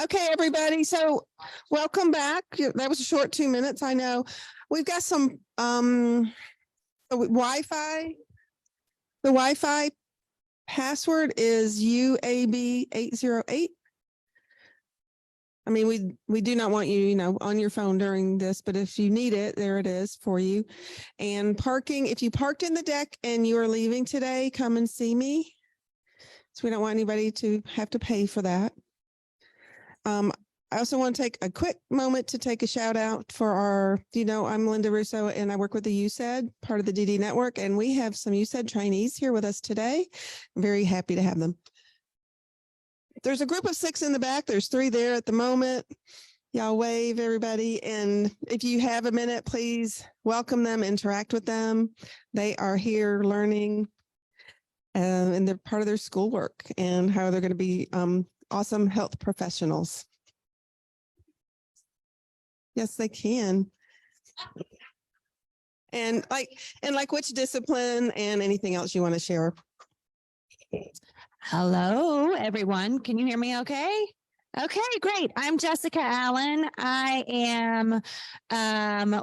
Okay, everybody. So welcome back. That was a short 2 minutes. I know we've got some Wi-Fi. The Wi-Fi password is UAB 808. I mean, we do not want you, on your phone during this, but if you need it, there it is for you. And parking, if you parked in the deck and you are leaving today, come and see me. So we don't want anybody to have to pay for that. I also want to take a quick moment to take a shout out for our, I'm Linda Russo and I work with the USAID, part of the DD network, and we have some USAID trainees here with us today. I'm very happy to have them. There's a group of 6 in the back. There's 3 there at the moment. Y'all wave, everybody. And if you have a minute, please welcome them, interact with them. They are here learning and they're part of their schoolwork and how they're going to be awesome health professionals. Yes, they can. And like which discipline and anything else you want to share. Hello, everyone. Can you hear me okay? Okay, great. I'm Jessica Allan. I am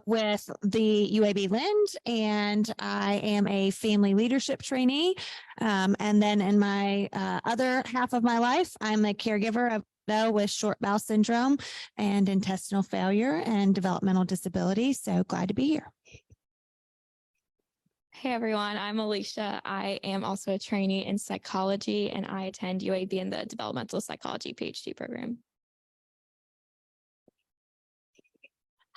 with the UAB Lind, and I am a family leadership trainee. And then in my other half of my life, I'm a caregiver of with short bowel syndrome and intestinal failure and developmental disabilities. So glad to be here. Hey everyone, I'm Alicia. I am also a trainee in psychology and I attend UAB in the Developmental Psychology PhD program.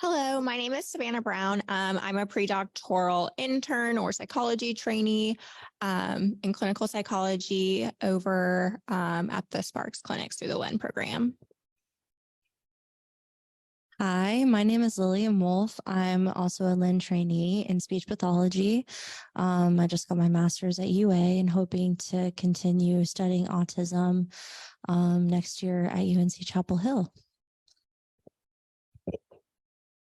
Hello, my name is Savannah Brown. I'm a predoctoral intern or psychology trainee in clinical psychology over at the Sparks clinics through the Lind program. Hi, my name is Lillian Wolf. I'm also a Lind trainee in speech pathology. I just got my master's at UA and hoping to continue studying autism next year at UNC Chapel Hill.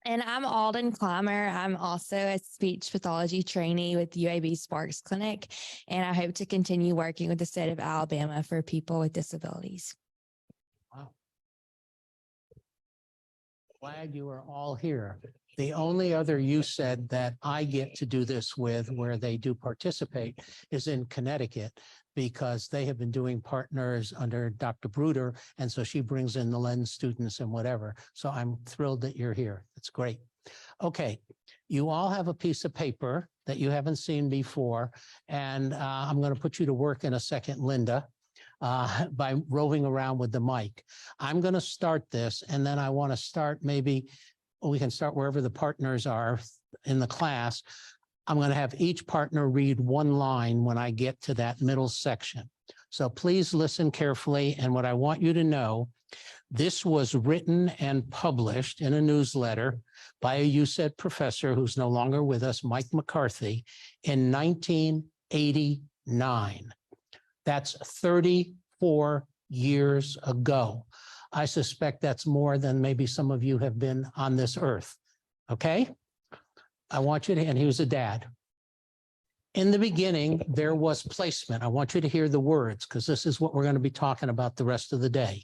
And I'm Alden Clymer. I'm also a speech pathology trainee with UAB Sparks Clinic, and I hope to continue working with the state of Alabama for people with disabilities. Wow. Glad you are all here. The only other USAID that I get to do this with where they do participate is in Connecticut, because they have been doing partners under Dr. Bruder. And so she brings in the Lind students and whatever. So I'm thrilled that you're here. It's great. Okay. You all have a piece of paper that you haven't seen before. And I'm going to put you to work in a second, Linda, by roving around with the mic. I'm going to start this, and then I want to start maybe, we can start wherever the partners are in the class. I'm going to have each partner read one line when I get to that middle section. So please listen carefully. And what I want you to know, this was written and published in a newsletter by a USAID professor who's no longer with us, Mike McCarthy, in 1989. That's 34 years ago. I suspect that's more than maybe some of you have been on this earth. Okay? I want you to, and he was a dad. In the beginning, there was placement. I want you to hear the words, because this is what we're going to be talking about the rest of the day.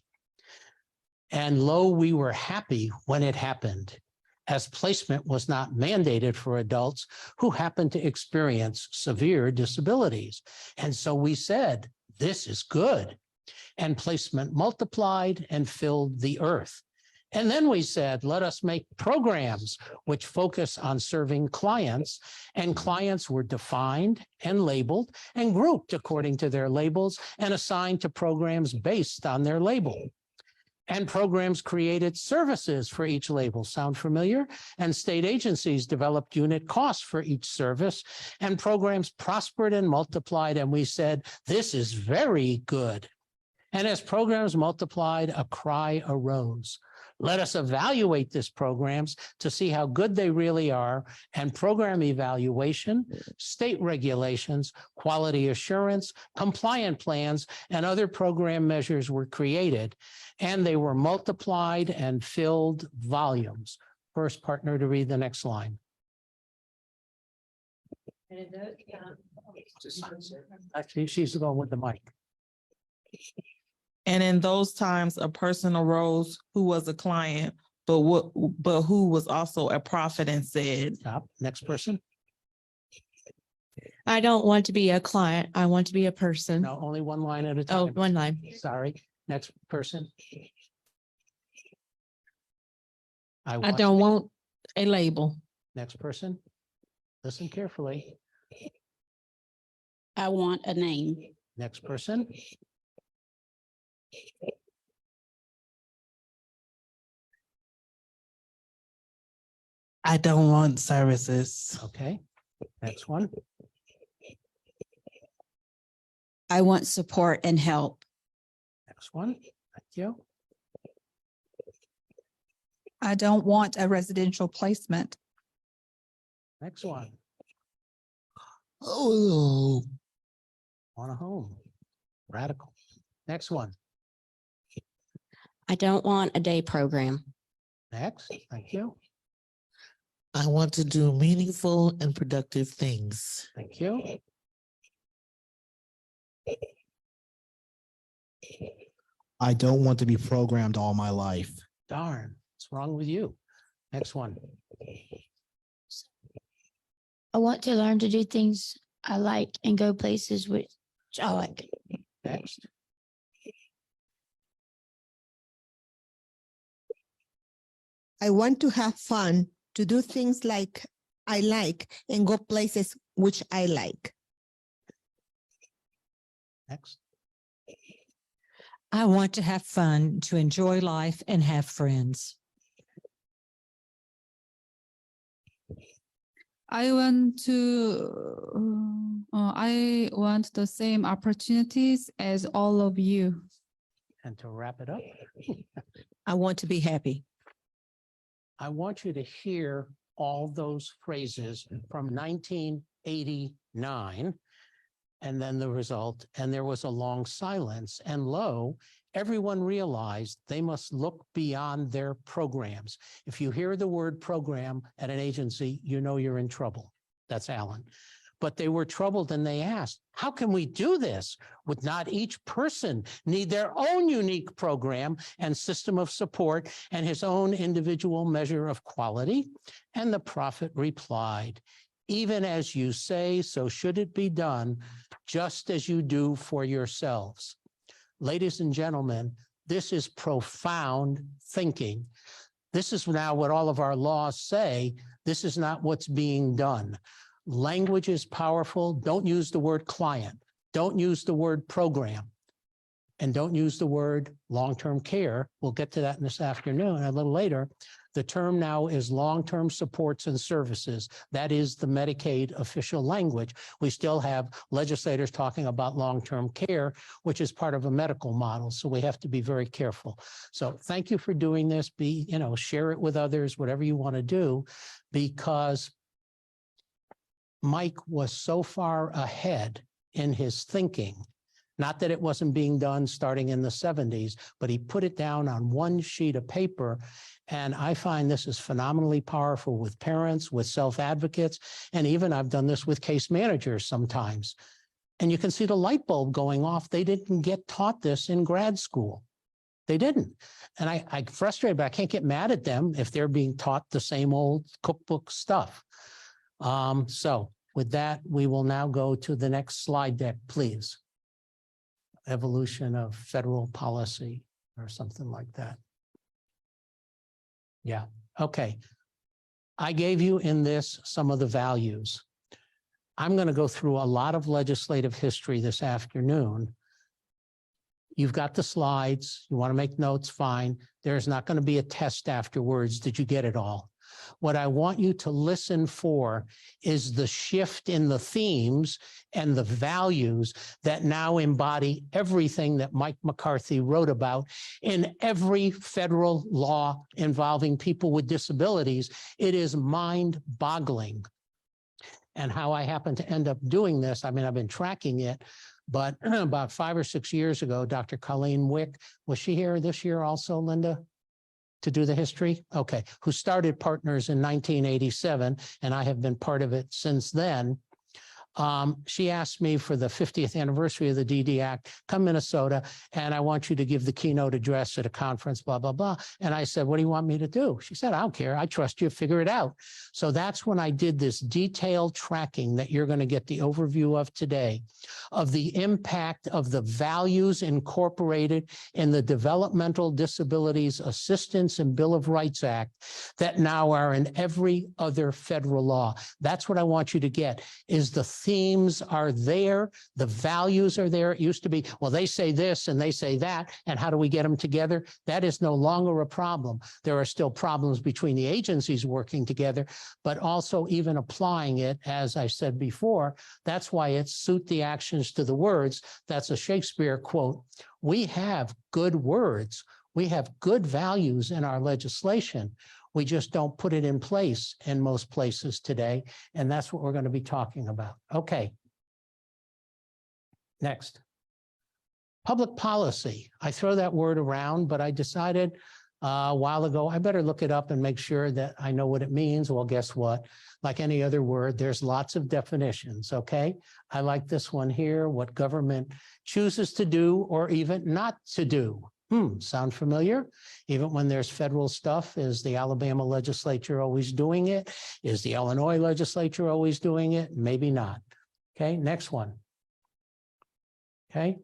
And lo, we were happy when it happened, as placement was not mandated for adults who happened to experience severe disabilities. And so we said, this is good. And placement multiplied and filled the earth. And then we said, let us make programs which focus on serving clients, and clients were defined and labeled and grouped according to their labels and assigned to programs based on their label. And programs created services for each label. Sound familiar? And state agencies developed unit costs for each service, and programs prospered and multiplied. And we said, this is very good. And as programs multiplied, a cry arose. Let us evaluate these programs to see how good they really are, and program evaluation, state regulations, quality assurance, compliant plans, and other program measures were created, and they were multiplied and filled volumes. First partner to read the next line. Actually, she's going with the mic. And in those times, a person arose who was a client, but who was also a prophet and said, Stop. Next person. I don't want to be a client. I want to be a person. No, only one line at a time. Oh, one line. Sorry. Next person. I want- don't want a label. Next person. Listen carefully. I want a name. Next person. I don't want services. Okay. Next one. I want support and help. Next one. Thank you. I don't want a residential placement. Next one. Oh, Want a home. Radical. Next one. I don't want a day program. Next. Thank you. I want to do meaningful and productive things. Thank you. I don't want to be programmed all my life. Darn. What's wrong with you? Next one. I want to learn to do things I like and go places which I like. Next. I want to have fun, to do things like I like and go places which I like. Next. I want to have fun, to enjoy life and have friends. I want the same opportunities as all of you. And to wrap it up, I want to be happy. I want you to hear all those phrases from 1989 and then the result. And there was a long silence. And lo, everyone realized they must look beyond their programs. If you hear the word program at an agency, you know you're in trouble. That's Allan. But they were troubled and they asked, how can we do this? Would not each person need their own unique program and system of support and his own individual measure of quality? And the prophet replied, even as you say, so should it be done, just as you do for yourselves. Ladies and gentlemen, this is profound thinking. This is now what all of our laws say. This is not what's being done. Language is powerful. Don't use the word client. Don't use the word program. And don't use the word long-term care. We'll get to that in this afternoon, a little later. The term now is long-term supports and services. That is the Medicaid official language. We still have legislators talking about long-term care, which is part of a medical model. So we have to be very careful. So thank you for doing this. Share it with others, whatever you want to do, because Mike was so far ahead in his thinking. Not that it wasn't being done starting in the 70s, but he put it down on one sheet of paper. And I find this is phenomenally powerful with parents, with self-advocates, and even I've done this with case managers sometimes. And you can see the light bulb going off. They didn't get taught this in grad school. They didn't. And I'm frustrated, but I can't get mad at them if they're being taught the same old cookbook stuff. So with that, we will now go to the next slide deck, please. Evolution of federal policy or something like that. Yeah, okay. I gave you in this some of the values. I'm going to go through a lot of legislative history this afternoon. You've got the slides. You want to make notes, fine. There's not going to be a test afterwards. Did you get it all? What I want you to listen for is the shift in the themes and the values that now embody everything that Mike McCarthy wrote about in every federal law involving people with disabilities. It is mind-boggling. And how I happen to end up doing this, I mean, I've been tracking it, but about 5 or 6 years ago, Dr. Colleen Wick, was she here this year also, Linda? To do the history? Okay, who started Partners in 1987, and I have been part of it since then. She asked me for the 50th anniversary of the DD Act, come Minnesota, and I want you to give the keynote address at a conference, blah, blah, blah. And I said, what do you want me to do? She said, I don't care. I trust you. Figure it out. So that's when I did this detailed tracking that you're going to get the overview of today of the impact of the values incorporated in the Developmental Disabilities Assistance and Bill of Rights Act that now are in every other federal law. That's what I want you to get, is the themes are there, the values are there. It used to be, well, they say this and they say that, and how do we get them together? That is no longer a problem. There are still problems between the agencies working together, but also even applying it, as I said before. That's why it's suit the actions to the words. That's a Shakespeare quote. We have good words. We have good values in our legislation. We just don't put it in place in most places today. And that's what we're going to be talking about. Okay. Next. Public policy. I throw that word around, but I decided a while ago, I better look it up and make sure that I know what it means. Well, guess what? Like any other word, there's lots of definitions, okay? I like this one here, what government chooses to do or even not to do. Sound familiar? Even when there's federal stuff, is the Alabama legislature always doing it? Is the Illinois legislature always doing it? Maybe not. Okay, next one. Okay.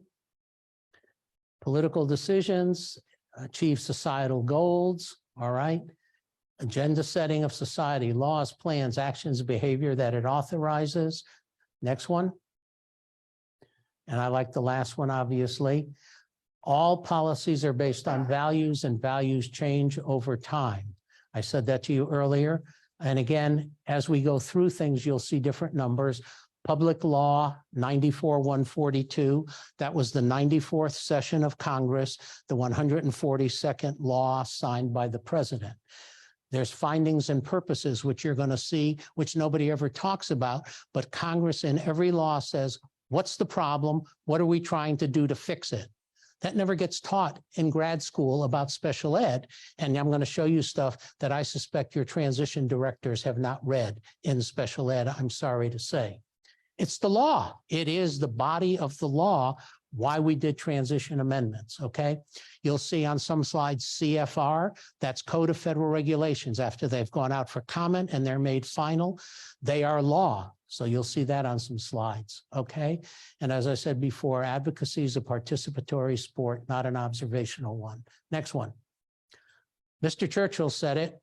Political decisions, achieve societal goals, all right? Agenda setting of society, laws, plans, actions, behavior that it authorizes. Next one. And I like the last one, obviously. All policies are based on values, and values change over time. I said that to you earlier. And again, as we go through things, you'll see different numbers. Public Law 94-142, that was the 94th session of Congress, the 142nd law signed by the president. There's findings and purposes, which you're going to see, which nobody ever talks about, but Congress in every law says, what's the problem? What are we trying to do to fix it? That never gets taught in grad school about special ed. And I'm going to show you stuff that I suspect your transition directors have not read in special ed, I'm sorry to say. It's the law. It is the body of the law why we did transition amendments, okay? You'll see on some slides CFR, that's Code of Federal Regulations. After they've gone out for comment and they're made final, they are law. So you'll see that on some slides, okay? And as I said before, advocacy is a participatory sport, not an observational one. Next one. Mr. Churchill said it,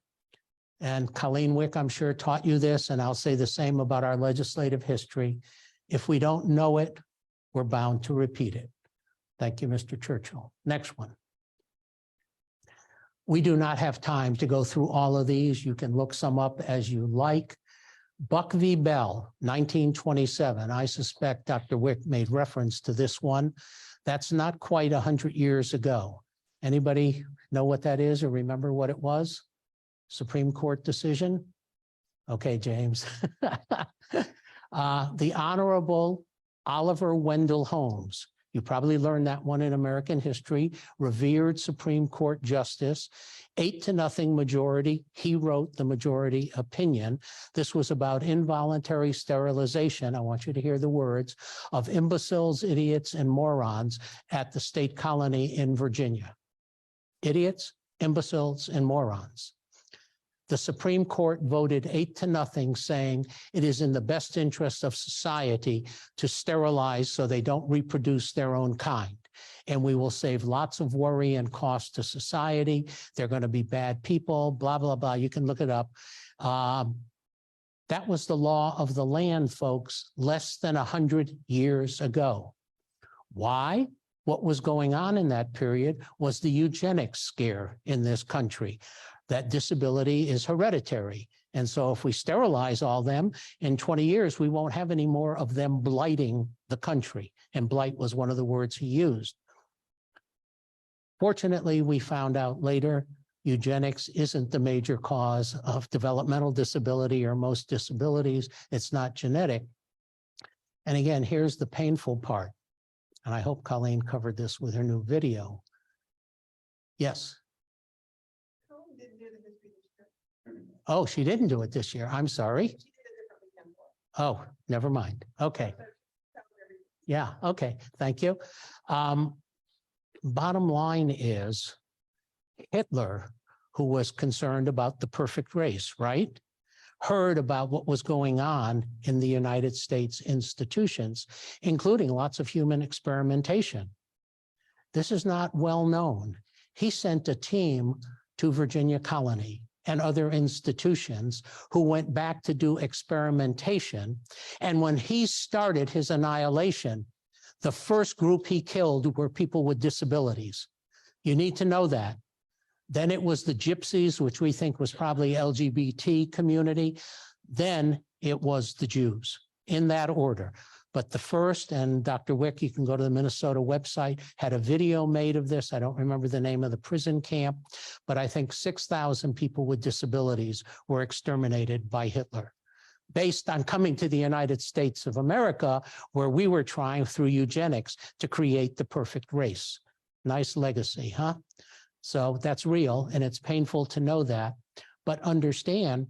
and Colleen Wick, I'm sure, taught you this, and I'll say the same about our legislative history. If we don't know it, we're bound to repeat it. Thank you, Mr. Churchill. Next one. We do not have time to go through all of these. You can look some up as you like. Buck v. Bell, 1927. I suspect Dr. Wick made reference to this one. That's not quite 100 years ago. Anybody know what that is or remember what it was? Supreme Court decision? Okay, James. The Honorable Oliver Wendell Holmes. You probably learned that one in American history. Revered Supreme Court Justice, 8-0 majority. He wrote the majority opinion. This was about involuntary sterilization. I want you to hear the words of imbeciles, idiots, and morons at the state colony in Virginia. Idiots, imbeciles, and morons. The Supreme Court voted 8-0, saying it is in the best interest of society to sterilize so they don't reproduce their own kind. And we will save lots of worry and cost to society. They're going to be bad people, blah, blah, blah. You can look it up. That was the law of the land, folks, less than 100 years ago. Why? What was going on in that period was the eugenics scare in this country. That disability is hereditary. And so if we sterilize all them, in 20 years, we won't have any more of them blighting the country. And blight was one of the words he used. Fortunately, we found out later, eugenics isn't the major cause of developmental disability or most disabilities. It's not genetic. And again, here's the painful part. And I hope Colleen covered this with her new video. Yes. Oh, she didn't do it this year. I'm sorry. Oh, never mind. Okay. Yeah, okay, thank you. Bottom line is Hitler, who was concerned about the perfect race, right? Heard about what was going on in the United States institutions, including lots of human experimentation. This is not well known. He sent a team to Virginia Colony and other institutions who went back to do experimentation. And when he started his annihilation, the first group he killed were people with disabilities. You need to know that. Then it was the gypsies, which we think was probably LGBT community. Then it was the Jews, in that order. But the first, and Dr. Wick, you can go to the Minnesota website, had a video made of this. I don't remember the name of the prison camp, but I think 6,000 people with disabilities were exterminated by Hitler, based on coming to the United States of America, where we were trying through eugenics to create the perfect race. Nice legacy, huh? So that's real, and it's painful to know that. But understand,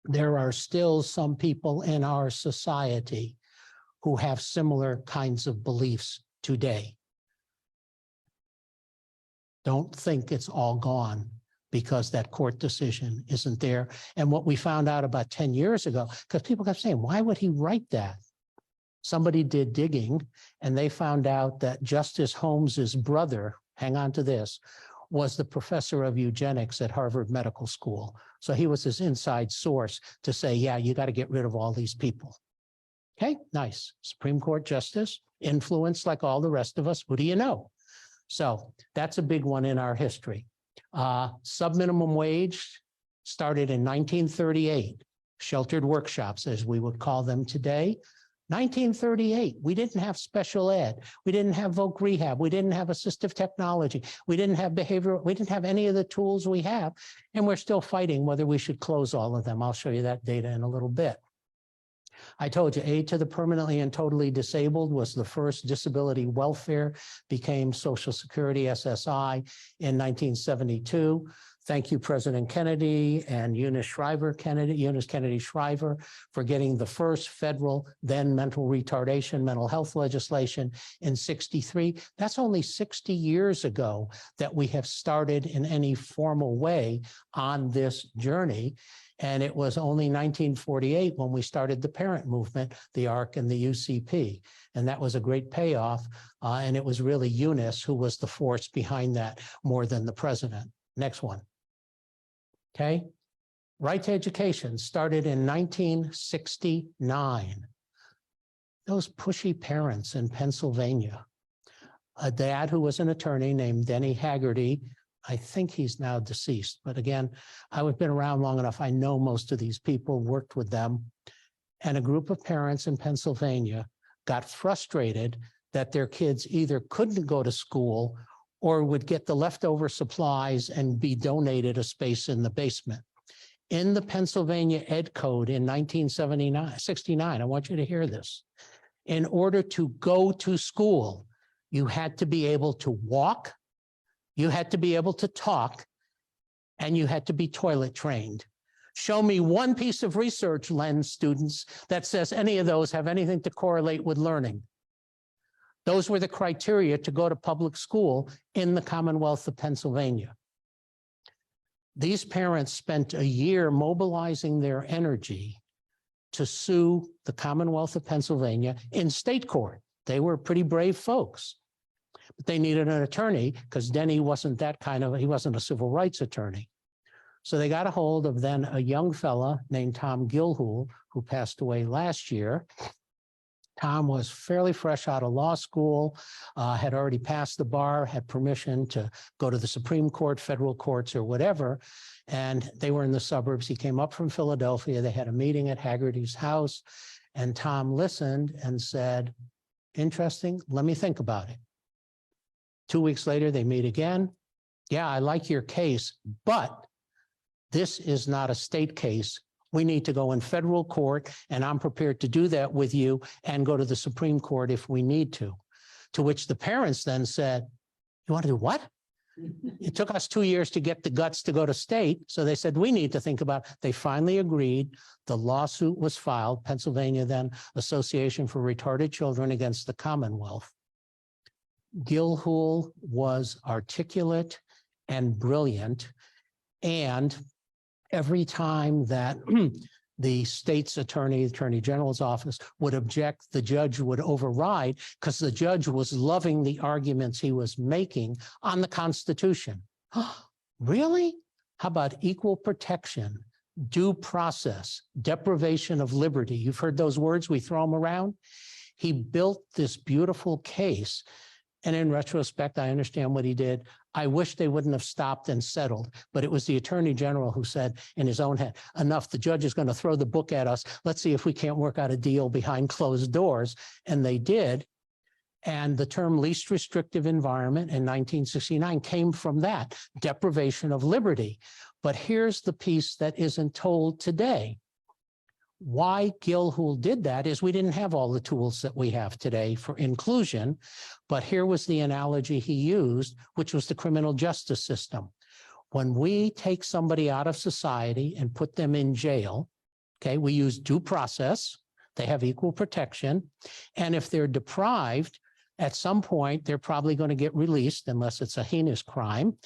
there are still some people in our society who have similar kinds of beliefs today. Don't think it's all gone because that court decision isn't there. And what we found out about 10 years ago, because people kept saying, why would he write that? Somebody did digging, and they found out that Justice Holmes's brother, hang on to this, was the professor of eugenics at Harvard Medical School. So he was his inside source to say, yeah, you got to get rid of all these people. Okay, nice. Supreme Court justice, influence like all the rest of us. Who do you know? So that's a big one in our history. Subminimum wage started in 1938, sheltered workshops, as we would call them today. 1938, we didn't have special ed. We didn't have voc rehab. We didn't have assistive technology. We didn't have behavioral. We didn't have any of the tools we have. And we're still fighting whether we should close all of them. I'll show you that data in a little bit. I told you aid to the permanently and totally disabled was the first disability welfare, became Social Security, SSI, in 1972. Thank you, President Kennedy and Eunice Kennedy Shriver, for getting the first federal then mental retardation, mental health legislation in 63. That's only 60 years ago that we have started in any formal way on this journey. And it was only 1948 when we started the parent movement, the ARC and the UCP. And that was a great payoff. And it was really Eunice who was the force behind that more than the president. Next one. Okay. Right to education started in 1969. Those pushy parents in Pennsylvania. A dad who was an attorney named Denny Haggerty. I think he's now deceased, but again, I've been around long enough. I know most of these people, worked with them. And a group of parents in Pennsylvania got frustrated that their kids either couldn't go to school or would get the leftover supplies and be donated a space in the basement. In the Pennsylvania Ed Code in 1969, I want you to hear this. In order to go to school, you had to be able to walk, you had to be able to talk, and you had to be toilet trained. Show me one piece of research, Len students, that says any of those have anything to correlate with learning. Those were the criteria to go to public school in the Commonwealth of Pennsylvania. These parents spent a year mobilizing their energy to sue the Commonwealth of Pennsylvania in state court. They were pretty brave folks. But they needed an attorney because Denny wasn't that kind of, he wasn't a civil rights attorney. So they got a hold of then a young fella named Tom Gilhool, who passed away last year. Tom was fairly fresh out of law school, had already passed the bar, had permission to go to the Supreme Court, federal courts, or whatever. And they were in the suburbs. He came up from Philadelphia. They had a meeting at Haggerty's house. And Tom listened and said, interesting, let me think about it. 2 weeks later, they meet again. Yeah, I like your case, but this is not a state case. We need to go in federal court, and I'm prepared to do that with you and go to the Supreme Court if we need to. To which the parents then said, you want to do what? It took us 2 years to get the guts to go to state. So they said, we need to think about, they finally agreed. The lawsuit was filed, Pennsylvania then Association for Retarded Children against the Commonwealth. Gilhul was articulate and brilliant. And every time that the state's attorney general's office would object, the judge would override because the judge was loving the arguments he was making on the Constitution. Really? How about equal protection, due process, deprivation of liberty? You've heard those words, we throw them around. He built this beautiful case. And in retrospect, I understand what he did. I wish they wouldn't have stopped and settled, but it was the attorney general who said in his own head, enough, the judge is going to throw the book at us. Let's see if we can't work out a deal behind closed doors. And they did. And the term least restrictive environment in 1969 came from that, deprivation of liberty. But here's the piece that isn't told today. Why Gilhul did that is we didn't have all the tools that we have today for inclusion, but here was the analogy he used, which was the criminal justice system. When we take somebody out of society and put them in jail, okay, we use due process, they have equal protection, and if they're deprived, at some point, they're probably going to get released unless it's a heinous crime,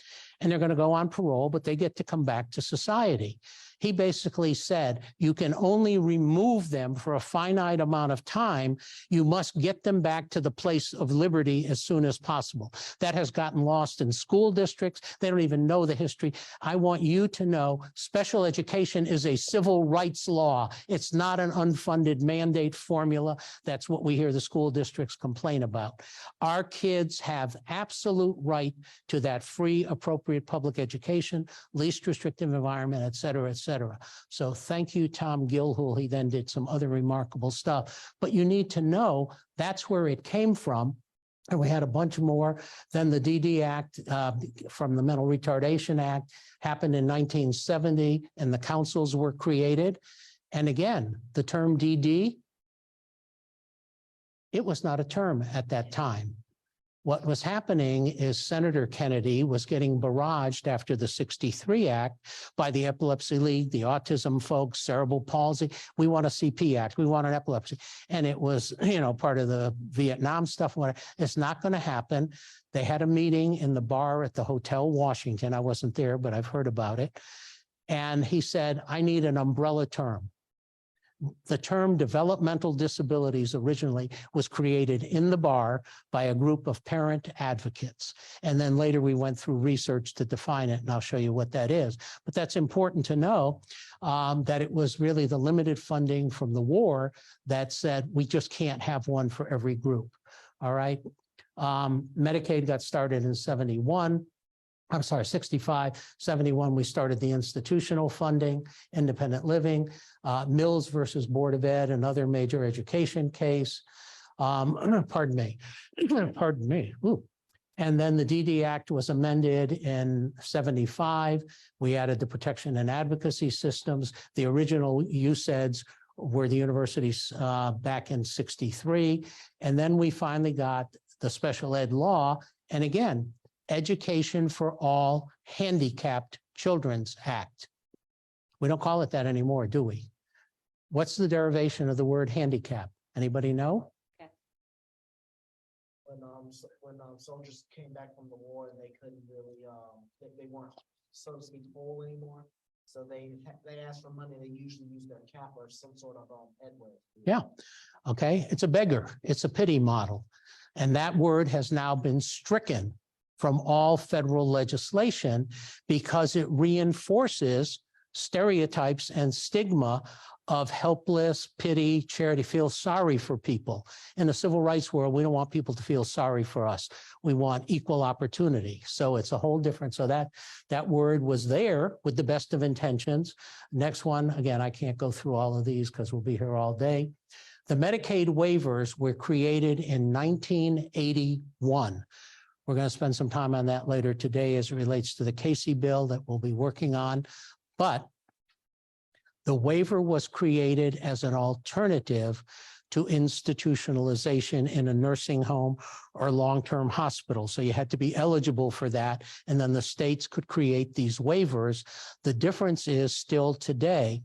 and they're going to go on parole, but they get to come back to society. He basically said, you can only remove them for a finite amount of time. You must get them back to the place of liberty as soon as possible. That has gotten lost in school districts. They don't even know the history. I want you to know special education is a civil rights law. It's not an unfunded mandate formula. That's what we hear the school districts complain about. Our kids have absolute right to that free, appropriate public education, least restrictive environment, et cetera, et cetera. So thank you, Tom Gilhul. He then did some other remarkable stuff. But you need to know that's where it came from. And we had a bunch more. Then the DD Act from the Mental Retardation Act happened in 1970, and the councils were created. And again, the term DD, it was not a term at that time. What was happening is Senator Kennedy was getting barraged after the 63 Act by the Epilepsy League, the autism folks, cerebral palsy. We want a CP Act. We want an epilepsy. And it was, part of the Vietnam stuff. It's not going to happen. They had a meeting in the bar at the Hotel Washington. I wasn't there, but I've heard about it. And he said, I need an umbrella term. The term developmental disabilities originally was created in the bar by a group of parent advocates. And then later we went through research to define it, and I'll show you what that is. But that's important to know that it was really the limited funding from the war that said we just can't have one for every group. All right. Medicaid got started in 65, 71, we started the institutional funding, independent living, Mills versus Board of Ed, another major education case. Pardon me. Ooh. And then the DD Act was amended in 75. We added the protection and advocacy systems. The original USEDs were the universities back in 63. And then we finally got the special ed law. And again, Education for All Handicapped Children's Act. We don't call it that anymore, do we? What's the derivation of the word handicap? Anybody know? When soldiers came back from the war and they couldn't really, they weren't, so to speak, whole anymore. So they asked for money. They usually use their cap or some sort of headway. Yeah. Okay. It's a beggar. It's a pity model. And that word has now been stricken from all federal legislation because it reinforces stereotypes and stigma of helpless, pity, charity, feel sorry for people. In the civil rights world, we don't want people to feel sorry for us. We want equal opportunity. So it's a whole different, so that word was there with the best of intentions. Next one, again, I can't go through all of these because we'll be here all day. The Medicaid waivers were created in 1981. We're going to spend some time on that later today as it relates to the Casey bill that we'll be working on. But the waiver was created as an alternative to institutionalization in a nursing home or long-term hospital. So you had to be eligible for that. And then the states could create these waivers. The difference is still today,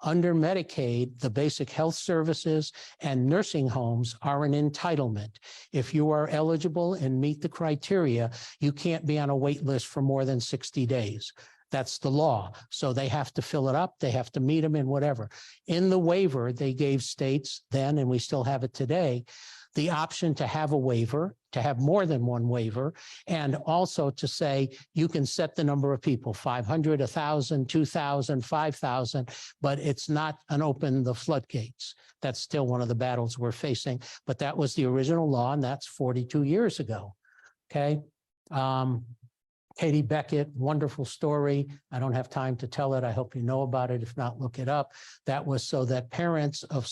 under Medicaid, the basic health services and nursing homes are an entitlement. If you are eligible and meet the criteria, you can't be on a wait list for more than 60 days. That's the law. So they have to fill it up. They have to meet them in whatever. In the waiver, they gave states then, and we still have it today, the option to have a waiver, to have more than one waiver, and also to say you can set the number of people, 500, 1,000, 2,000, 5,000, but it's not an open the floodgates. That's still one of the battles we're facing, but that was the original law, and that's 42 years ago, okay? Katie Beckett, wonderful story. I don't have time to tell it. I hope you know about it. If not, look it up. That was so that parents of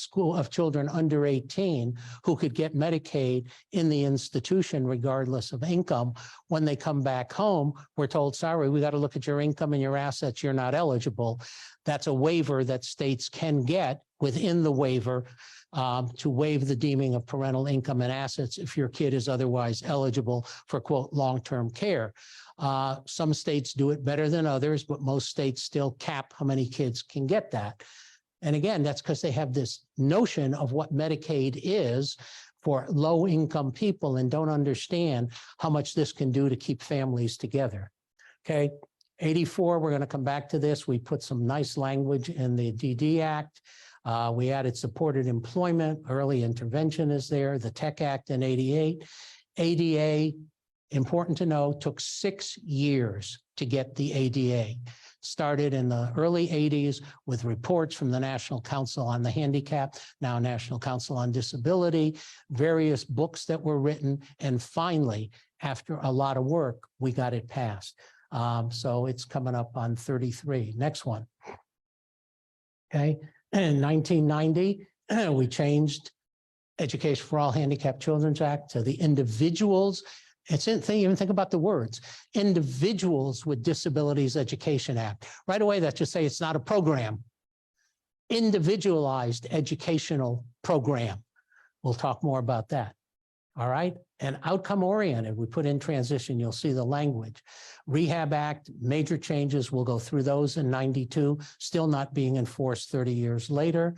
children under 18 who could get Medicaid in the institution regardless of income, when they come back home, we're told, sorry, we got to look at your income and your assets. You're not eligible. That's a waiver that states can get within the waiver to waive the deeming of parental income and assets if your kid is otherwise eligible for, quote, long-term care. Some states do it better than others, but most states still cap how many kids can get that. And again, that's because they have this notion of what Medicaid is for low-income people and don't understand how much this can do to keep families together. Okay, 84, we're going to come back to this. We put some nice language in the DD Act. We added supported employment, early intervention is there, the Tech Act in 88. ADA, important to know, took 6 years to get the ADA. Started in the early 80s with reports from the National Council on the Handicapped, now National Council on Disability, various books that were written, and finally, after a lot of work, we got it passed. So it's coming up on 33. Next one. Okay, in 1990, we changed Education for All Handicapped Children's Act to the Individuals. Even think about the words, Individuals with Disabilities Education Act. Right away, that just say it's not a program. Individualized educational program. We'll talk more about that. All right. And outcome oriented, we put in transition, you'll see the language. Rehab Act, major changes, we'll go through those in 92, still not being enforced 30 years later.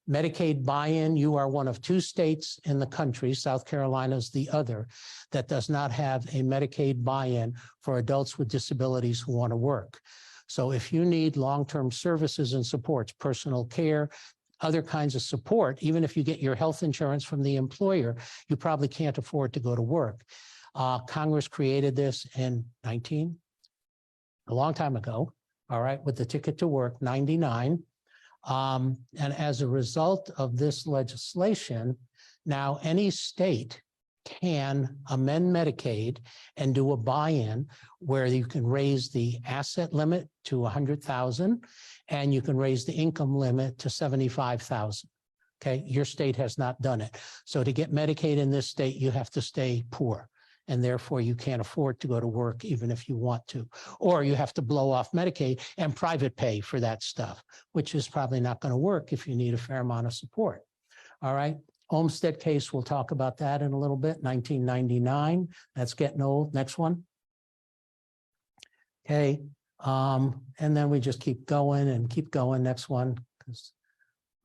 Medicaid buy-in, you are one of 2 states in the country, South Carolina is the other, that does not have a Medicaid buy-in for adults with disabilities who want to work. So if you need long-term services and supports, personal care, other kinds of support, even if you get your health insurance from the employer, you probably can't afford to go to work. Congress created this in a long time ago, all right, with the Ticket to Work, 99. And as a result of this legislation, now any state can amend Medicaid and do a buy-in where you can raise the asset limit to 100,000 and you can raise the income limit to 75,000. Okay, your state has not done it. So to get Medicaid in this state, you have to stay poor. And therefore you can't afford to go to work even if you want to, or you have to blow off Medicaid and private pay for that stuff, which is probably not going to work if you need a fair amount of support. All right. Olmstead case, we'll talk about that in a little bit. 1999, that's getting old. Next one. Okay. And then we just keep going and keep going. Next one.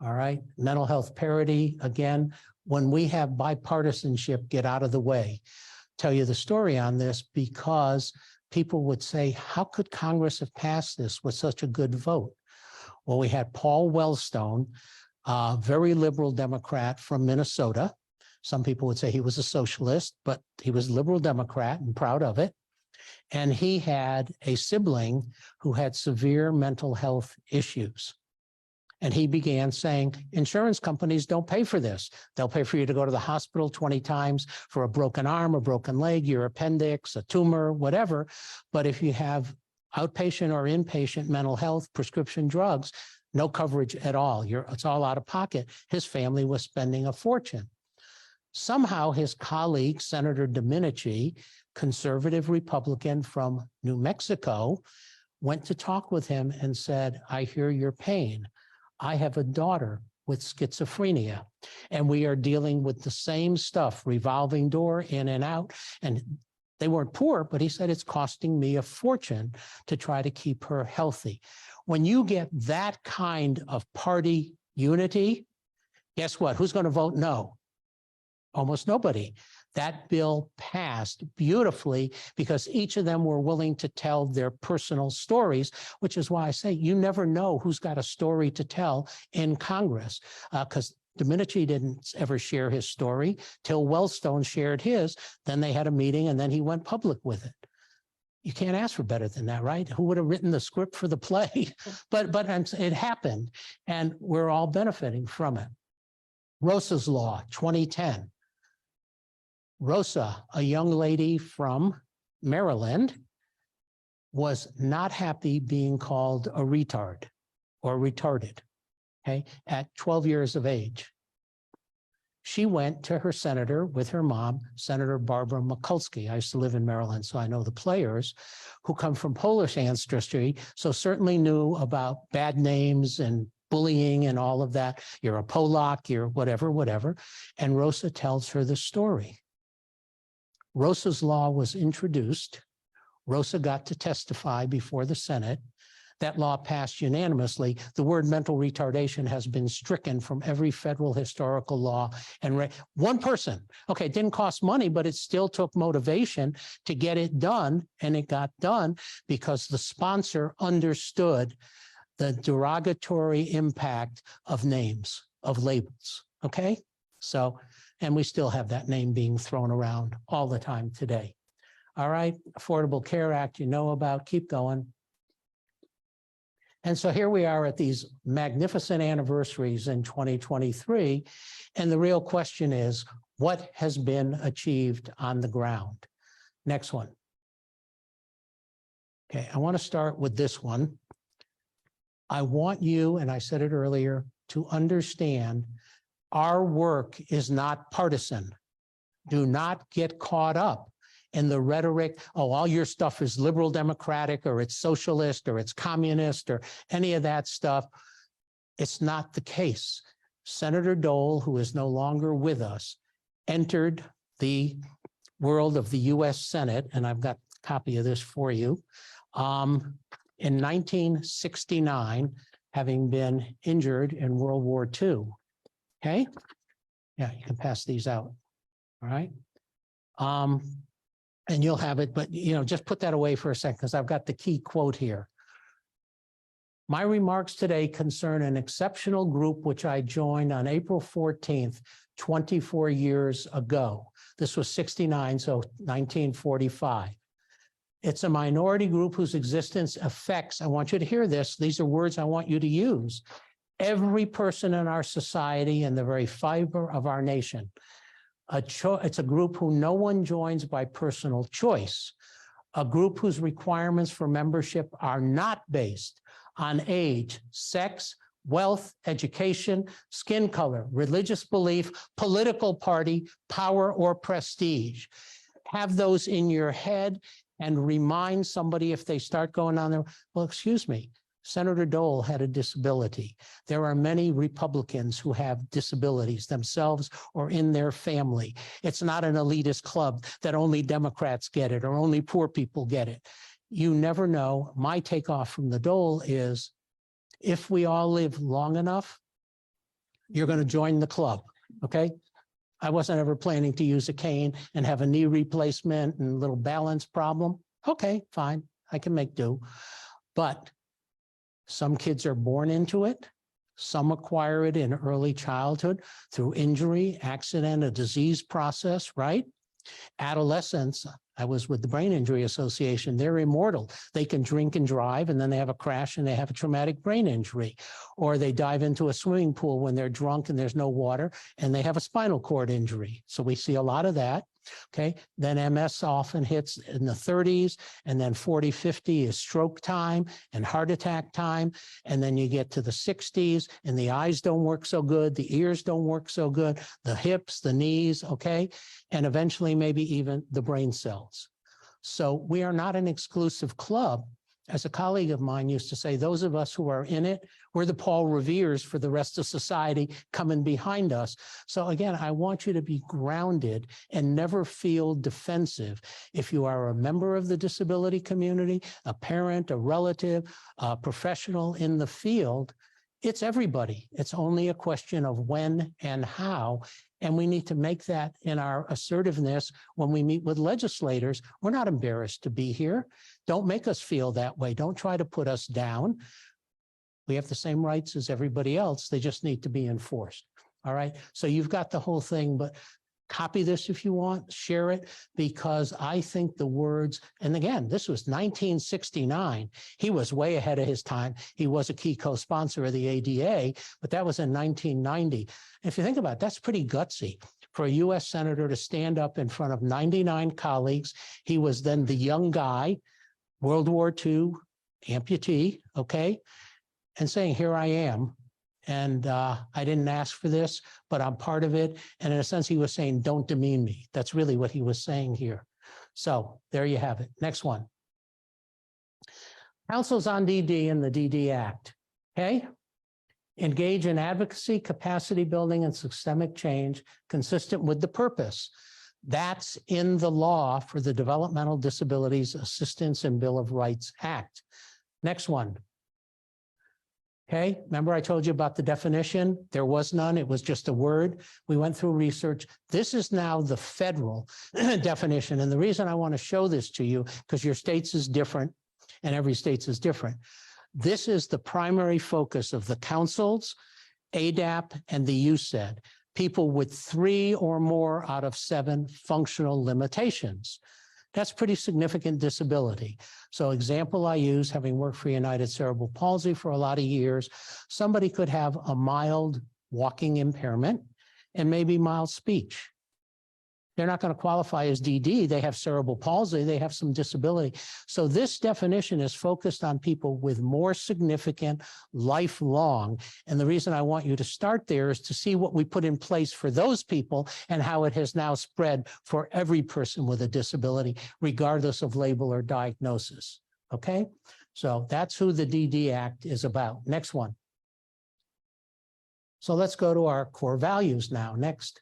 All right. Mental health parity. Again, when we have bipartisanship, get out of the way. Tell you the story on this because people would say, how could Congress have passed this with such a good vote? Well, we had Paul Wellstone, a very liberal Democrat from Minnesota. Some people would say he was a socialist, but he was a liberal Democrat and proud of it. And he had a sibling who had severe mental health issues. And he began saying, insurance companies don't pay for this. They'll pay for you to go to the hospital 20 times for a broken arm, a broken leg, your appendix, a tumor, whatever. But if you have outpatient or inpatient mental health prescription drugs, no coverage at all. It's all out of pocket. His family was spending a fortune. Somehow his colleague, Senator Domenici, conservative Republican from New Mexico, went to talk with him and said, I hear your pain. I have a daughter with schizophrenia. And we are dealing with the same stuff, revolving door, in and out. And they weren't poor, but he said, it's costing me a fortune to try to keep her healthy. When you get that kind of party unity, guess what? Who's going to vote no? Almost nobody. That bill passed beautifully because each of them were willing to tell their personal stories, which is why I say you never know who's got a story to tell in Congress, because Domenici didn't ever share his story till Wellstone shared his. Then they had a meeting and then he went public with it. You can't ask for better than that, right? Who would have written the script for the play? But it happened and we're all benefiting from it. Rosa's Law, 2010. Rosa, a young lady from Maryland, was not happy being called a retard or retarded, okay, at 12 years of age. She went to her senator with her mom, Senator Barbara Mikulski. I used to live in Maryland, so I know the players who come from Polish ancestry, so certainly knew about bad names and bullying and all of that. You're a Polak, you're whatever. And Rosa tells her the story. Rosa's Law was introduced. Rosa got to testify before the Senate. That law passed unanimously. The word mental retardation has been stricken from every federal historical law. And one person, okay, it didn't cost money, but it still took motivation to get it done. And it got done because the sponsor understood the derogatory impact of names, of labels, okay? So, and we still have that name being thrown around all the time today. All right, Affordable Care Act, you know about, keep going. And so here we are at these magnificent anniversaries in 2023. And the real question is, what has been achieved on the ground? Next one. Okay, I want to start with this one. I want you, and I said it earlier, to understand our work is not partisan. Do not get caught up in the rhetoric, oh, all your stuff is liberal democratic, or it's socialist, or it's communist, or any of that stuff. It's not the case. Senator Dole, who is no longer with us, entered the world of the US Senate, and I've got a copy of this for you, in 1969, having been injured in World War II. Okay? Yeah, you can pass these out. All right. And you'll have it, but just put that away for a second because I've got the key quote here. My remarks today concern an exceptional group which I joined on April 14th, 24 years ago. This was 69, so 1945. It's a minority group whose existence affects, I want you to hear this, these are words I want you to use, every person in our society and the very fiber of our nation. It's a group who no one joins by personal choice, a group whose requirements for membership are not based on age, sex, wealth, education, skin color, religious belief, political party, power, or prestige. Have those in your head and remind somebody if they start going on there, well, excuse me, Senator Dole had a disability. There are many Republicans who have disabilities themselves or in their family. It's not an elitist club that only Democrats get it or only poor people get it. You never know. My takeoff from the Dole is, if we all live long enough, you're going to join the club, okay? I wasn't ever planning to use a cane and have a knee replacement and a little balance problem. Okay, fine, I can make do. But some kids are born into it. Some acquire it in early childhood through injury, accident, a disease process, right? Adolescents, I was with the Brain Injury Association, they're immortal. They can drink and drive and then they have a crash and they have a traumatic brain injury. Or they dive into a swimming pool when they're drunk and there's no water and they have a spinal cord injury. So we see a lot of that. Okay, then MS often hits in the 30s, and then 40, 50 is stroke time and heart attack time. And then you get to the 60s and the eyes don't work so good, the ears don't work so good, the hips, the knees, okay? And eventually maybe even the brain cells. So we are not an exclusive club. as a colleague of mine used to say, those of us who are in it, we're the Paul Reveres for the rest of society coming behind us. So again, I want you to be grounded and never feel defensive. If you are a member of the disability community, a parent, a relative, a professional in the field, it's everybody. It's only a question of when and how. And we need to make that in our assertiveness when we meet with legislators. We're not embarrassed to be here. Don't make us feel that way. Don't try to put us down. We have the same rights as everybody else. They just need to be enforced. All right. So you've got the whole thing, but copy this if you want, share it, because I think the words, and again, this was 1969. He was way ahead of his time. He was a key co-sponsor of the ADA, but that was in 1990. If you think about it, that's pretty gutsy for a US senator to stand up in front of 99 colleagues. He was then the young guy, World War II amputee, okay, and saying, here I am. And I didn't ask for this, but I'm part of it. And in a sense, he was saying, don't demean me. That's really what he was saying here. So there you have it. Next one. Councils on DD and the DD Act. Okay. Engage in advocacy, capacity building, and systemic change consistent with the purpose. That's in the law for the Developmental Disabilities Assistance and Bill of Rights Act. Next one. Okay, remember I told you about the definition? There was none. It was just a word. We went through research. This is now the federal definition. And the reason I want to show this to you, because your state's is different and every state's is different. This is the primary focus of the councils, ADAP, and the USAID. People with 3 or more out of 7 functional limitations. That's pretty significant disability. So example I use, having worked for United Cerebral Palsy for a lot of years, somebody could have a mild walking impairment and maybe mild speech. They're not going to qualify as DD. They have cerebral palsy. They have some disability. So this definition is focused on people with more significant lifelong. And the reason I want you to start there is to see what we put in place for those people and how it has now spread for every person with a disability, regardless of label or diagnosis. Okay? So that's who the DD Act is about. Next one. So let's go to our core values now. Next.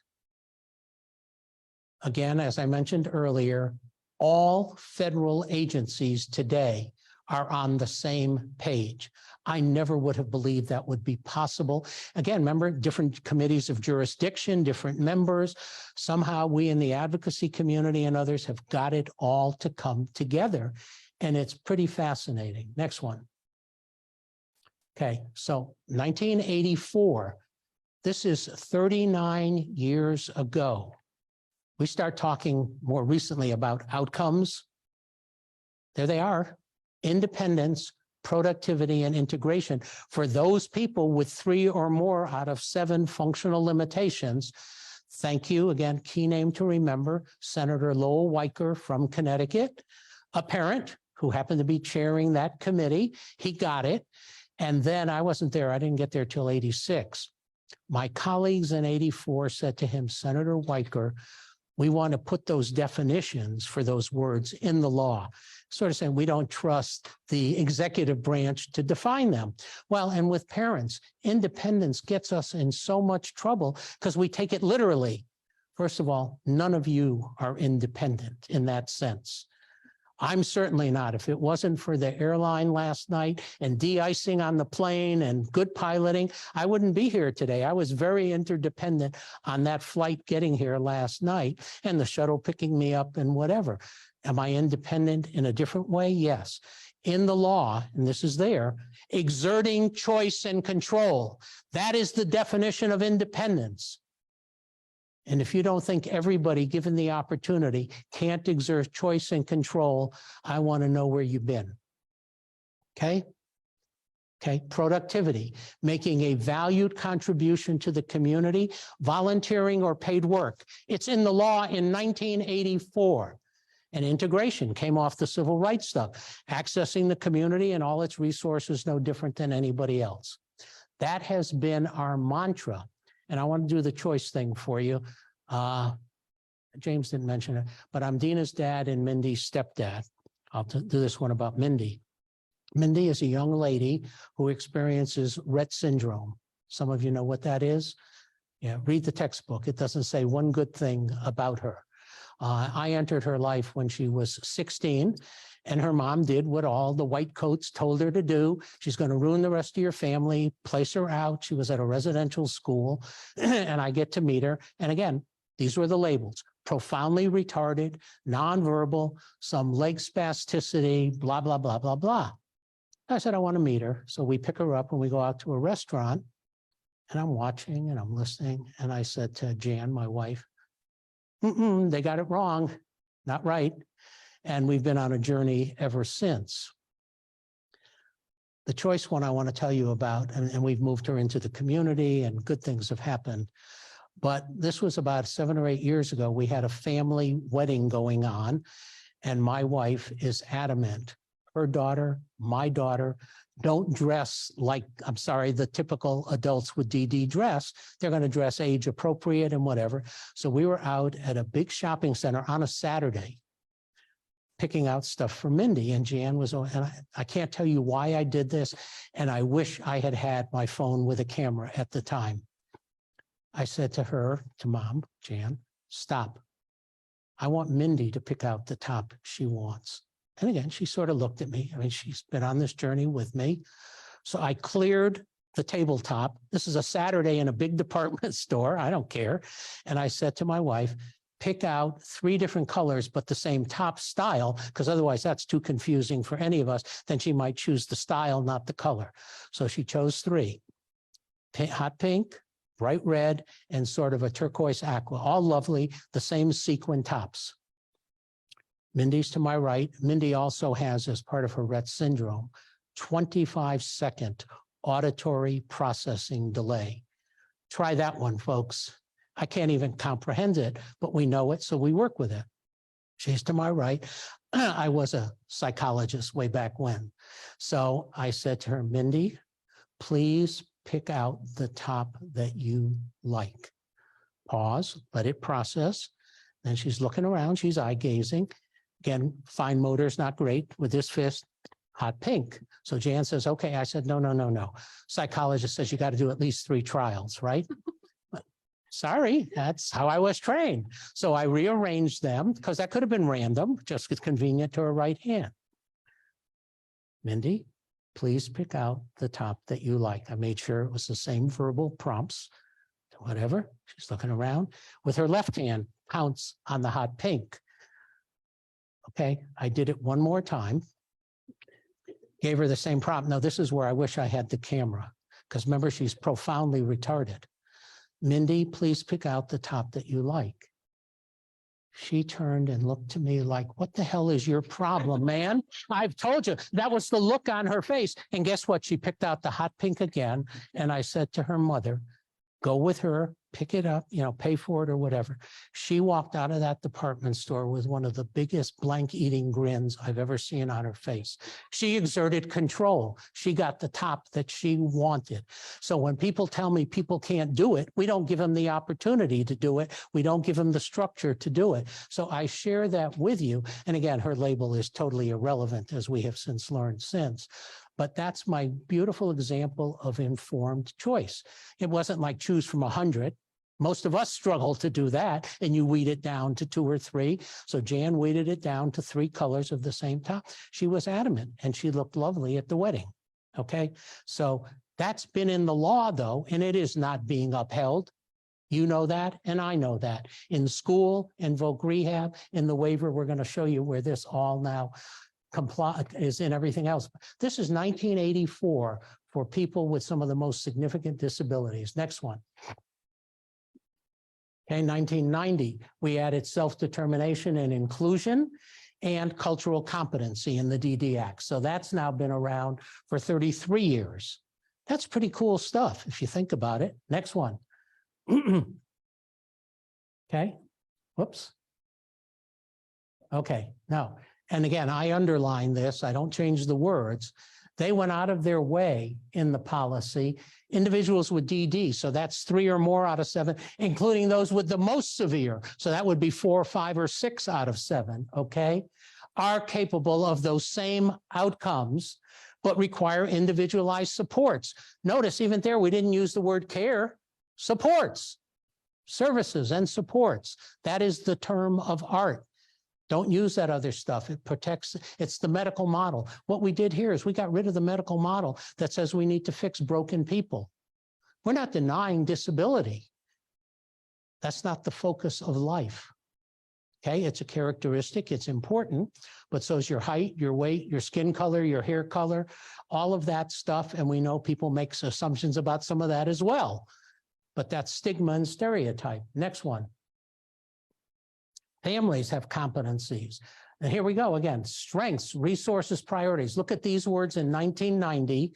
Again, as I mentioned earlier, all federal agencies today are on the same page. I never would have believed that would be possible. Again, remember, different committees of jurisdiction, different members. Somehow we in the advocacy community and others have got it all to come together. And it's pretty fascinating. Next one. Okay, so 1984, this is 39 years ago. We start talking more recently about outcomes. There they are, independence, productivity, and integration. For those people with 3 or more out of 7 functional limitations, thank you, again, key name to remember, Senator Lowell Weicker from Connecticut, a parent who happened to be chairing that committee. He got it. And then I wasn't there. I didn't get there till 86. My colleagues in 84 said to him, Senator Weicker, we want to put those definitions for those words in the law, sort of saying we don't trust the executive branch to define them. Well, and with parents, independence gets us in so much trouble because we take it literally. First of all, none of you are independent in that sense. I'm certainly not. If it wasn't for the airline last night and de-icing on the plane and good piloting, I wouldn't be here today. I was very interdependent on that flight getting here last night and the shuttle picking me up and whatever. Am I independent in a different way? Yes. In the law, and this is there, exerting choice and control. That is the definition of independence. And if you don't think everybody, given the opportunity, can't exert choice and control, I want to know where you've been. Okay? Okay, productivity, making a valued contribution to the community, volunteering or paid work. It's in the law in 1984. And integration came off the civil rights stuff, accessing the community and all its resources no different than anybody else. That has been our mantra. And I want to do the choice thing for you. James didn't mention it, but I'm Dina's dad and Mindy's stepdad. I'll do this one about Mindy. Mindy is a young lady who experiences Rett syndrome. Some of you know what that is. Yeah, read the textbook. It doesn't say one good thing about her. I entered her life when she was 16, and her mom did what all the white coats told her to do. She's going to ruin the rest of your family, place her out. She was at a residential school, and I get to meet her. And again, these were the labels: profoundly retarded, nonverbal, some leg spasticity, blah, blah, blah, blah, blah. I said, I want to meet her. So we pick her up and we go out to a restaurant, and I'm watching and I'm listening. And I said to Jan, my wife, they got it wrong, not right. And we've been on a journey ever since. The choice one I want to tell you about, and we've moved her into the community and good things have happened. But this was about 7 or 8 years ago. We had a family wedding going on, and my wife is adamant. Her daughter, my daughter, don't dress like, I'm sorry, the typical adults with DD dress. They're going to dress age appropriate and whatever. So we were out at a big shopping center on a Saturday picking out stuff for Mindy, and Jan was, and I can't tell you why I did this, and I wish I had had my phone with a camera at the time. I said to her, to Mom, Jan, stop. I want Mindy to pick out the top she wants. And again, she sort of looked at me. I mean, she's been on this journey with me. So I cleared the tabletop. This is a Saturday in a big department store. I don't care. And I said to my wife, pick out 3 different colors, but the same top style, because otherwise that's too confusing for any of us. Then she might choose the style, not the color. So she chose 3, hot pink, bright red, and sort of a turquoise aqua, all lovely, the same sequin tops. Mindy's to my right. Mindy also has, as part of her Rett syndrome, 25-second auditory processing delay. Try that one, folks. I can't even comprehend it, but we know it, so we work with it. She's to my right. I was a psychologist way back when. So I said to her, Mindy, please pick out the top that you like. Pause, let it process. Then she's looking around, she's eye gazing. Again, fine motor is not great with this fist, hot pink. So Jan says, okay. I said, no. Psychologist says you got to do at least 3 trials, right? Sorry, that's how I was trained. So I rearranged them because that could have been random, just as convenient to her right hand. Mindy, please pick out the top that you like. I made sure it was the same verbal prompts, whatever. She's looking around. With her left hand, pounce on the hot pink. Okay, I did it one more time. Gave her the same prompt. Now, this is where I wish I had the camera, because remember, she's profoundly retarded. Mindy, please pick out the top that you like. She turned and looked to me like, what the hell is your problem, man? I've told you. That was the look on her face. And guess what? She picked out the hot pink again. And I said to her mother, go with her, pick it up, pay for it or whatever. She walked out of that department store with one of the biggest blank eating grins I've ever seen on her face. She exerted control. She got the top that she wanted. So when people tell me people can't do it, we don't give them the opportunity to do it. We don't give them the structure to do it. So I share that with you. And again, her label is totally irrelevant, as we have since learned since. But that's my beautiful example of informed choice. It wasn't like choose from 100. Most of us struggle to do that, and you weed it down to 2 or 3. So Jan weeded it down to 3 colors of the same top. She was adamant, and she looked lovely at the wedding. Okay, so that's been in the law, though, and it is not being upheld. You know that, and I know that. In school, in voc rehab, in the waiver, we're going to show you where this all now is in everything else. This is 1984 for people with some of the most significant disabilities. Next one. Okay, 1990, we added self-determination and inclusion and cultural competency in the DD Act. So that's now been around for 33 years. That's pretty cool stuff if you think about it. Next one. Okay, whoops. Okay, now, and again, I underline this, I don't change the words. They went out of their way in the policy, individuals with DD, so that's 3 or more out of 7, including those with the most severe. So that would be 4, 5, or 6 out of 7, okay, are capable of those same outcomes, but require individualized supports. Notice even there, we didn't use the word care, supports, services and supports. That is the term of art. Don't use that other stuff. It protects, it's the medical model. What we did here is we got rid of the medical model that says we need to fix broken people. We're not denying disability. That's not the focus of life. Okay, it's a characteristic, it's important, but so is your height, your weight, your skin color, your hair color, all of that stuff. And we know people make assumptions about some of that as well. But that's stigma and stereotype. Next one. Families have competencies. And here we go again, strengths, resources, priorities. Look at these words in 1990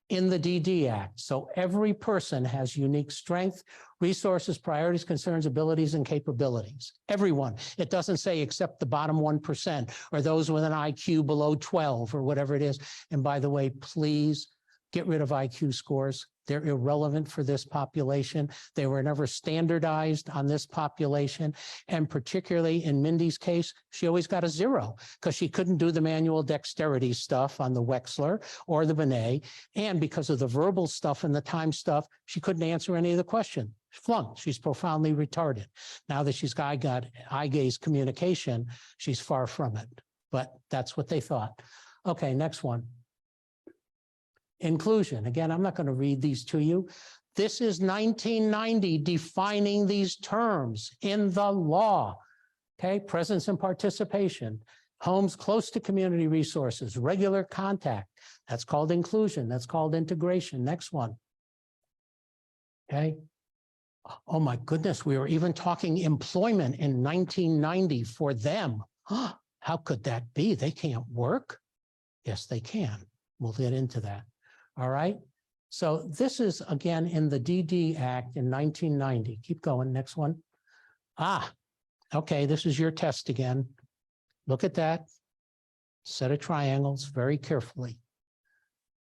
in the DD Act. So every person has unique strength, resources, priorities, concerns, abilities, and capabilities. Everyone. It doesn't say except the bottom 1% or those with an IQ below 12 or whatever it is. And by the way, please get rid of IQ scores. They're irrelevant for this population. They were never standardized on this population. And particularly in Mindy's case, she always got a 0 because she couldn't do the manual dexterity stuff on the Wechsler or the Binet. And because of the verbal stuff and the time stuff, she couldn't answer any of the questions. Flunked. She's profoundly retarded. Now that she's got eye gaze communication, she's far from it. But that's what they thought. Okay, next one. Inclusion. Again, I'm not going to read these to you. This is 1990 defining these terms in the law. Okay, presence and participation, homes close to community resources, regular contact. That's called inclusion. That's called integration. Next one. Okay. Oh my goodness, we were even talking employment in 1990 for them. How could that be? They can't work? Yes, they can. We'll get into that. All right. So this is again in the DD Act in 1990. Keep going. Next one. Okay. This is your test again. Look at that set of triangles very carefully.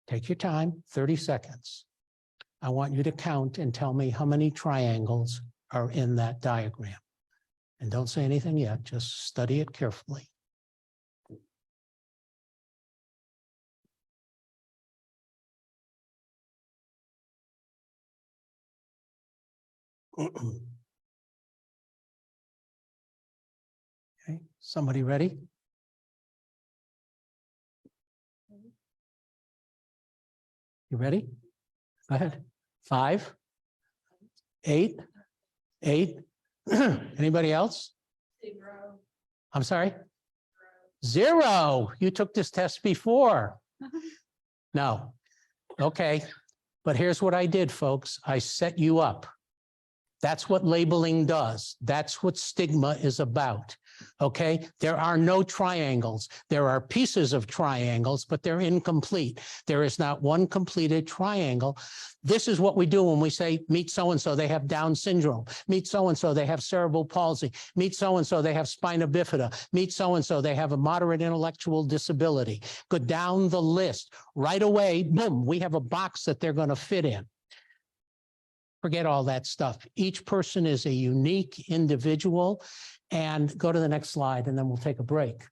Take your time, 30 seconds. I want you to count and tell me how many triangles are in that diagram. And don't say anything yet, just study it carefully. Okay, somebody ready? You ready? Go ahead. 5, 8, 8. Anybody else? 0. I'm sorry? 0. You took this test before. No. Okay. But here's what I did, folks. I set you up. That's what labeling does. That's what stigma is about. Okay, there are no triangles. There are pieces of triangles, but they're incomplete. There is not one completed triangle. This is what we do when we say, meet so-and-so, they have Down syndrome. Meet so-and-so, they have cerebral palsy. Meet so-and-so, they have spina bifida. Meet so-and-so, they have a moderate intellectual disability. Go down the list. Right away, boom, we have a box that they're going to fit in. Forget all that stuff. Each person is a unique individual. And go to the next slide, and then we'll take a break.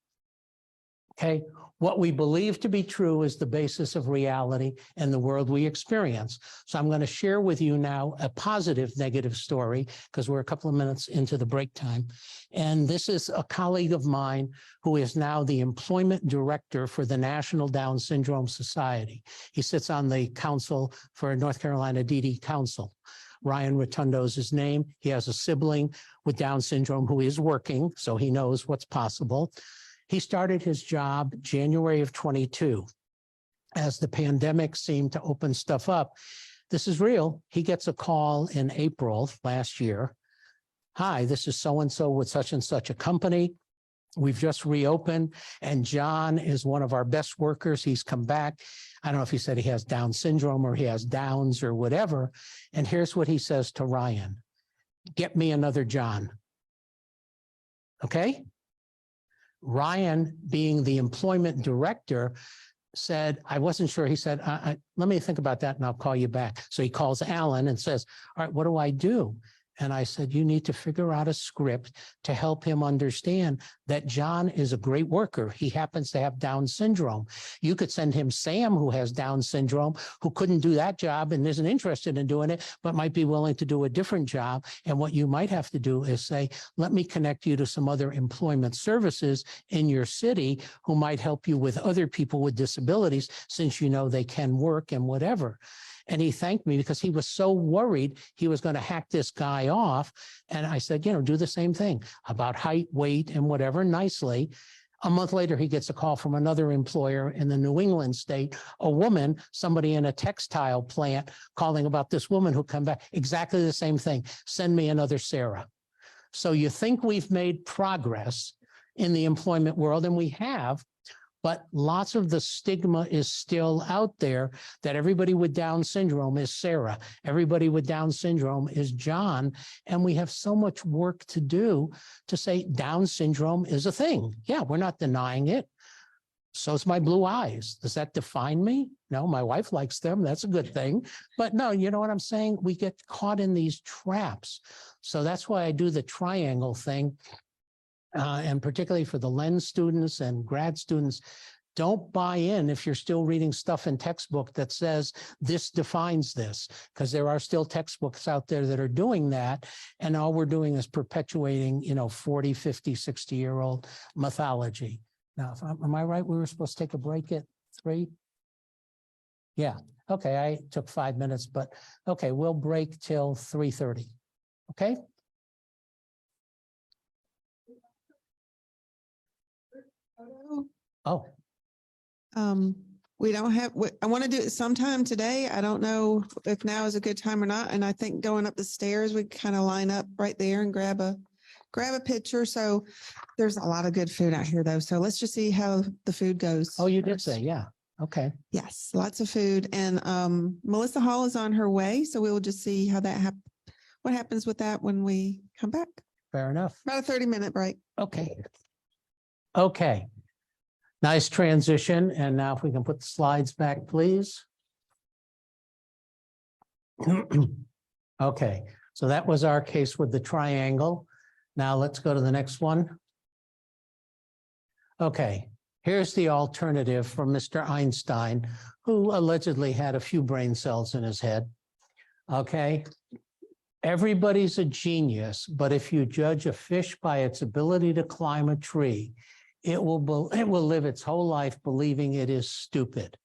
Okay, what we believe to be true is the basis of reality and the world we experience. So I'm going to share with you now a positive negative story because we're a couple of minutes into the break time. And this is a colleague of mine who is now the employment director for the National Down Syndrome Society. He sits on the council for North Carolina DD Council. Ryan Rotundo is his name. He has a sibling with Down syndrome who is working, so he knows what's possible. He started his job January of 22. As the pandemic seemed to open stuff up, this is real. He gets a call in April last year. Hi, this is so-and-so with such and such a company. We've just reopened, and John is one of our best workers. He's come back. I don't know if he said he has Down syndrome or he has Downs or whatever. And here's what he says to Ryan. Get me another John. Okay? Ryan, being the employment director, said, I wasn't sure. He said, let me think about that and I'll call you back. So he calls Allan and says, all right, what do I do? And I said, you need to figure out a script to help him understand that John is a great worker. He happens to have Down syndrome. You could send him Sam, who has Down syndrome, who couldn't do that job and isn't interested in doing it, but might be willing to do a different job. And what you might have to do is say, let me connect you to some other employment services in your city who might help you with other people with disabilities, since you know they can work and whatever. And he thanked me because he was so worried he was going to hack this guy off. And I said, do the same thing about height, weight, and whatever nicely. A month later, he gets a call from another employer in the New England state, a woman, somebody in a textile plant, calling about this woman who come back. Exactly the same thing. Send me another Sarah. So you think we've made progress in the employment world, and we have. But lots of the stigma is still out there that everybody with Down syndrome is Sarah. Everybody with Down syndrome is John. And we have so much work to do to say Down syndrome is a thing. Yeah, we're not denying it. So it's my blue eyes. Does that define me? No, my wife likes them. That's a good thing. But no, you know what I'm saying? We get caught in these traps. So that's why I do the triangle thing. And particularly for the lens students and grad students, don't buy in if you're still reading stuff in textbook that says this defines this, because there are still textbooks out there that are doing that. And all we're doing is perpetuating, 40, 50, 60-year-old mythology. Now, am I right? We were supposed to take a break at 3? Yeah. Okay. I took 5 minutes, but okay, we'll break till 3:30. Okay. Oh, we don't have, I want to do it sometime today. I don't know if now is a good time or not. And I think going up the stairs, we kind of line up right there and grab a picture. So there's a lot of good food out here though. So let's just see how the food goes. oh, you did say, yeah. Okay. Yes, lots of food. And Melissa Hall is on her way. So we will just see how that what happens with that when we come back. Fair enough. About a 30-minute break. Okay. Okay. Nice transition. And now if we can put the slides back, please. Okay. So that was our case with the triangle. Now let's go to the next one. Okay. Here's the alternative for Mr. Einstein, who allegedly had a few brain cells in his head. Okay. Everybody's a genius, but if you judge a fish by its ability to climb a tree, it will live its whole life believing it is stupid.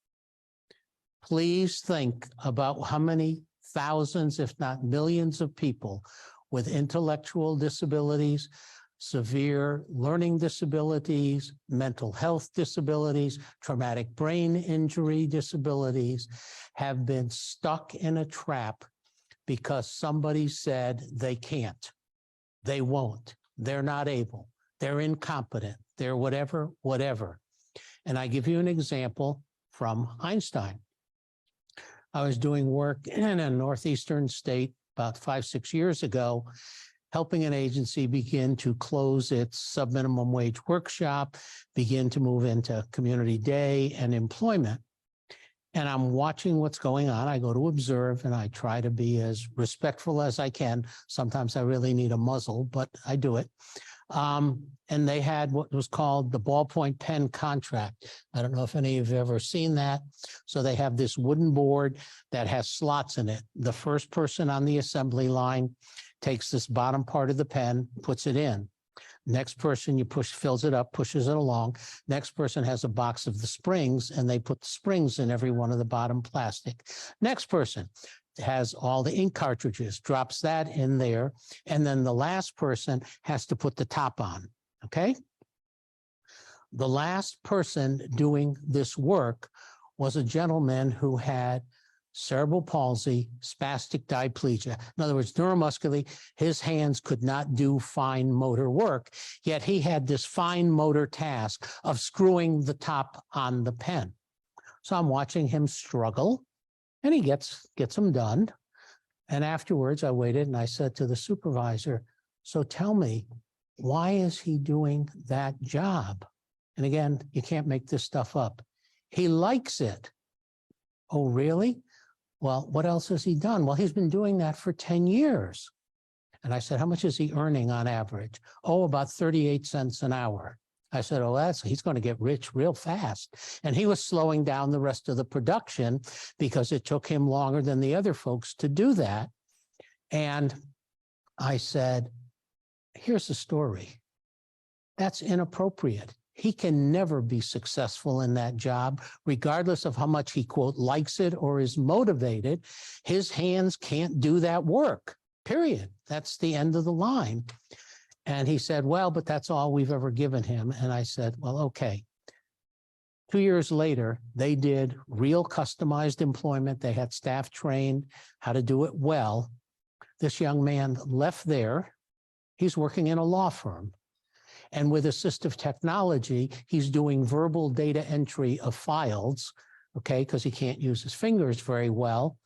Please think about how many thousands, if not millions of people with intellectual disabilities, severe learning disabilities, mental health disabilities, traumatic brain injury disabilities have been stuck in a trap because somebody said they can't, they won't, they're not able, they're incompetent, they're whatever. And I give you an example from Einstein. I was doing work in a northeastern state about 5-6 years ago, helping an agency begin to close its subminimum wage workshop, begin to move into community day and employment. And I'm watching what's going on. I go to observe and I try to be as respectful as I can. Sometimes I really need a muzzle, but I do it. And they had what was called the ballpoint pen contract. I don't know if any of you have ever seen that. So they have this wooden board that has slots in it. The first person on the assembly line takes this bottom part of the pen, puts it in. Next person you push, fills it up, pushes it along. Next person has a box of the springs and they put the springs in every one of the bottom plastic. Next person has all the ink cartridges, drops that in there. And then the last person has to put the top on, okay? The last person doing this work was a gentleman who had cerebral palsy, spastic diplegia. In other words, neuromuscularly, his hands could not do fine motor work, yet he had this fine motor task of screwing the top on the pen. So I'm watching him struggle, and he gets them done. And afterwards, I waited and I said to the supervisor, so tell me, why is he doing that job? And again, you can't make this stuff up. He likes it. Oh, really? Well, what else has he done? Well, he's been doing that for 10 years. And I said, how much is he earning on average? Oh, about 38 cents an hour. I said, oh, he's going to get rich real fast. And he was slowing down the rest of the production because it took him longer than the other folks to do that. And I said, here's the story. That's inappropriate. He can never be successful in that job, regardless of how much he, quote, likes it or is motivated. His hands can't do that work, period. That's the end of the line. And he said, well, but that's all we've ever given him. And I said, well, okay. 2 years later, they did real customized employment. They had staff trained how to do it well. This young man left there. He's working in a law firm. And with assistive technology, he's doing verbal data entry of files, okay, because he can't use his fingers very well.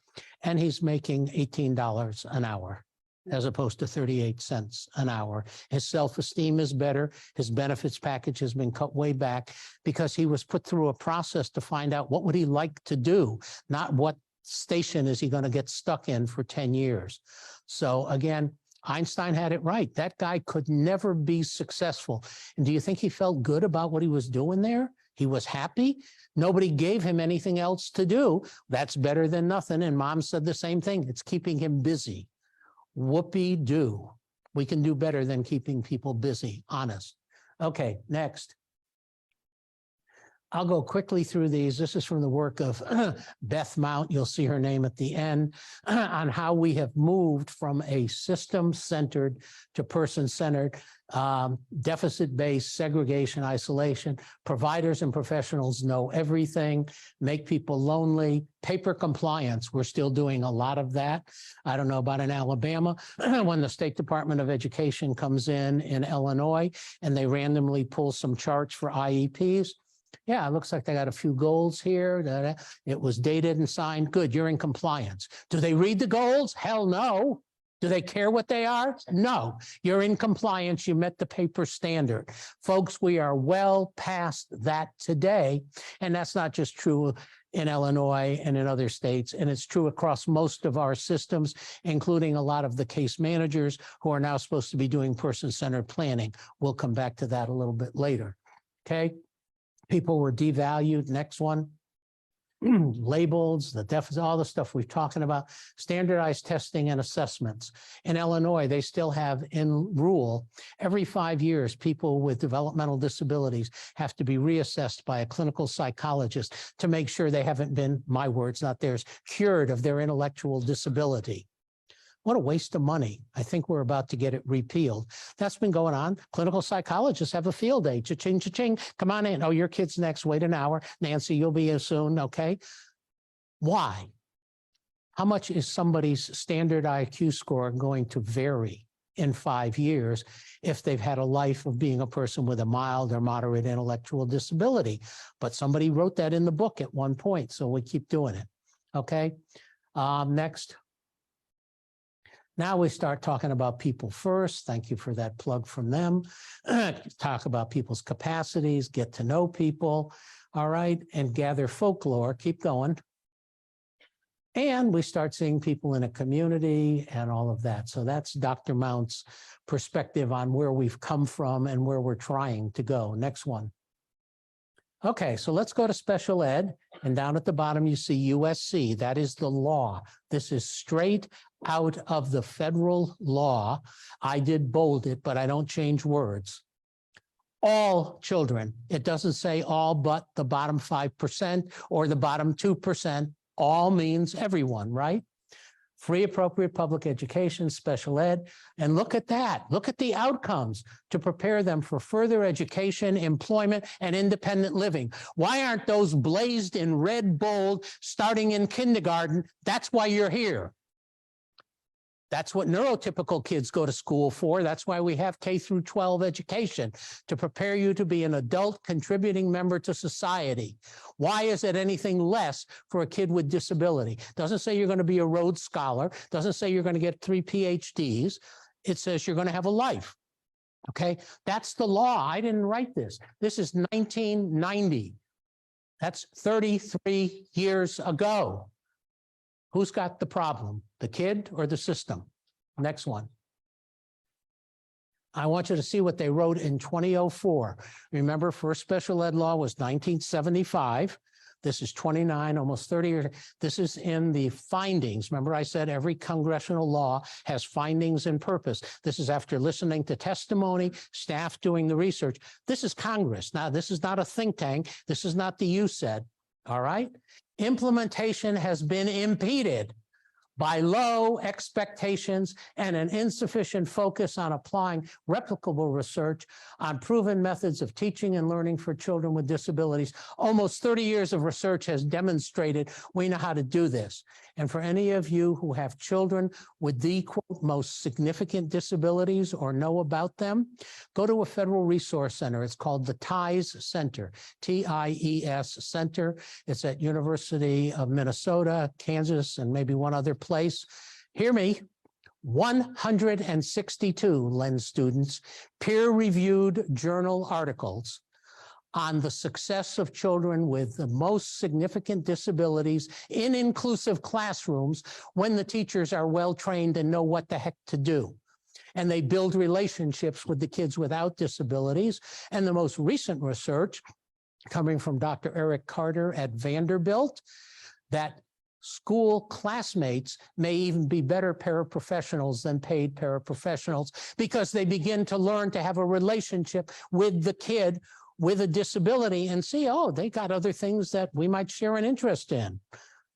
And he's making $18 an hour as opposed to 38 cents an hour. His self-esteem is better. His benefits package has been cut way back because he was put through a process to find out what would he like to do, not what station is he going to get stuck in for 10 years. So again, Einstein had it right. That guy could never be successful. And do you think he felt good about what he was doing there? He was happy. Nobody gave him anything else to do. That's better than nothing. And mom said the same thing. It's keeping him busy. Whoopee-doo. We can do better than keeping people busy, honest. Okay, next. I'll go quickly through these. This is from the work of Beth Mount. You'll see her name at the end on how we have moved from a system-centered to person-centered, deficit-based segregation, isolation. Providers and professionals know everything, make people lonely. Paper compliance, we're still doing a lot of that. I don't know about in Alabama, when the State Department of Education comes in Illinois and they randomly pull some charts for IEPs. Yeah, it looks like they got a few goals here. It was dated and signed. Good, you're in compliance. Do they read the goals? Hell no. Do they care what they are? No. You're in compliance. You met the paper standard. Folks, we are well past that today. And that's not just true in Illinois and in other states. And it's true across most of our systems, including a lot of the case managers who are now supposed to be doing person-centered planning. We'll come back to that a little bit later. Okay. People were devalued. Next one. Labels, the deficit, all the stuff we're talking about, standardized testing and assessments. In Illinois, they still have in rule, every 5 years, people with developmental disabilities have to be reassessed by a clinical psychologist to make sure they haven't been, my words, not theirs, cured of their intellectual disability. What a waste of money. I think we're about to get it repealed. That's been going on. Clinical psychologists have a field day. Cha-ching, cha-ching. Come on in. Oh, your kid's next. Wait an hour. Nancy, you'll be here soon. Okay. Why? How much is somebody's standard IQ score going to vary in 5 years if they've had a life of being a person with a mild or moderate intellectual disability? But somebody wrote that in the book at one point, so we keep doing it. Okay. Next. Now we start talking about people first. Thank you for that plug from them. Talk about people's capacities, get to know people, all right, and gather folklore. Keep going. And we start seeing people in a community and all of that. So that's Dr. Mount's perspective on where we've come from and where we're trying to go. Next one. Okay, so let's go to special ed. And down at the bottom, you see USC. That is the law. This is straight out of the federal law. I did bold it, but I don't change words. All children. It doesn't say all but the bottom 5% or the bottom 2%. All means everyone, right? Free appropriate public education, special ed. And look at that. Look at the outcomes to prepare them for further education, employment, and independent living. Why aren't those blazed in red bold starting in kindergarten? That's why you're here. That's what neurotypical kids go to school for. That's why we have K through 12 education, to prepare you to be an adult contributing member to society. Why is it anything less for a kid with disability? Doesn't say you're going to be a Rhodes Scholar. Doesn't say you're going to get 3 PhDs. It says you're going to have a life. Okay, that's the law. I didn't write this. This is 1990. That's 33 years ago. Who's got the problem? The kid or the system? Next one. I want you to see what they wrote in 2004. Remember, first special ed law was 1975. This is 29, almost 30 years. This is in the findings. Remember, I said every congressional law has findings and purpose. This is after listening to testimony, staff doing the research. This is Congress. Now, this is not a think tank. This is not the you said. All right. Implementation has been impeded by low expectations and an insufficient focus on applying replicable research on proven methods of teaching and learning for children with disabilities. Almost 30 years of research has demonstrated we know how to do this. And for any of you who have children with the quote, most significant disabilities or know about them, go to a federal resource center. It's called the TIES Center, TIES Center. It's at University of Minnesota, Kansas, and maybe one other place. Hear me. 162 LEND students, peer-reviewed journal articles on the success of children with the most significant disabilities in inclusive classrooms when the teachers are well-trained and know what the heck to do. And they build relationships with the kids without disabilities. And the most recent research coming from Dr. Eric Carter at Vanderbilt, that school classmates may even be better paraprofessionals than paid paraprofessionals because they begin to learn to have a relationship with the kid with a disability and see, oh, they got other things that we might share an interest in.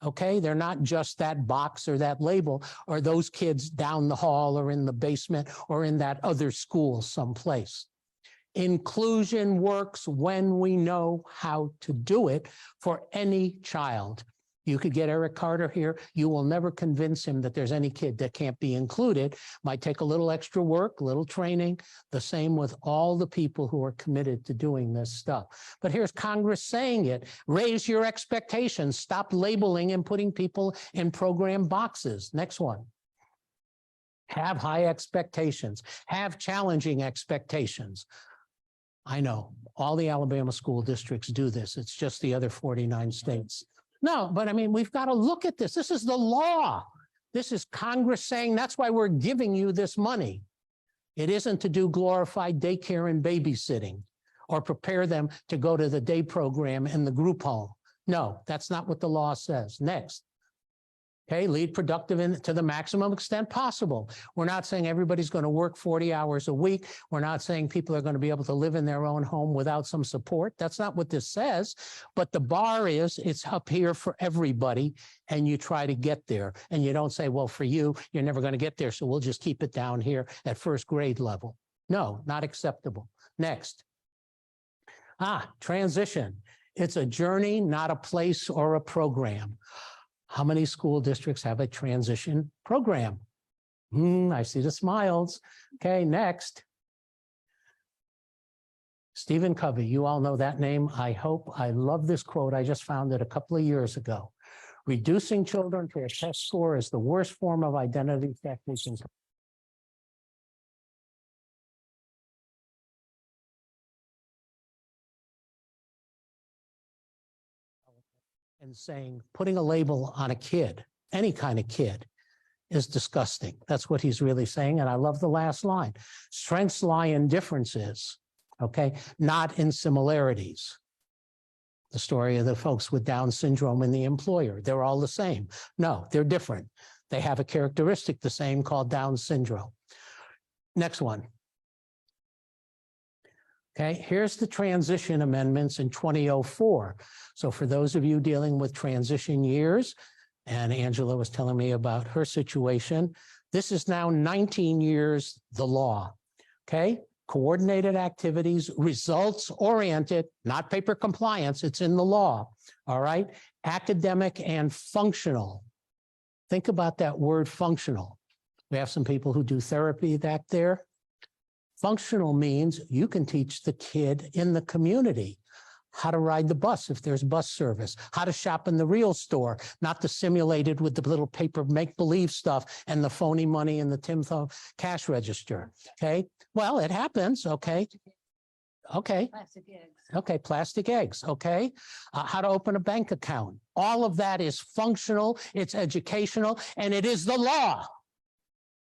Okay, they're not just that box or that label or those kids down the hall or in the basement or in that other school someplace. Inclusion works when we know how to do it for any child. You could get Eric Carter here. You will never convince him that there's any kid that can't be included. Might take a little extra work, a little training, the same with all the people who are committed to doing this stuff. But here's Congress saying it. Raise your expectations. Stop labeling and putting people in program boxes. Next one. Have high expectations. Have challenging expectations. I know all the Alabama school districts do this. It's just the other 49 states. No, but I mean, we've got to look at this. This is the law. This is Congress saying that's why we're giving you this money. It isn't to do glorified daycare and babysitting or prepare them to go to the day program and the group home. No, that's not what the law says. Next. Okay, lead productive to the maximum extent possible. We're not saying everybody's going to work 40 hours a week. We're not saying people are going to be able to live in their own home without some support. That's not what this says. But the bar is it's up here for everybody, and you try to get there. And you don't say, well, for you, you're never going to get there, so we'll just keep it down here at first grade level. No, not acceptable. Next. Transition. It's a journey, not a place or a program. How many school districts have a transition program? I see the smiles. Okay, next. Stephen Covey, you all know that name. I hope. I love this quote. I just found it a couple of years ago. Reducing children to a test score is the worst form of identity theft we can. And saying, putting a label on a kid, any kind of kid, is disgusting. That's what he's really saying. And I love the last line. Strengths lie in differences, okay, not in similarities. The story of the folks with Down syndrome and the employer, they're all the same. No, they're different. They have a characteristic the same called Down syndrome. Next one. Okay, here's the transition amendments in 2004. So for those of you dealing with transition years, and Angela was telling me about her situation, this is now 19 years the law. Okay, coordinated activities, results oriented, not paper compliance, it's in the law. All right, academic and functional. Think about that word functional. We have some people who do therapy back there. Functional means you can teach the kid in the community how to ride the bus if there's bus service, how to shop in the real store, not the simulated with the little paper make-believe stuff and the phony money in the Timthon cash register. Okay, well, it happens. Okay. Plastic eggs. Okay, plastic eggs. Okay, how to open a bank account. All of that is functional, it's educational, and it is the law.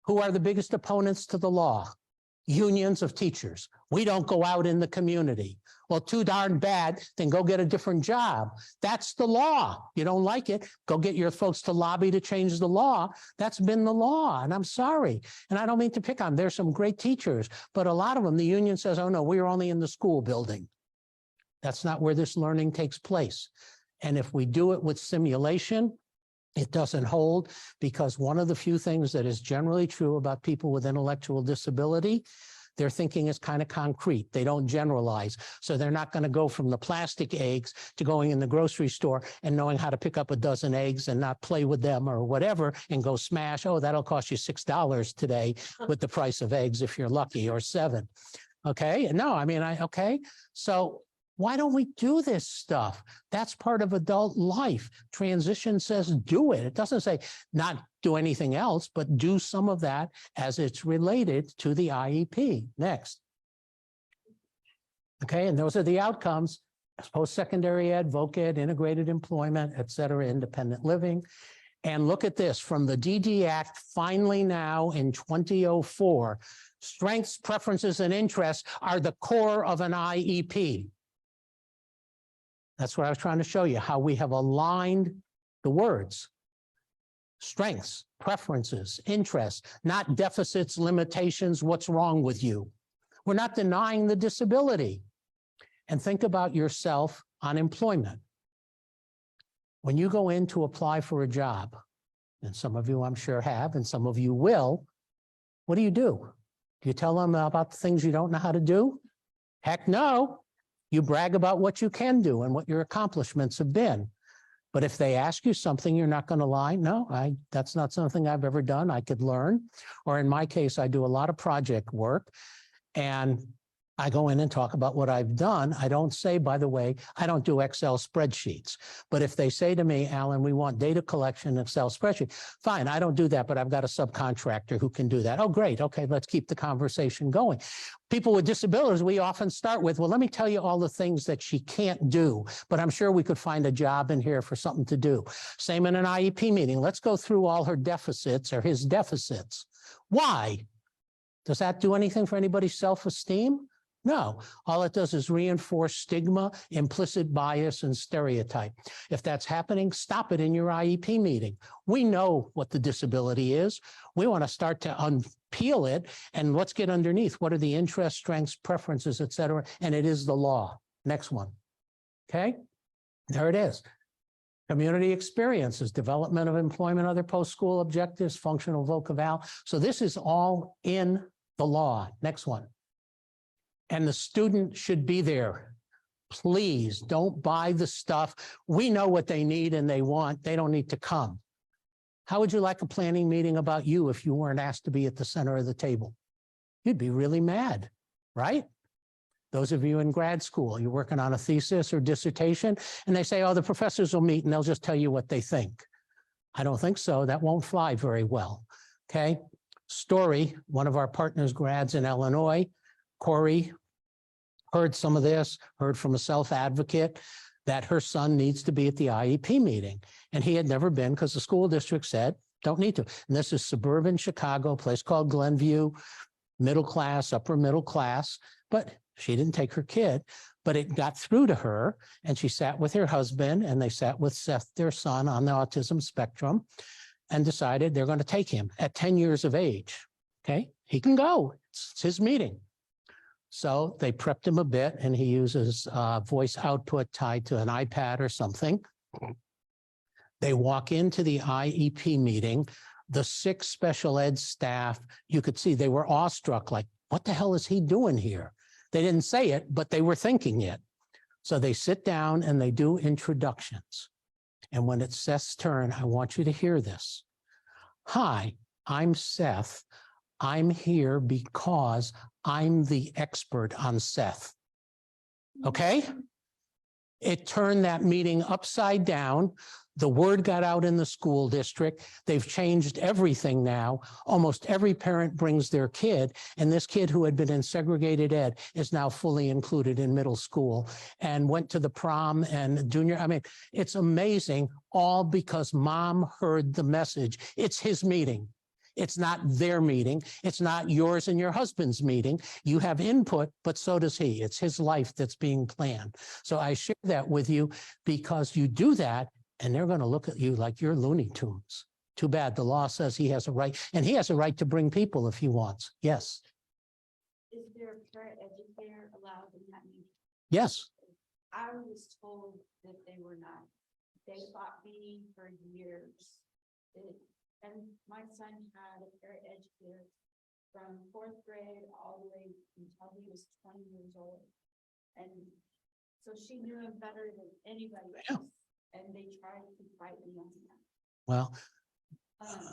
Who are the biggest opponents to the law? Unions of teachers. We don't go out in the community. Well, too darn bad, then go get a different job. That's the law. You don't like it, go get your folks to lobby to change the law. That's been the law, and I'm sorry. And I don't mean to pick on, there's some great teachers, but a lot of them, the union says, oh no, we're only in the school building. That's not where this learning takes place. And if we do it with simulation, it doesn't hold, because one of the few things that is generally true about people with intellectual disability, their thinking is kind of concrete. They don't generalize. So they're not going to go from the plastic eggs to going in the grocery store and knowing how to pick up a dozen eggs and not play with them or whatever and go smash. Oh, that'll cost you $6 today with the price of eggs if you're lucky, or $7. Okay. No, I mean, okay. So why don't we do this stuff? That's part of adult life. Transition says do it. It doesn't say not do anything else, but do some of that as it's related to the IEP. Next. Okay, and those are the outcomes: post-secondary ed, voc ed, integrated employment, et cetera, independent living. And look at this, from the DD Act, finally now in 2004, strengths, preferences, and interests are the core of an IEP. That's what I was trying to show you, how we have aligned the words. Strengths, preferences, interests, not deficits, limitations, what's wrong with you. We're not denying the disability. And think about yourself on employment. When you go in to apply for a job, and some of you I'm sure have, and some of you will, what do? Do you tell them about the things you don't know how to do? Heck no. You brag about what you can do and what your accomplishments have been. But if they ask you something, you're not going to lie. No, that's not something I've ever done. I could learn. Or in my case, I do a lot of project work, and I go in and talk about what I've done. I don't say, by the way, I don't do Excel spreadsheets. But if they say to me, Alan, we want data collection, Excel spreadsheet, fine, I don't do that, but I've got a subcontractor who can do that. Oh, great. Okay, let's keep the conversation going. People with disabilities, we often start with, well, let me tell you all the things that she can't do, but I'm sure we could find a job in here for something to do. Same in an IEP meeting. Let's go through all her deficits or his deficits. Why? Does that do anything for anybody's self-esteem? No, all it does is reinforce stigma, implicit bias, and stereotype. If that's happening, stop it in your IEP meeting. We know what the disability is. We want to start to unpeel it, and let's get underneath. What are the interests, strengths, preferences, et cetera? And it is the law. Next one. Okay, there it is. Community experiences, development of employment, other post-school objectives, functional voc-eval. So this is all in the law. Next one. And the student should be there. Please don't buy the stuff. We know what they need and they want. They don't need to come. How would you like a planning meeting about you if you weren't asked to be at the center of the table? You'd be really mad, right? Those of you in grad school, you're working on a thesis or dissertation, and they say, oh, the professors will meet and they'll just tell you what they think. I don't think so. That won't fly very well. Okay. Story, one of our partners grads in Illinois, Corey, heard some of this, heard from a self-advocate that her son needs to be at the IEP meeting. And he had never been because the school district said, don't need to. And this is suburban Chicago, a place called Glenview, middle class, upper middle class. But she didn't take her kid, but it got through to her. And she sat with her husband, and they sat with Seth, their son, on the autism spectrum, and decided they're going to take him at 10 years of age. Okay, he can go. It's his meeting. So they prepped him a bit, and he uses voice output tied to an iPad or something. They walk into the IEP meeting. The 6 special ed staff, you could see they were awestruck, like, what the hell is he doing here? They didn't say it, but they were thinking it. So they sit down and they do introductions. And when it's Seth's turn, I want you to hear this. Hi, I'm Seth. I'm here because I'm the expert on Seth. Okay? It turned that meeting upside down. The word got out in the school district. They've changed everything now. Almost every parent brings their kid, and this kid who had been in segregated ed is now fully included in middle school and went to the prom and junior. I mean, it's amazing, all because mom heard the message. It's his meeting. It's not their meeting. It's not yours and your husband's meeting. You have input, but so does he. It's his life that's being planned. So I share that with you because you do that and they're going to look at you like you're Looney Tunes. Too bad. The law says he has a right, and he has a right to bring people if he wants. Yes. Is there a parent educator allowed in that meeting? Yes. I was told that they were not. They fought me for years. And my son had a parent educator from 4th grade all the way until he was 20 years old. And so she knew him better than anybody else. And they tried to fight me on that. Well,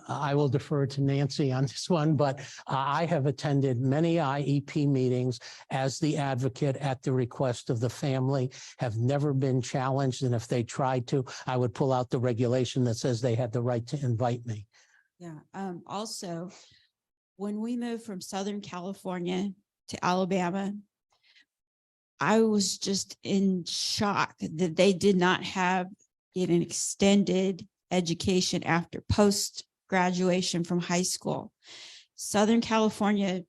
I will defer to Nancy on this one, but I have attended many IEP meetings as the advocate at the request of the family, have never been challenged. And if they tried to, I would pull out the regulation that says they had the right to invite me. Yeah. Also, when we moved from Southern California to Alabama, I was just in shock that they did not get an extended education after post-graduation from high school. Southern California,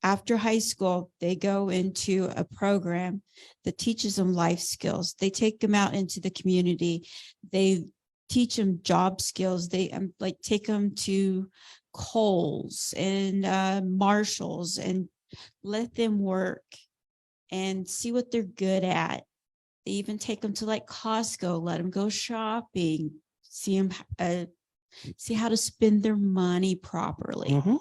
after high school, they go into a program that teaches them life skills. They take them out into the community. They teach them job skills. They like take them to Kohl's and Marshalls and let them work and see what they're good at. They even take them to like Costco, let them go shopping, see how to spend their money properly. Mm-hmm.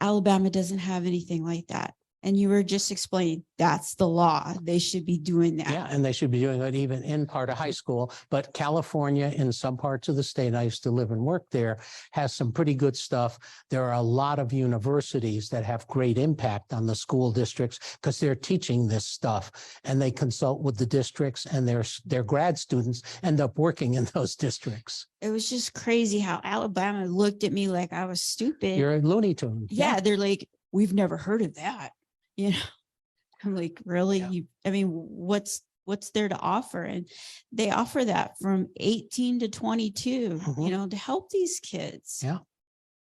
Alabama doesn't have anything like that. And you were just explaining that's the law. They should be doing that. Yeah, and they should be doing it even in part of high school. But California, in some parts of the state, I used to live and work there, has some pretty good stuff. There are a lot of universities that have great impact on the school districts because they're teaching this stuff, and they consult with the districts, and their grad students end up working in those districts. It was just crazy how Alabama looked at me like I was stupid. You're a Looney Tune. Yeah, they're like, we've never heard of that. You know, I'm like, really? Yeah. I mean, what's there to offer? And they offer that from 18 to 22, you know, to help these kids. Yeah.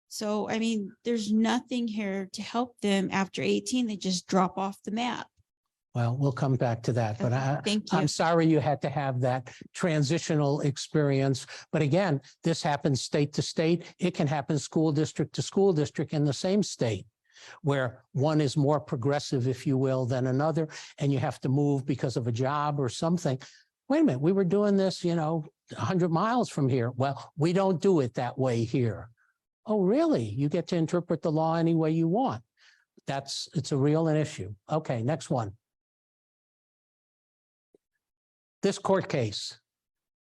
So, I mean, there's nothing here to help them after 18. They just drop off the map. Well, we'll come back to that, but Thank you. I'm sorry you had to have that transitional experience. But again, this happens state to state. It can happen school district to school district in the same state, where one is more progressive, if you will, than another, and you have to move because of a job or something. Wait a minute, we were doing this, 100 miles from here. Well, we don't do it that way here. Oh, really? You get to interpret the law any way you want. It's a real issue. Okay, next one. This court case,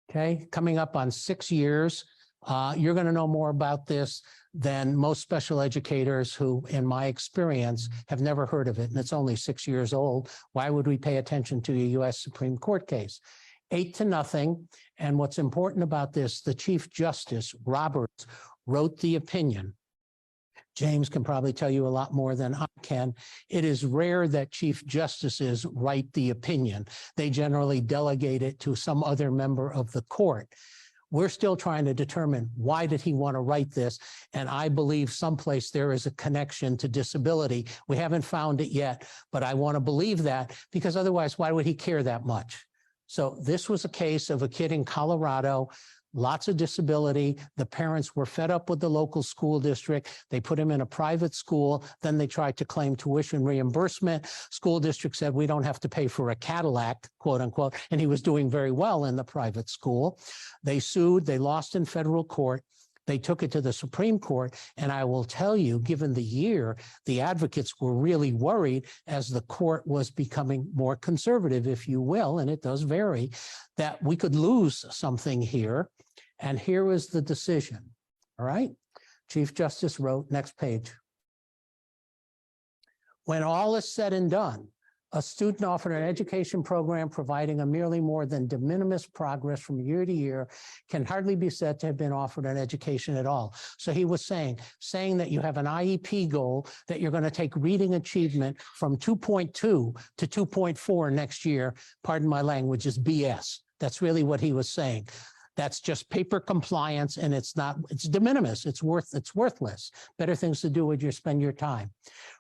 okay, coming up on 6 years. You're going to know more about this than most special educators who, in my experience, have never heard of it. And it's only 6 years old. Why would we pay attention to a U.S. Supreme Court case? 8-0. And what's important about this, the Chief Justice Roberts wrote the opinion. James can probably tell you a lot more than I can. It is rare that chief justices write the opinion. They generally delegate it to some other member of the court. We're still trying to determine why did he want to write this, and I believe someplace there is a connection to disability. We haven't found it yet, but I want to believe that, because otherwise, why would he care that much? So this was a case of a kid in Colorado, lots of disability. The parents were fed up with the local school district. They put him in a private school. Then they tried to claim tuition reimbursement. School district said, we don't have to pay for a Cadillac, quote unquote. And he was doing very well in the private school. They sued. They lost in federal court. They took it to the Supreme Court. And I will tell you, given the year, the advocates were really worried as the court was becoming more conservative, if you will, and it does vary, that we could lose something here. And here was the decision. All right. Chief Justice wrote, next page. When all is said and done, a student offered an education program providing a merely more than de minimis progress from year to year can hardly be said to have been offered an education at all. So he was saying that you have an IEP goal that you're going to take reading achievement from 2.2 to 2.4 next year, pardon my language, is BS. That's really what he was saying. That's just paper compliance, and it's de minimis. It's worthless. Better things to do with spend your time.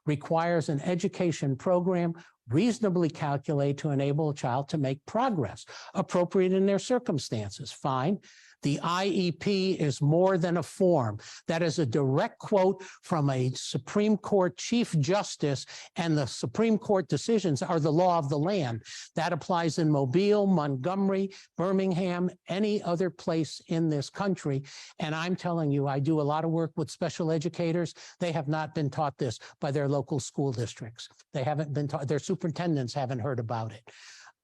Requires an education program reasonably calculated to enable a child to make progress, appropriate in their circumstances. Fine. The IEP is more than a form. That is a direct quote from a Supreme Court Chief Justice, and the Supreme Court decisions are the law of the land. That applies in Mobile, Montgomery, Birmingham, any other place in this country. And I'm telling you, I do a lot of work with special educators. They have not been taught this by their local school districts. They haven't been taught, their superintendents haven't heard about it.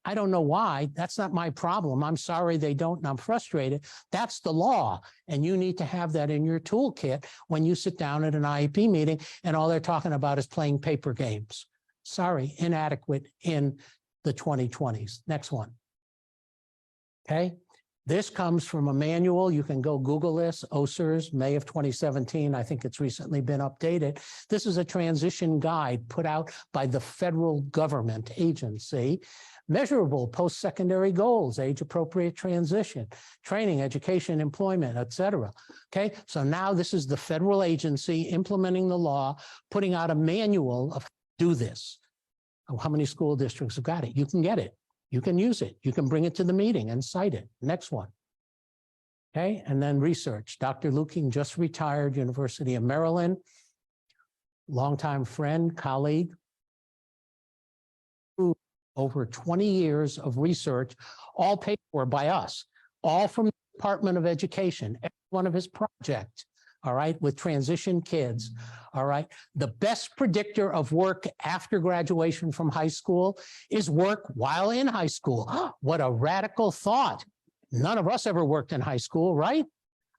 I don't know why. That's not my problem. I'm sorry they don't, and I'm frustrated. That's the law. And you need to have that in your toolkit when you sit down at an IEP meeting and all they're talking about is playing paper games. Sorry, inadequate in the 2020s. Next one. Okay. This comes from a manual. You can go Google this, OSERS, May of 2017. I think it's recently been updated. This is a transition guide put out by the federal government agency. Measurable post-secondary goals, age-appropriate transition, training, education, employment, et cetera. Okay, so now this is the federal agency implementing the law, putting out a manual of do this. How many school districts have got it? You can get it. You can use it. You can bring it to the meeting and cite it. Next one. Okay, and then research. Dr. Luking just retired, University of Maryland, longtime friend, colleague. Over 20 years of research, all paid for by us, all from the Department of Education, every one of his projects, all right, with transition kids, all right. The best predictor of work after graduation from high school is work while in high school. What a radical thought. None of us ever worked in high school, right?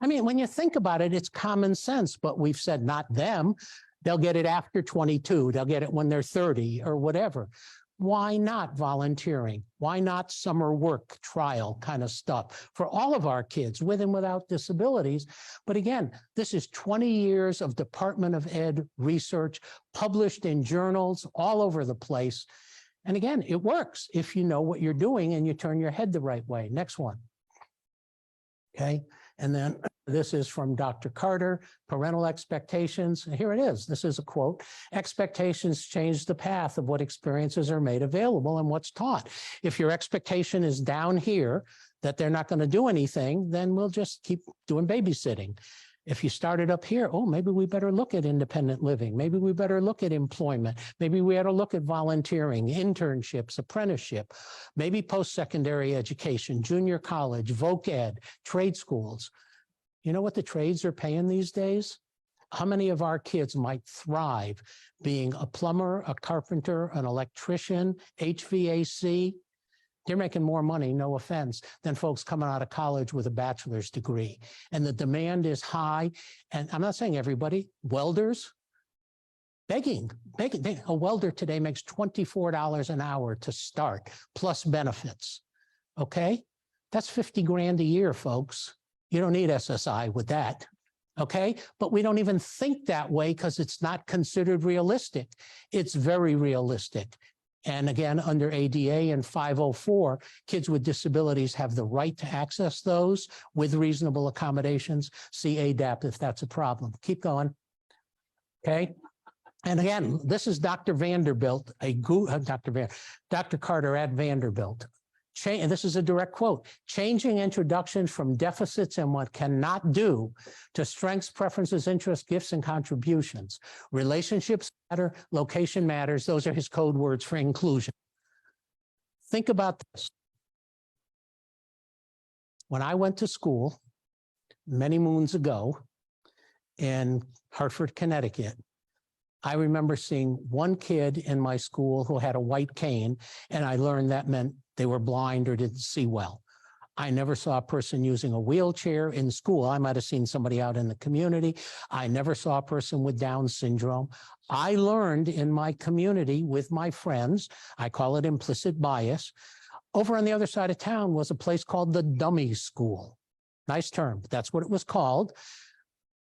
I mean, when you think about it, it's common sense, but we've said not them. They'll get it after 22. They'll get it when they're 30 or whatever. Why not volunteering? Why not summer work trial kind of stuff for all of our kids with and without disabilities? But again, this is 20 years of Department of Ed research published in journals all over the place. And again, it works if you know what you're doing and you turn your head the right way. Next one. Okay. And then this is from Dr. Carter, parental expectations. Here it is. This is a quote. Expectations change the path of what experiences are made available and what's taught. If your expectation is down here, that they're not going to do anything, then we'll just keep doing babysitting. If you started up here, oh, maybe we better look at independent living. Maybe we better look at employment. Maybe we ought to look at volunteering, internships, apprenticeship, maybe post-secondary education, junior college, voc ed, trade schools. You know what the trades are paying these days? How many of our kids might thrive being a plumber, a carpenter, an electrician, HVAC? They're making more money, no offense, than folks coming out of college with a bachelor's degree. And the demand is high. And I'm not saying everybody, welders, begging. A welder today makes $24 an hour to start, plus benefits. Okay? That's 50 grand a year, folks. You don't need SSI with that. Okay? But we don't even think that way because it's not considered realistic. It's very realistic. And again, under ADA and 504, kids with disabilities have the right to access those with reasonable accommodations. See ADAP if that's a problem. Keep going. Okay. And again, this is Dr. Vanderbilt, Dr. Carter at Vanderbilt. And this is a direct quote, changing introductions from deficits and what cannot do to strengths, preferences, interests, gifts, and contributions. Relationships matter, location matters. Those are his code words for inclusion. Think about this. When I went to school many moons ago in Hartford, Connecticut, I remember seeing one kid in my school who had a white cane, and I learned that meant they were blind or didn't see well. I never saw a person using a wheelchair in school. I might have seen somebody out in the community. I never saw a person with Down syndrome. I learned in my community with my friends, I call it implicit bias. Over on the other side of town was a place called the Dummy School. Nice term, but that's what it was called.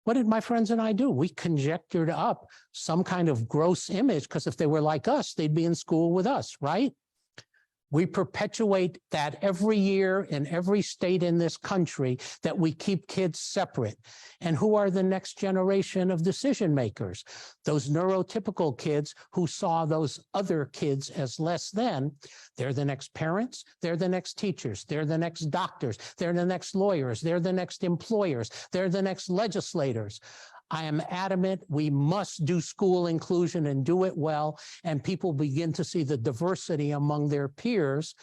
What did my friends and I do? We conjectured up some kind of gross image because if they were like us, they'd be in school with us, right? We perpetuate that every year in every state in this country, that we keep kids separate. And who are the next generation of decision makers? Those neurotypical kids who saw those other kids as less than. They're the next parents, they're the next teachers, they're the next doctors, they're the next lawyers, they're the next employers, they're the next legislators. I am adamant we must do school inclusion and do it well, and people begin to see the diversity among their peers.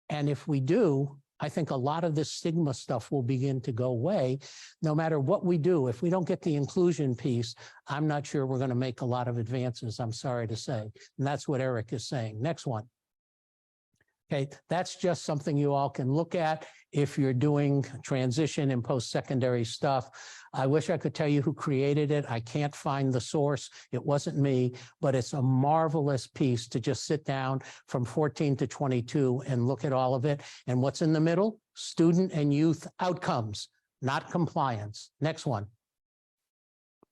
And if we do, I think a lot of this stigma stuff will begin to go away. No matter what we do, if we don't get the inclusion piece, I'm not sure we're going to make a lot of advances, I'm sorry to say. And that's what Eric is saying. Next one. Okay, that's just something you all can look at if you're doing transition and post-secondary stuff. I wish I could tell you who created it. I can't find the source. It wasn't me, but it's a marvelous piece to just sit down from 14 to 22 and look at all of it. And what's in the middle? Student and youth outcomes, not compliance. Next one.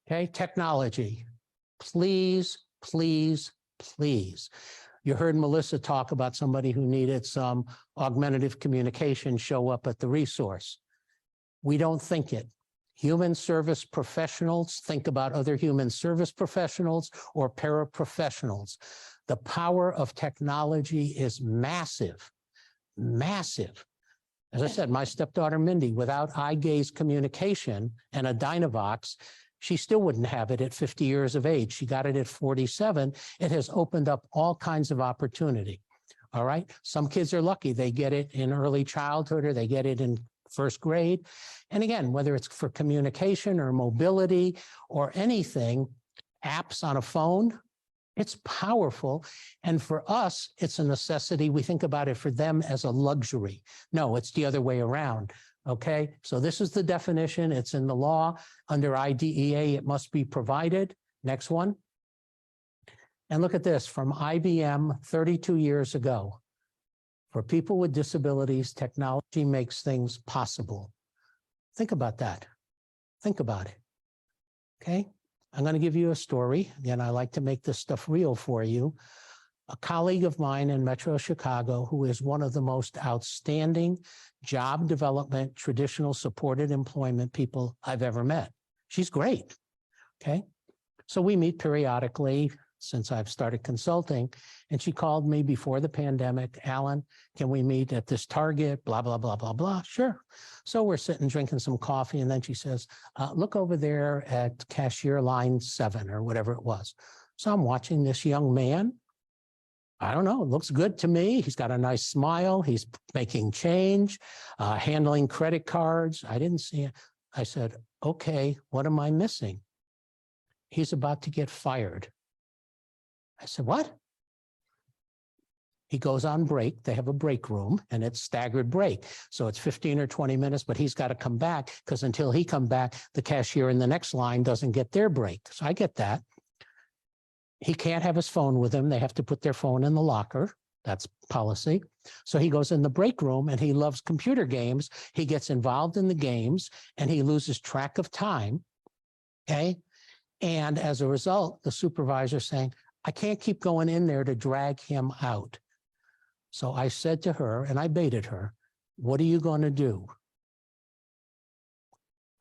Okay, technology. Please, please, please. You heard Melissa talk about somebody who needed some augmentative communication show up at the resource. We don't think it. Human service professionals think about other human service professionals or paraprofessionals. The power of technology is massive, massive. As I said, my stepdaughter Mindy, without eye gaze communication and a Dynavox, she still wouldn't have it at 50 years of age. She got it at 47. It has opened up all kinds of opportunity. All right. Some kids are lucky. They get it in early childhood or they get it in first grade. And again, whether it's for communication or mobility or anything, apps on a phone, it's powerful. And for us, it's a necessity. We think about it for them as a luxury. No, it's the other way around. Okay, so this is the definition. It's in the law. Under IDEA, it must be provided. Next one. And look at this from IBM 32 years ago. For people with disabilities, technology makes things possible. Think about that. Think about it. Okay, I'm going to give you a story. Again, I like to make this stuff real for you. A colleague of mine in Metro Chicago, who is one of the most outstanding job development, traditional supported employment people I've ever met. She's great. Okay. So we meet periodically since I've started consulting. And she called me before the pandemic, Allan, can we meet at this Target? Blah, blah, blah, blah, blah. Sure. So we're sitting drinking some coffee. And then she says, look over there at cashier line 7 or whatever it was. So I'm watching this young man. I don't know, it looks good to me. He's got a nice smile. He's making change, handling credit cards. I didn't see it. I said, okay, what am I missing? He's about to get fired. I said, what? He goes on break. They have a break room and it's staggered break. So it's 15 or 20 minutes, but he's got to come back because until he comes back, the cashier in the next line doesn't get their break. So I get that. He can't have his phone with him. They have to put their phone in the locker. That's policy. So he goes in the break room and he loves computer games. He gets involved in the games and he loses track of time. Okay. And as a result, the supervisor's saying, I can't keep going in there to drag him out. So I said to her, and I baited her, what are you going to do?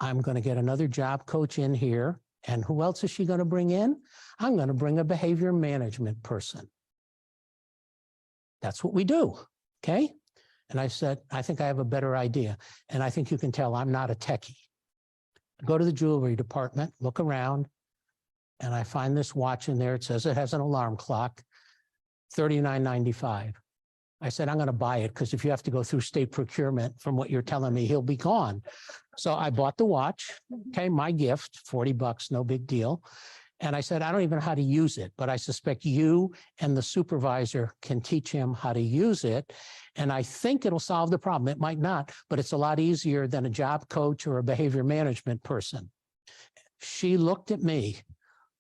I'm going to get another job coach in here. And who else is she going to bring in? I'm going to bring a behavior management person. That's what we do. Okay. And I said, I think I have a better idea. And I think you can tell I'm not a techie. I go to the jewelry department, look around, and I find this watch in there. It says it has an alarm clock, $39.95. I said, I'm going to buy it because if you have to go through state procurement, from what you're telling me, he'll be gone. So I bought the watch. Okay, my gift, $40, no big deal. And I said, I don't even know how to use it, but I suspect you and the supervisor can teach him how to use it. And I think it'll solve the problem. It might not, but it's a lot easier than a job coach or a behavior management person. She looked at me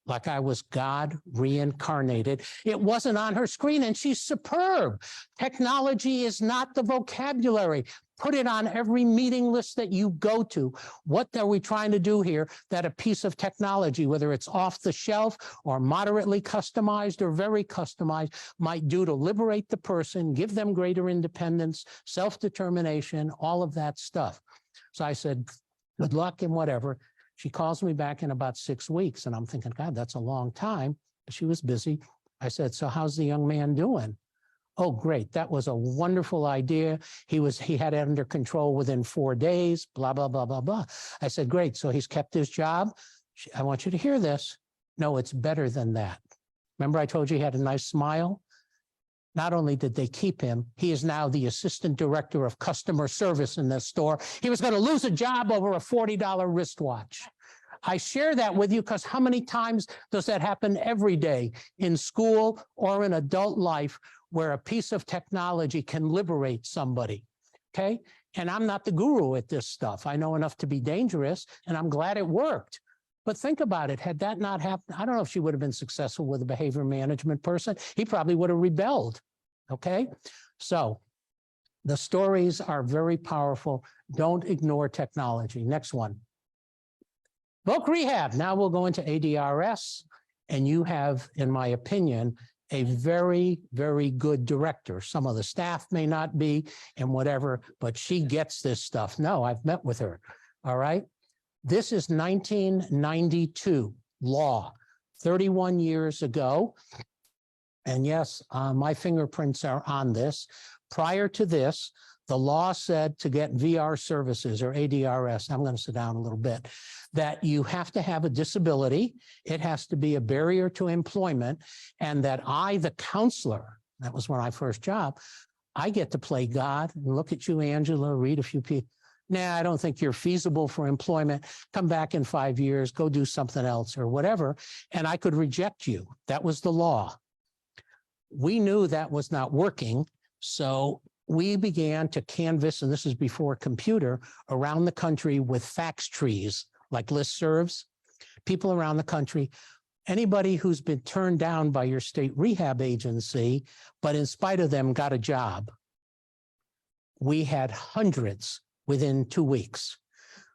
like I was God reincarnated. It wasn't on her screen, and she's superb. Technology is not the vocabulary. Put it on every meeting list that you go to. What are we trying to do here that a piece of technology, whether it's off the shelf or moderately customized or very customized, might do to liberate the person, give them greater independence, self-determination, all of that stuff. So I said, good luck and whatever. She calls me back in about 6 weeks, and I'm thinking, God, that's a long time. She was busy. I said, so how's the young man doing? Oh, great. That was a wonderful idea. He had it under control within 4 days, blah, blah, blah, blah, blah. I said, great. So he's kept his job. I want you to hear this. No, it's better than that. Remember I told you he had a nice smile? Not only did they keep him, he is now the assistant director of customer service in this store. He was going to lose a job over a $40 wristwatch. I share that with you because how many times does that happen every day in school or in adult life where a piece of technology can liberate somebody, okay? And I'm not the guru at this stuff. I know enough to be dangerous, and I'm glad it worked. But think about it. Had that not happened, I don't know if she would have been successful with a behavior management person. He probably would have rebelled, okay? So the stories are very powerful. Don't ignore technology. Next one. Voc Rehab. Now we'll go into ADRS, and you have, in my opinion, a very, very good director. Some of the staff may not be and whatever, but she gets this stuff. No, I've met with her. All right. This is 1992 law, 31 years ago. And yes, my fingerprints are on this. Prior to this, the law said to get VR services or ADRS, I'm going to sit down a little bit, that you have to have a disability. It has to be a barrier to employment. And that I, the counselor, that was my first job, I get to play God and look at you, Angela, read a few people. Nah, I don't think you're feasible for employment. Come back in 5 years, go do something else or whatever. And I could reject you. That was the law. We knew that was not working. So we began to canvass, and this is before computer, around the country with fax trees, like listservs, people around the country, anybody who's been turned down by your state rehab agency, but in spite of them got a job. We had hundreds within 2 weeks.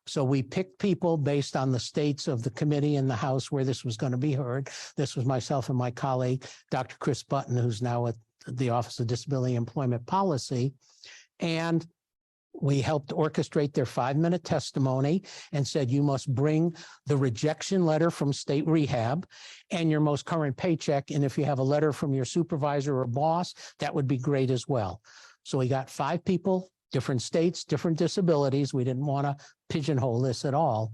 So we picked people based on the states of the committee in the House where this was going to be heard. This was myself and my colleague, Dr. Chris Button, who's now at the Office of Disability Employment Policy. And we helped orchestrate their 5-minute testimony and said, you must bring the rejection letter from state rehab and your most current paycheck. And if you have a letter from your supervisor or boss, that would be great as well. So we got 5 people, different states, different disabilities. We didn't want to pigeonhole this at all.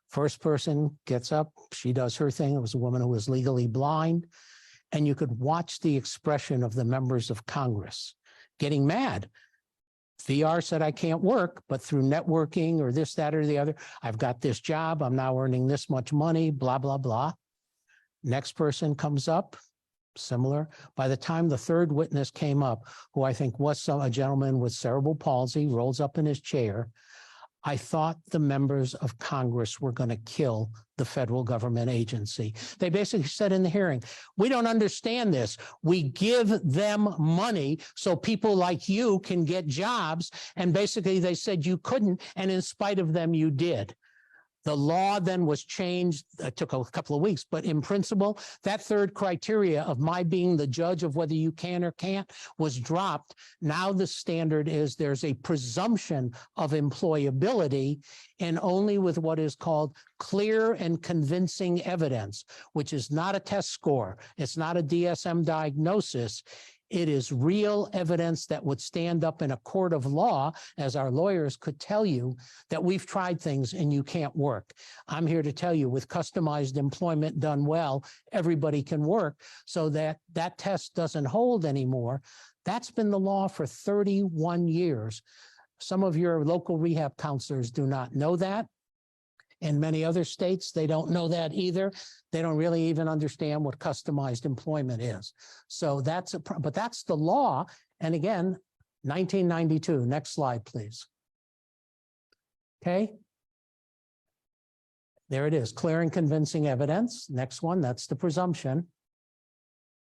First person gets up, she does her thing. It was a woman who was legally blind. And you could watch the expression of the members of Congress getting mad. VR said, I can't work, but through networking or this, that, or the other, I've got this job. I'm now earning this much money, blah, blah, blah. Next person comes up, similar. By the time the third witness came up, who I think was a gentleman with cerebral palsy, rolls up in his chair, I thought the members of Congress were going to kill the federal government agency. They basically said in the hearing, we don't understand this. We give them money so people like you can get jobs. And basically they said you couldn't. And in spite of them, you did. The law then was changed. It took a couple of weeks, but in principle, that third criteria of my being the judge of whether you can or can't was dropped. Now the standard is there's a presumption of employability and only with what is called clear and convincing evidence, which is not a test score. It's not a DSM diagnosis. It is real evidence that would stand up in a court of law, as our lawyers could tell you, that we've tried things and you can't work. I'm here to tell you, with customized employment done well, everybody can work, so that that test doesn't hold anymore. That's been the law for 31 years. Some of your local rehab counselors do not know that. In many other states, they don't know that either. They don't really even understand what customized employment is. So but that's the law. And again, 1992. Next slide, please. Okay. There it is, clear and convincing evidence. Next one, that's the presumption.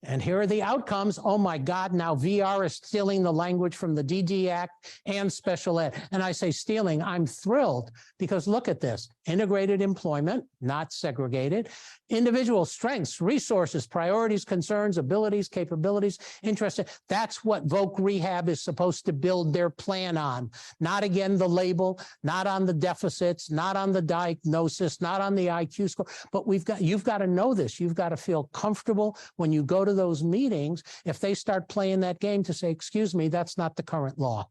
And here are the outcomes. Oh my God, now VR is stealing the language from the DD Act and special ed. And I say stealing, I'm thrilled because look at this. Integrated employment, not segregated. Individual strengths, resources, priorities, concerns, abilities, capabilities, interests. That's what Voc Rehab is supposed to build their plan on. Not again the label, not on the deficits, not on the diagnosis, not on the IQ score. But you've got to know this. You've got to feel comfortable when you go to those meetings, if they start playing that game to say, excuse me, that's not the current law.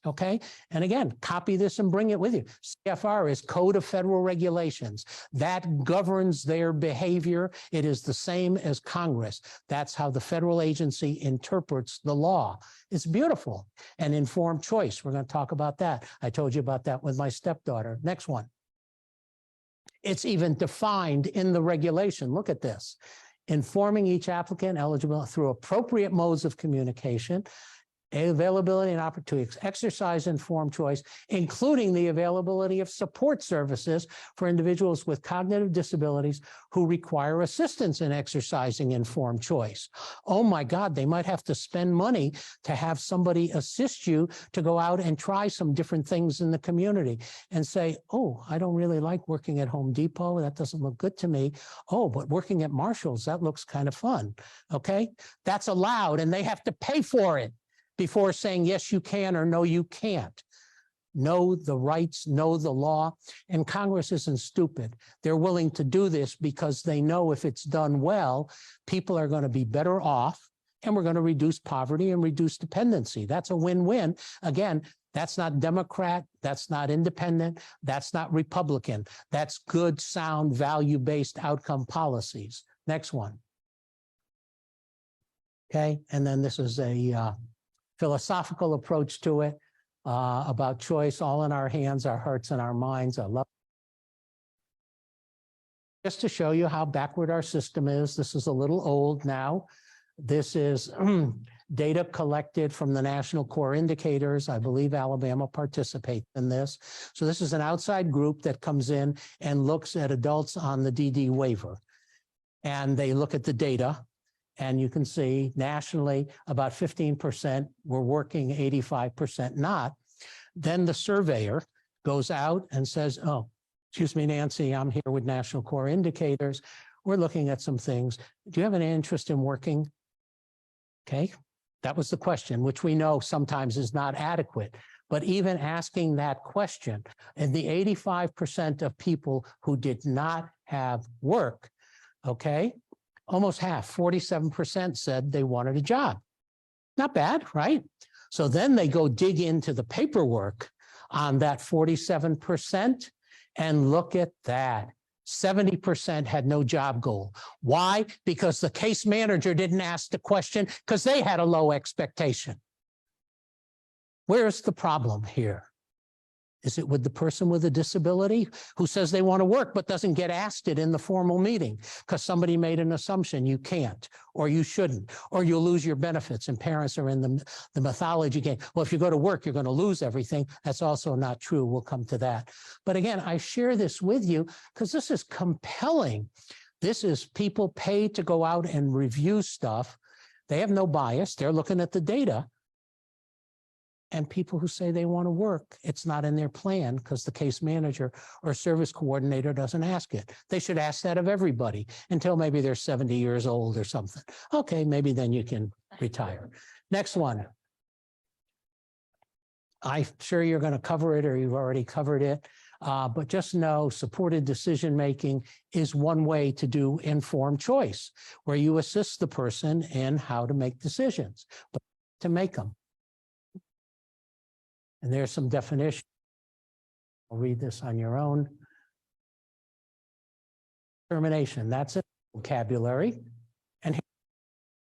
Okay. And again, copy this and bring it with you. CFR is Code of Federal Regulations that governs their behavior. It is the same as Congress. That's how the federal agency interprets the law. It's beautiful. And informed choice. We're going to talk about that. I told you about that with my stepdaughter. Next one. It's even defined in the regulation. Look at this. Informing each applicant eligible through appropriate modes of communication, availability and opportunity to exercise informed choice, including the availability of support services for individuals with cognitive disabilities who require assistance in exercising informed choice. Oh my God, they might have to spend money to have somebody assist you to go out and try some different things in the community and say, oh, I don't really like working at Home Depot. That doesn't look good to me. Oh, but working at Marshall's, that looks kind of fun. Okay, that's allowed and they have to pay for it before saying, yes, you can or no, you can't. Know the rights, know the law. And Congress isn't stupid. They're willing to do this because they know if it's done well, people are going to be better off and we're going to reduce poverty and reduce dependency. That's a win-win. Again, that's not Democrat. That's not independent. That's not Republican. That's good, sound, value-based outcome policies. Next one. Okay. And then this is a philosophical approach to it about choice, all in our hands, our hearts and our minds. I love just to show you how backward our system is. This is a little old now. This is data collected from the National Core Indicators. I believe Alabama participates in this. So this is an outside group that comes in and looks at adults on the DD waiver. And they look at the data. And you can see nationally, about 15% were working, 85% not. Then the surveyor goes out and says, oh, excuse me, Nancy, I'm here with National Core Indicators. We're looking at some things. Do you have an interest in working? Okay, that was the question, which we know sometimes is not adequate. But even asking that question, and the 85% of people who did not have work, okay, almost half, 47% said they wanted a job. Not bad, right? So then they go dig into the paperwork on that 47% and look at that. 70% had no job goal. Why? Because the case manager didn't ask the question because they had a low expectation. Where's the problem here? Is it with the person with a disability who says they want to work but doesn't get asked it in the formal meeting because somebody made an assumption you can't or you shouldn't or you'll lose your benefits and parents are in the mythology game. Well, if you go to work, you're going to lose everything. That's also not true. We'll come to that. But again, I share this with you because this is compelling. This is people paid to go out and review stuff. They have no bias. They're looking at the data. And people who say they want to work, it's not in their plan because the case manager or service coordinator doesn't ask it. They should ask that of everybody until maybe they're 70 years old or something. Okay, maybe then you can retire. Next one. I'm sure you're going to cover it or you've already covered it, but just know supported decision-making is one way to do informed choice, where you assist the person in how to make decisions, but to make them. And there's some definition. I'll read this on your own. Determination, that's a vocabulary. And it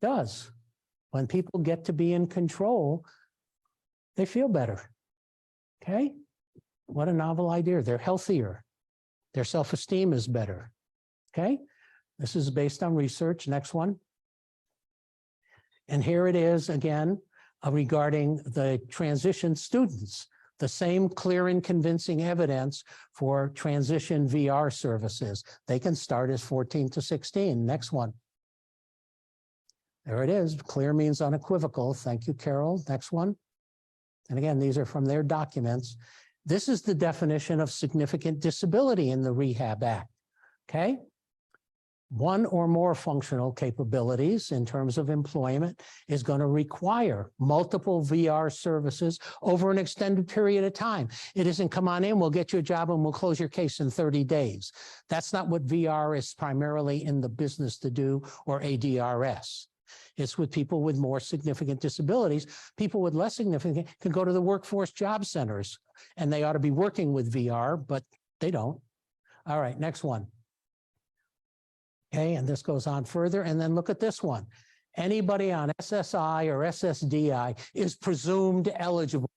does. When people get to be in control, they feel better. Okay? What a novel idea. They're healthier. Their self-esteem is better. Okay? This is based on research. Next one. And here it is again. Regarding the transition students, the same clear and convincing evidence for transition VR services. They can start as 14 to 16. Next one. There it is. Clear means unequivocal. Thank you, Carol. Next one. And again, these are from their documents. This is the definition of significant disability in the Rehab Act. Okay. One or more functional capabilities in terms of employment is going to require multiple VR services over an extended period of time. It isn't come on in, we'll get you a job and we'll close your case in 30 days. That's not what VR is primarily in the business to do, or ADRS. It's with people with more significant disabilities. People with less significant can go to the workforce job centers and they ought to be working with VR, but they don't. All right, next one. Okay, and this goes on further. And then look at this one. Anybody on SSI or SSDI is presumed eligible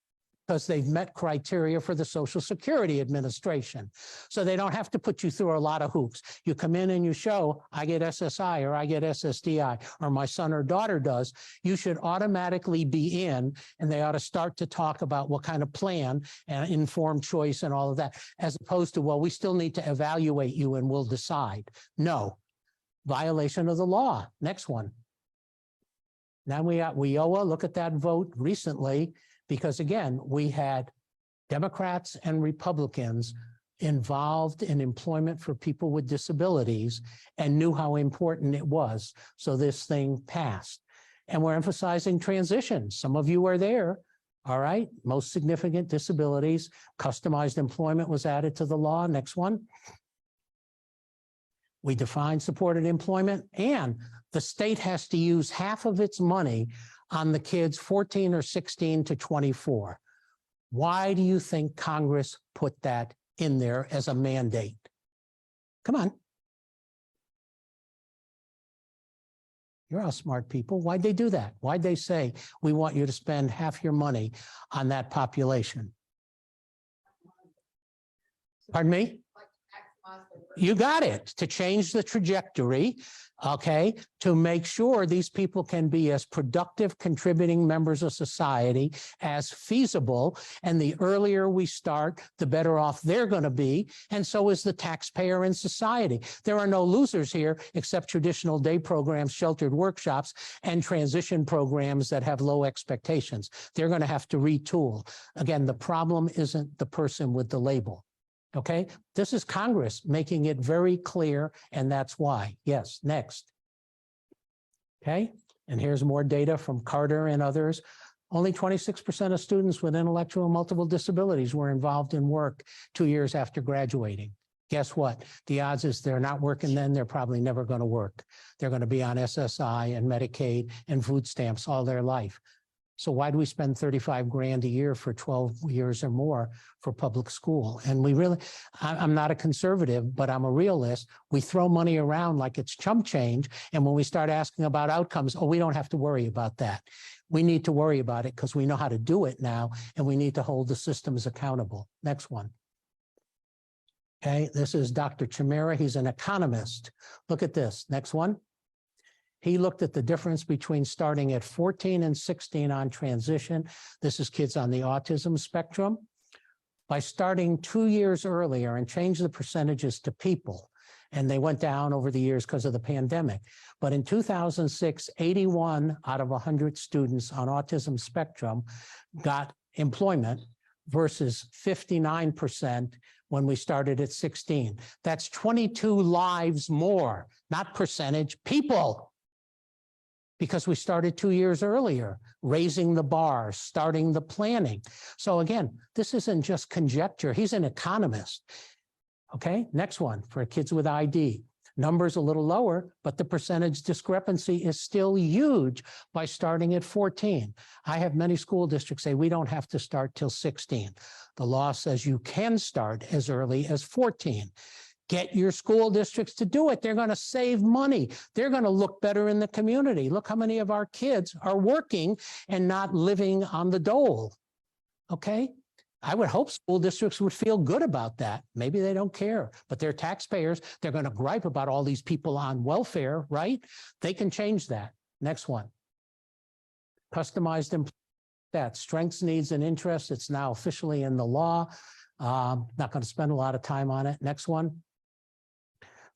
because they've met criteria for the Social Security Administration. So they don't have to put you through a lot of hoops. You come in and you show, I get SSI or I get SSDI or my son or daughter does, you should automatically be in, and they ought to start to talk about what kind of plan and informed choice and all of that, as opposed to, well, we still need to evaluate you and we'll decide. No. Violation of the law. Next one. Now we got WIOA. Look at that vote recently, because again, we had Democrats and Republicans involved in employment for people with disabilities and knew how important it was. So this thing passed. And we're emphasizing transition. Some of you are there. All right. Most significant disabilities. Customized employment was added to the law. Next one. We define supported employment, and the state has to use half of its money on the kids 14 or 16 to 24. Why do you think Congress put that in there as a mandate? Come on. You're all smart people. Why'd they do that? Why'd they say, we want you to spend half your money on that population? Pardon me? You got it. To change the trajectory, okay, to make sure these people can be as productive, contributing members of society as feasible. And the earlier we start, the better off they're going to be. And so is the taxpayer in society. There are no losers here except traditional day programs, sheltered workshops, and transition programs that have low expectations. They're going to have to retool. Again, the problem isn't the person with the label. Okay, this is Congress making it very clear, and that's why. Yes, next. Okay, and here's more data from Carter and others. Only 26% of students with intellectual and multiple disabilities were involved in work 2 years after graduating. Guess what? The odds is they're not working then, they're probably never going to work. They're going to be on SSI and Medicaid and food stamps all their life. So why do we spend 35 grand a year for 12 years or more for public school? And we really, I'm not a conservative, but I'm a realist. We throw money around like it's chump change. And when we start asking about outcomes, oh, we don't have to worry about that. We need to worry about it because we know how to do it now, and we need to hold the systems accountable. Next one. Okay, this is Dr. Chimera. He's an economist. Look at this. Next one. He looked at the difference between starting at 14 and 16 on transition. This is kids on the autism spectrum. By starting 2 years earlier and change the percentages to people, and they went down over the years because of the pandemic. But in 2006, 81 out of 100 students on autism spectrum got employment versus 59% when we started at 16. That's 22 lives more, not percentage, people. Because we started 2 years earlier, raising the bar, starting the planning. So again, this isn't just conjecture. He's an economist. Okay, next one for kids with ID. Numbers a little lower, but the percentage discrepancy is still huge by starting at 14. I have many school districts say we don't have to start till 16. The law says you can start as early as 14. Get your school districts to do it. They're going to save money. They're going to look better in the community. Look how many of our kids are working and not living on the dole. Okay? I would hope school districts would feel good about that. Maybe they don't care, but they're taxpayers. They're going to gripe about all these people on welfare, right? They can change that. Next one. Customized that strengths, needs, and interests. It's now officially in the law. Not going to spend a lot of time on it. Next one.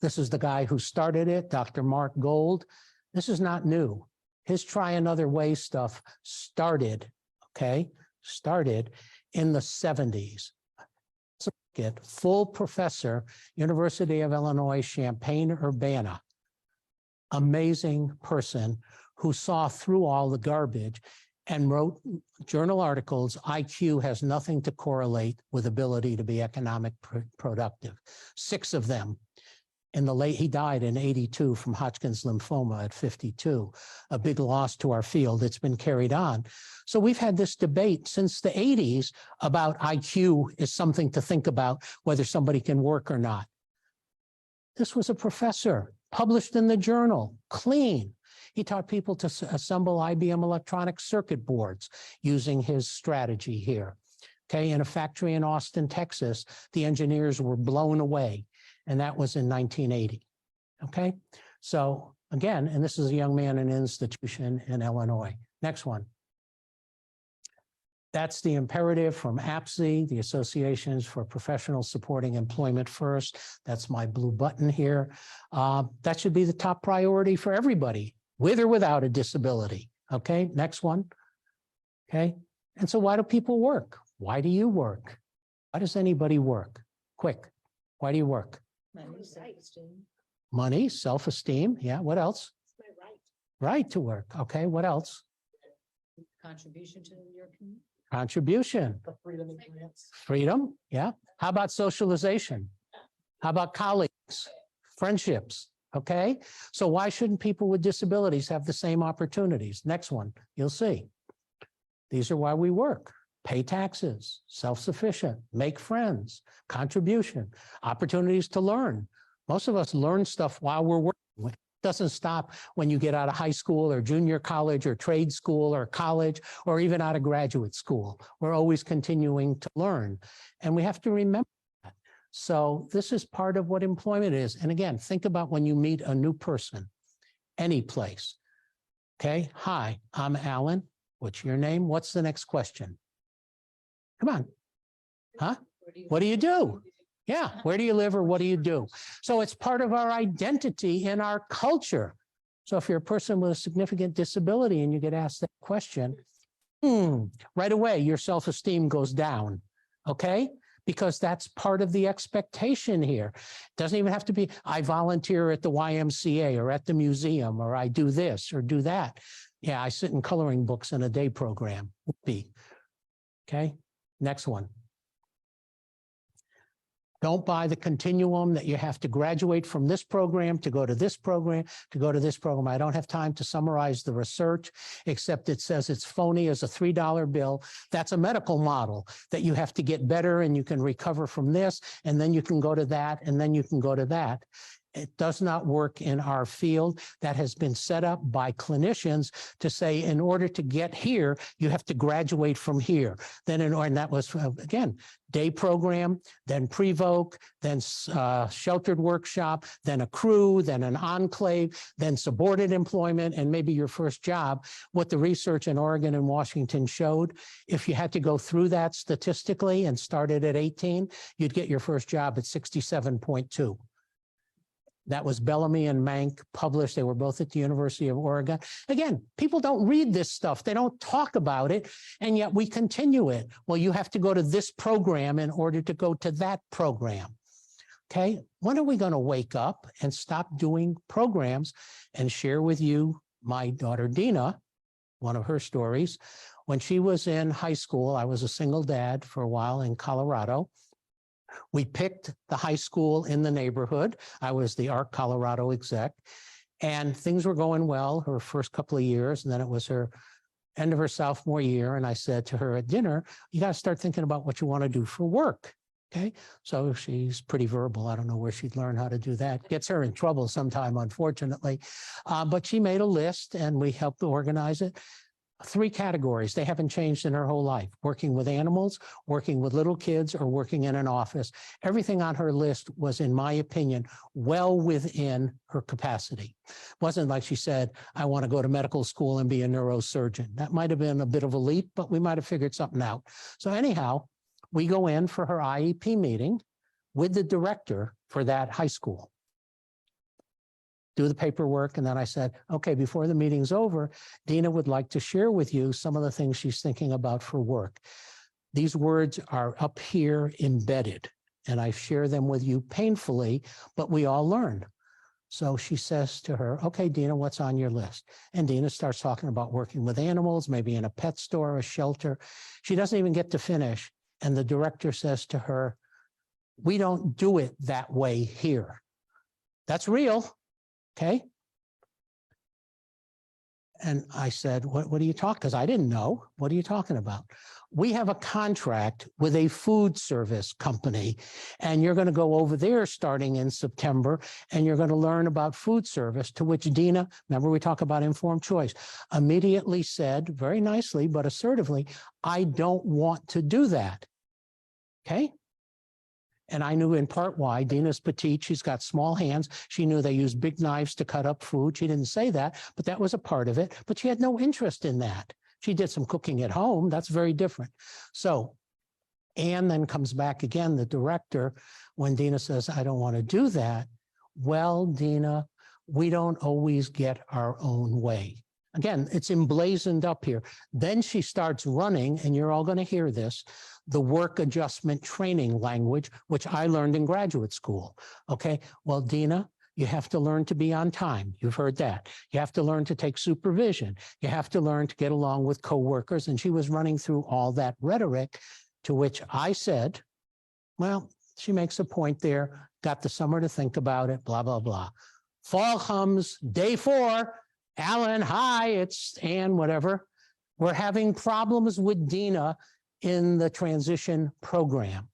This is the guy who started it, Dr. Mark Gold. This is not new. His try another way stuff started in the 70s. Full professor, University of Illinois, Champaign-Urbana. Amazing person who saw through all the garbage and wrote journal articles. IQ has nothing to correlate with ability to be economic productive. 6 of them. He died in 82 from Hodgkin's lymphoma at 52, a big loss to our field. It's been carried on. So we've had this debate since the 80s about IQ is something to think about, whether somebody can work or not. This was a professor, published in the journal, clean. He taught people to assemble IBM electronic circuit boards using his strategy here. Okay, in a factory in Austin, Texas, the engineers were blown away. And that was in 1980. Okay, so again, and this is a young man in an institution in Illinois. Next one. That's the imperative from APSI, the Associations for Professional Supporting Employment First. That's my blue button here. That should be the top priority for everybody, with or without a disability. Okay, next one. Okay, and so why do people work? Why do you work? Why does anybody work? Quick, why do you work? Money, self-esteem. Yeah, what else? Right to work. Okay, what else? Contribution to your community. Contribution. The freedom and grants. Freedom, yeah. How about socialization? How about colleagues, friendships? Okay, so why shouldn't people with disabilities have the same opportunities? Next one, you'll see. These are why we work. Pay taxes, self-sufficient, make friends, contribution, opportunities to learn. Most of us learn stuff while we're working. It doesn't stop when you get out of high school or junior college or trade school or college or even out of graduate school. We're always continuing to learn, and we have to remember that. So this is part of what employment is. And again, think about when you meet a new person, any place. Okay, hi, I'm Allan. What's your name? What's the next question? Come on. Huh? What do you do? Yeah. Where do you live or what do you do? So it's part of our identity in our culture. So if you're a person with a significant disability and you get asked that question, right away, your self-esteem goes down. Okay? Because that's part of the expectation here. It doesn't even have to be, I volunteer at the YMCA or at the museum, or I do this or do that. Yeah, I sit in coloring books in a day program. Okay? Next one. Don't buy the continuum that you have to graduate from this program to go to this program, to go to this program. I don't have time to summarize the research, except it says it's phony as a $3 bill. That's a medical model that you have to get better and you can recover from this, and then you can go to that, and then you can go to that. It does not work in our field. That has been set up by clinicians to say, in order to get here, you have to graduate from here. Then, and that was, again, day program, then pre-voc, then sheltered workshop, then a crew, then an enclave, then subordinate employment, and maybe your first job. What the research in Oregon and Washington showed, if you had to go through that statistically and started at 18, you'd get your first job at 67.2. That was Bellamy and Mank published. They were both at the University of Oregon. Again, people don't read this stuff. They don't talk about it, and yet we continue it. Well, you have to go to this program in order to go to that program. Okay, when are we going to wake up and stop doing programs? And share with you my daughter, Dina, one of her stories. When she was in high school, I was a single dad for a while in Colorado. We picked the high school in the neighborhood. I was the ARC Colorado exec, and things were going well her first couple of years, and then it was her end of her sophomore year, and I said to her at dinner, you got to start thinking about what you want to do for work. Okay, so she's pretty verbal. I don't know where she'd learn how to do that. Gets her in trouble sometime, unfortunately. But she made a list, and we helped organize it. 3 categories. They haven't changed in her whole life: working with animals, working with little kids, or working in an office. Everything on her list was, in my opinion, well within her capacity. It wasn't like she said, I want to go to medical school and be a neurosurgeon. That might have been a bit of a leap, but we might have figured something out. So anyhow, we go in for her IEP meeting with the director for that high school. do the paperwork. And then I said, okay, before the meeting's over, Dina would like to share with you some of the things she's thinking about for work. These words are up here embedded, and I share them with you painfully, but we all learn. So she says to her, okay, Dina, what's on your list? And Dina starts talking about working with animals, maybe in a pet store, a shelter. She doesn't even get to finish. And the director says to her, we don't do it that way here. That's real, okay? And I said, what are you talking? Because I didn't know. What are you talking about? We have a contract with a food service company, and you're going to go over there starting in September, and you're going to learn about food service, to which Dina, remember we talk about informed choice, immediately said, very nicely but assertively, I don't want to do that. Okay? And I knew in part why. Dina's petite, she's got small hands. She knew they use big knives to cut up food. She didn't say that, but that was a part of it. But she had no interest in that. She did some cooking at home. That's very different. So Anne then comes back again, the director, when Dina says, I don't want to do that. Well, Dina, we don't always get our own way. Again, it's emblazoned up here. Then she starts running, and you're all going to hear this, the work adjustment training language, which I learned in graduate school. Okay, well, Dina, you have to learn to be on time. You've heard that. You have to learn to take supervision. You have to learn to get along with coworkers. And she was running through all that rhetoric, to which I said, well, she makes a point there, got the summer to think about it, blah, blah, blah. Fall comes, day 4. Allan, hi, it's Ann, whatever. We're having problems with Dina in the transition program.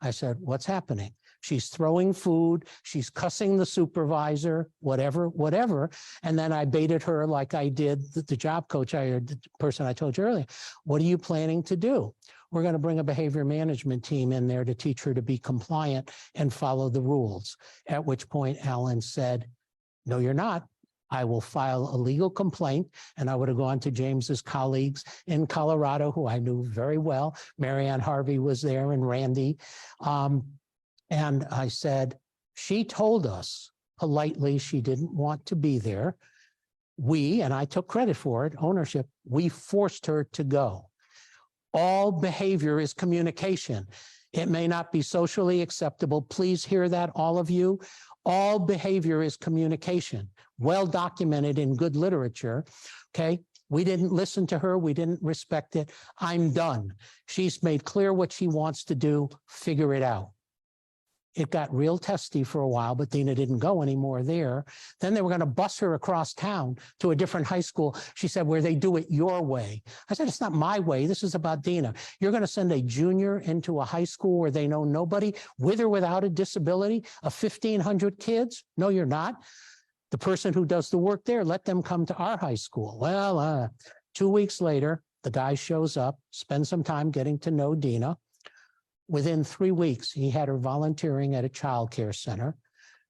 I said, what's happening? She's throwing food, she's cussing the supervisor, whatever. And then I baited her like I did the job coach, the person I told you earlier. What are you planning to do? We're going to bring a behavior management team in there to teach her to be compliant and follow the rules. At which point Allan said, no, you're not. I will file a legal complaint. And I would have gone to James's colleagues in Colorado, who I knew very well. Marianne Harvey was there, and Randy. And I said, she told us politely she didn't want to be there. We, and I took credit for it, ownership, we forced her to go. All behavior is communication. It may not be socially acceptable. Please hear that, all of you. All behavior is communication, well documented in good literature, okay? We didn't listen to her. We didn't respect it. I'm done. She's made clear what she wants to do. Figure it out. It got real testy for a while, but Dina didn't go anymore there. Then they were going to bus her across town to a different high school. She said, where they do it your way. I said, it's not my way. This is about Dina. You're going to send a junior into a high school where they know nobody, with or without a disability, of 1,500 kids? No, you're not. The person who does the work there, let them come to our high school. Well, 2 weeks later, the guy shows up, spends some time getting to know Dina. Within 3 weeks, he had her volunteering at a child care center.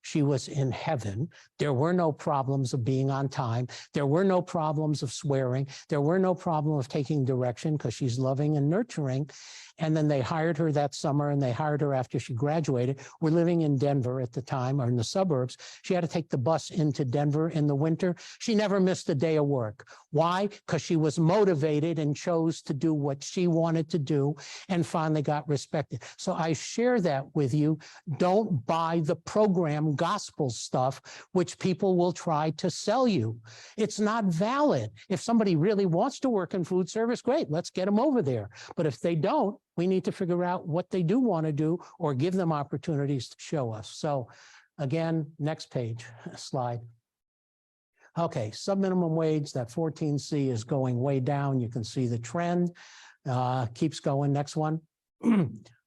She was in heaven. There were no problems of being on time. There were no problems of swearing. There were no problem of taking direction because she's loving and nurturing. And then they hired her that summer, and they hired her after she graduated. We're living in Denver at the time, or in the suburbs. She had to take the bus into Denver in the winter. She never missed a day of work. Why? Because she was motivated and chose to do what she wanted to do, and finally got respected. So I share that with you. Don't buy the program gospel stuff, which people will try to sell you. It's not valid. If somebody really wants to work in food service, great, let's get them over there. But if they don't, we need to figure out what they do want to do, or give them opportunities to show us. So again, next page, slide. Okay, subminimum wage, that 14C is going way down. You can see the trend, keeps going. Next one.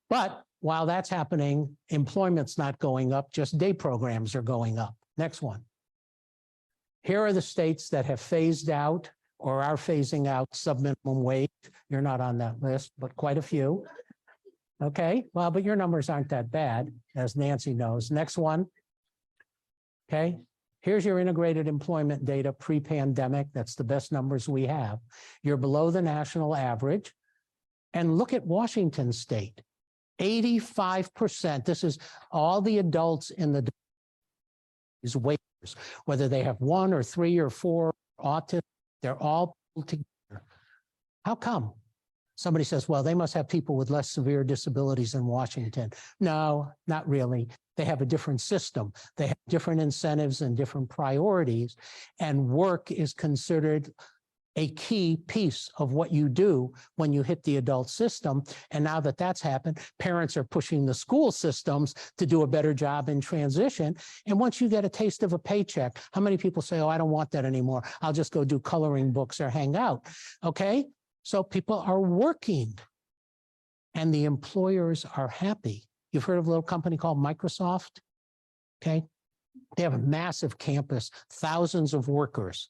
But while that's happening, employment's not going up, just day programs are going up. Next one. Here are the states that have phased out or are phasing out subminimum wage. You're not on that list, but quite a few. Okay, well, but your numbers aren't that bad, as Nancy knows. Next one. Okay, here's your integrated employment data pre-pandemic. That's the best numbers we have. You're below the national average. And look at Washington State. 85%. This is all the adults in the is wage whether they have 1 or 3 or 4 autism, they're all pulled together. How come? Somebody says, well, they must have people with less severe disabilities in Washington. No, not really. They have a different system. They have different incentives and different priorities, and work is considered a key piece of what you do when you hit the adult system. And now that that's happened, parents are pushing the school systems to do a better job in transition. And once you get a taste of a paycheck, how many people say, oh, I don't want that anymore. I'll just go do coloring books or hang out. Okay. So people are working and the employers are happy. You've heard of a little company called Microsoft? Okay. They have a massive campus, thousands of workers.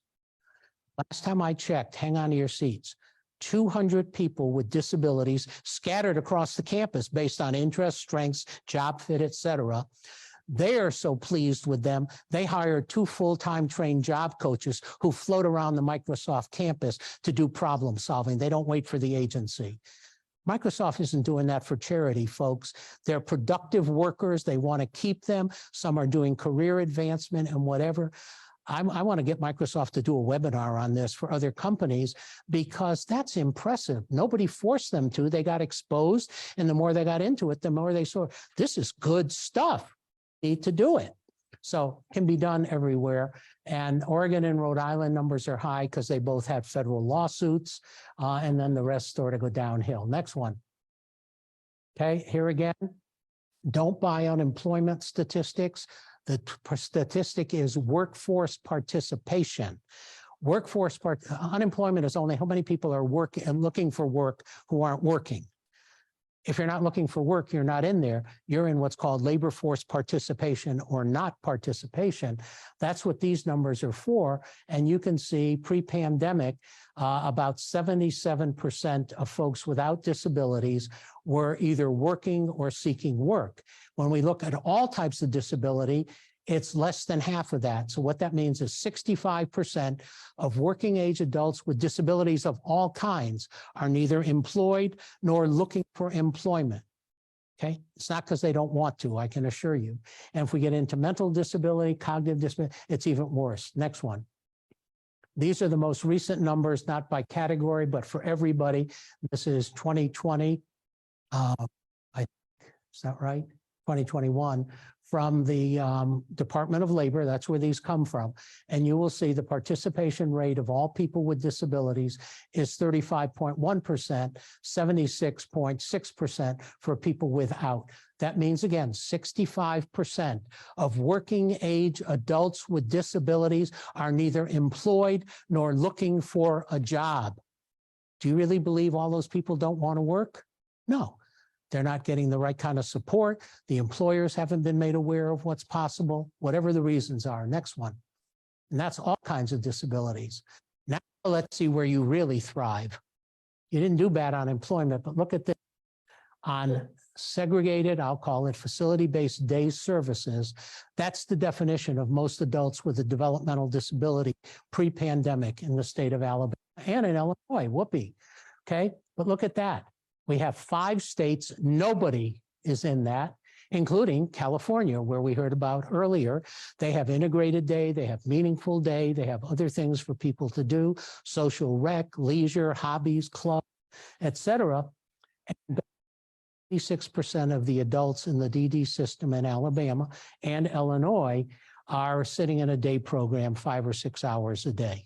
Last time I checked, hang on to your seats, 200 people with disabilities scattered across the campus based on interests, strengths, job fit, et cetera. They are so pleased with them, they hired 2 full-time trained job coaches who float around the Microsoft campus to do problem solving. They don't wait for the agency. Microsoft isn't doing that for charity, folks. They're productive workers. They want to keep them. Some are doing career advancement and whatever. I want to get Microsoft to do a webinar on this for other companies because that's impressive. Nobody forced them to. They got exposed, and the more they got into it, the more they saw this is good stuff. Need to do it. So it can be done everywhere. And Oregon and Rhode Island numbers are high because they both had federal lawsuits, and then the rest sort of go downhill. Next one. Okay, here again, don't buy unemployment statistics. The statistic is workforce participation. Unemployment is only how many people are working and looking for work who aren't working. If you're not looking for work, you're not in there. You're in what's called labor force participation or not participation. That's what these numbers are for. And you can see pre-pandemic, about 77% of folks without disabilities were either working or seeking work. When we look at all types of disability, it's less than half of that. So what that means is 65% of working age adults with disabilities of all kinds are neither employed nor looking for employment. Okay, it's not because they don't want to, I can assure you. And if we get into mental disability, cognitive disability, it's even worse. Next one. These are the most recent numbers, not by category, but for everybody. This is 2020. Is that right? 2021 from the Department of Labor. That's where these come from. And you will see the participation rate of all people with disabilities is 35.1%, 76.6% for people without. That means, again, 65% of working age adults with disabilities are neither employed nor looking for a job. Do you really believe all those people don't want to work? No. They're not getting the right kind of support. The employers haven't been made aware of what's possible, whatever the reasons are. Next one. And that's all kinds of disabilities. Now let's see where you really thrive. You didn't do bad on employment, but look at this. On segregated, I'll call it facility-based day services, that's the definition of most adults with a developmental disability pre-pandemic in the state of Alabama and in Illinois, whoopee. Okay, but look at that. We have 5 states, nobody is in that, including California, where we heard about earlier. They have integrated day, they have meaningful day, they have other things for people to do, social rec, leisure, hobbies, club, etc. 86% of the adults in the DD system in Alabama and Illinois are sitting in a day program 5 or 6 hours a day.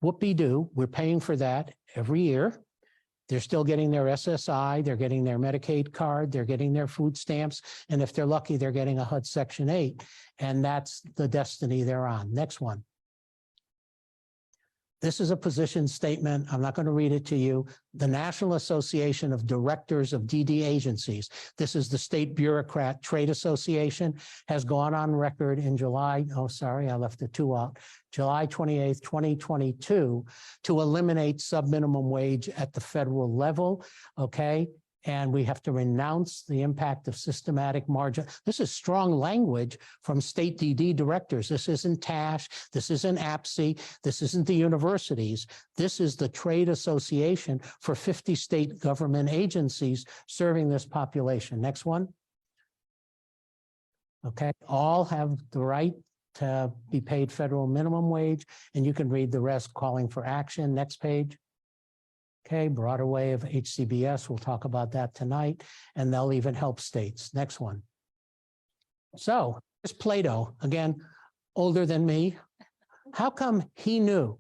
Whoopee-doo, we're paying for that every year. They're still getting their SSI, they're getting their Medicaid card, they're getting their food stamps, and if they're lucky, they're getting a HUD Section 8, and that's the destiny they're on. Next one. This is a position statement. I'm not going to read it to you. The National Association of Directors of DD Agencies, this is the State Bureaucrat Trade Association, has gone on record in July, oh, sorry, I left the 2 out, July 28th, 2022, to eliminate subminimum wage at the federal level, okay? And we have to renounce the impact of systematic margin. This is strong language from state DD directors. This isn't TASH, this isn't APSI, this isn't the universities. This is the trade association for 50 state government agencies serving this population. Next one. Okay, all have the right to be paid federal minimum wage, and you can read the rest calling for action. Next page. Okay, broader way of HCBS. We'll talk about that tonight, and they'll even help states. Next one. So here's Plato, again, older than me. How come he knew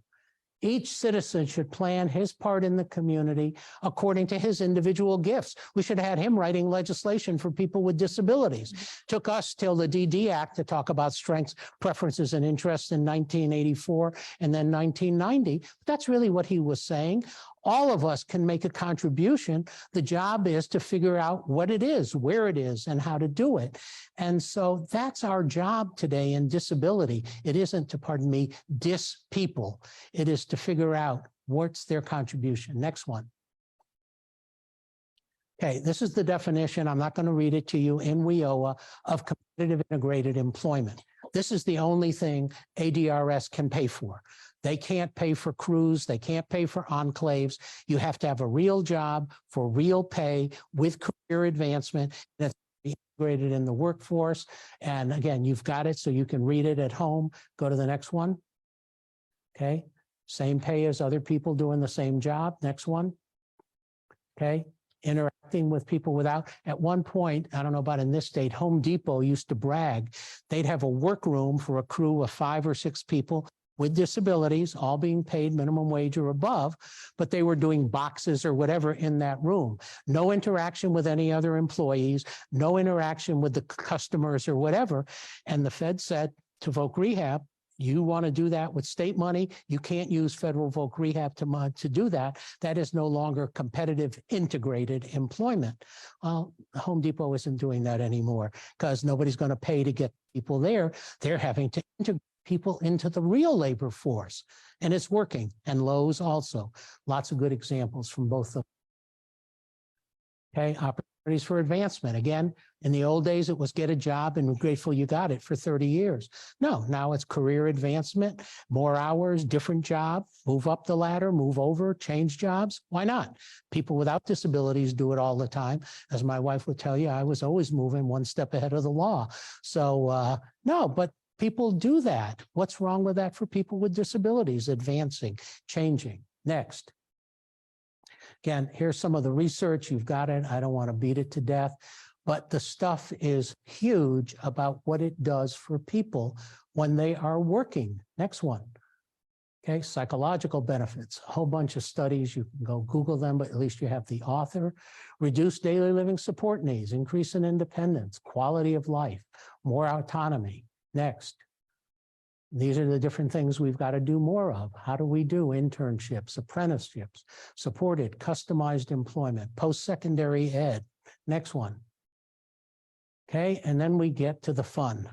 each citizen should plan his part in the community according to his individual gifts? We should have had him writing legislation for people with disabilities. Took us till the DD Act to talk about strengths, preferences, and interests in 1984 and then 1990. That's really what he was saying. All of us can make a contribution. The job is to figure out what it is, where it is, and how to do it. And so that's our job today in disability. It isn't to, pardon me, diss people. It is to figure out what's their contribution. Next one. Okay, this is the definition. I'm not going to read it to you in WIOA of competitive integrated employment. This is the only thing ADRS can pay for. They can't pay for crews. They can't pay for enclaves. You have to have a real job for real pay with career advancement that's integrated in the workforce. And again, you've got it so you can read it at home. Go to the next one. Okay, same pay as other people doing the same job. Next one. Okay, interacting with people without. At one point, I don't know about in this state, Home Depot used to brag. They'd have a workroom for a crew of 5 or 6 people with disabilities, all being paid minimum wage or above, but they were doing boxes or whatever in that room. No interaction with any other employees, no interaction with the customers or whatever. And the Fed said to Voc Rehab, you want to do that with state money, you can't use federal Voc Rehab to do that. That is no longer competitive integrated employment. Well, Home Depot isn't doing that anymore because nobody's going to pay to get people there. They're having to integrate people into the real labor force, and it's working. And Lowe's also. Lots of good examples from both of them. Okay, opportunities for advancement. Again, in the old days, it was get a job and we're grateful you got it for 30 years. No, now it's career advancement, more hours, different job, move up the ladder, move over, change jobs. Why not? People without disabilities do it all the time. As my wife would tell you, I was always moving one step ahead of the law. So no, but people do that. What's wrong with that for people with disabilities? Advancing, changing. Next. Again, here's some of the research. You've got it. I don't want to beat it to death, but the stuff is huge about what it does for people when they are working. Next one. Okay, psychological benefits, a whole bunch of studies. You can go Google them, but at least you have the author. Reduce daily living support needs, increase in independence, quality of life, more autonomy. Next. These are the different things we've got to do more of. How do we do internships, apprenticeships, supported, customized employment, post-secondary ed? Next one. Okay, and then we get to the fun.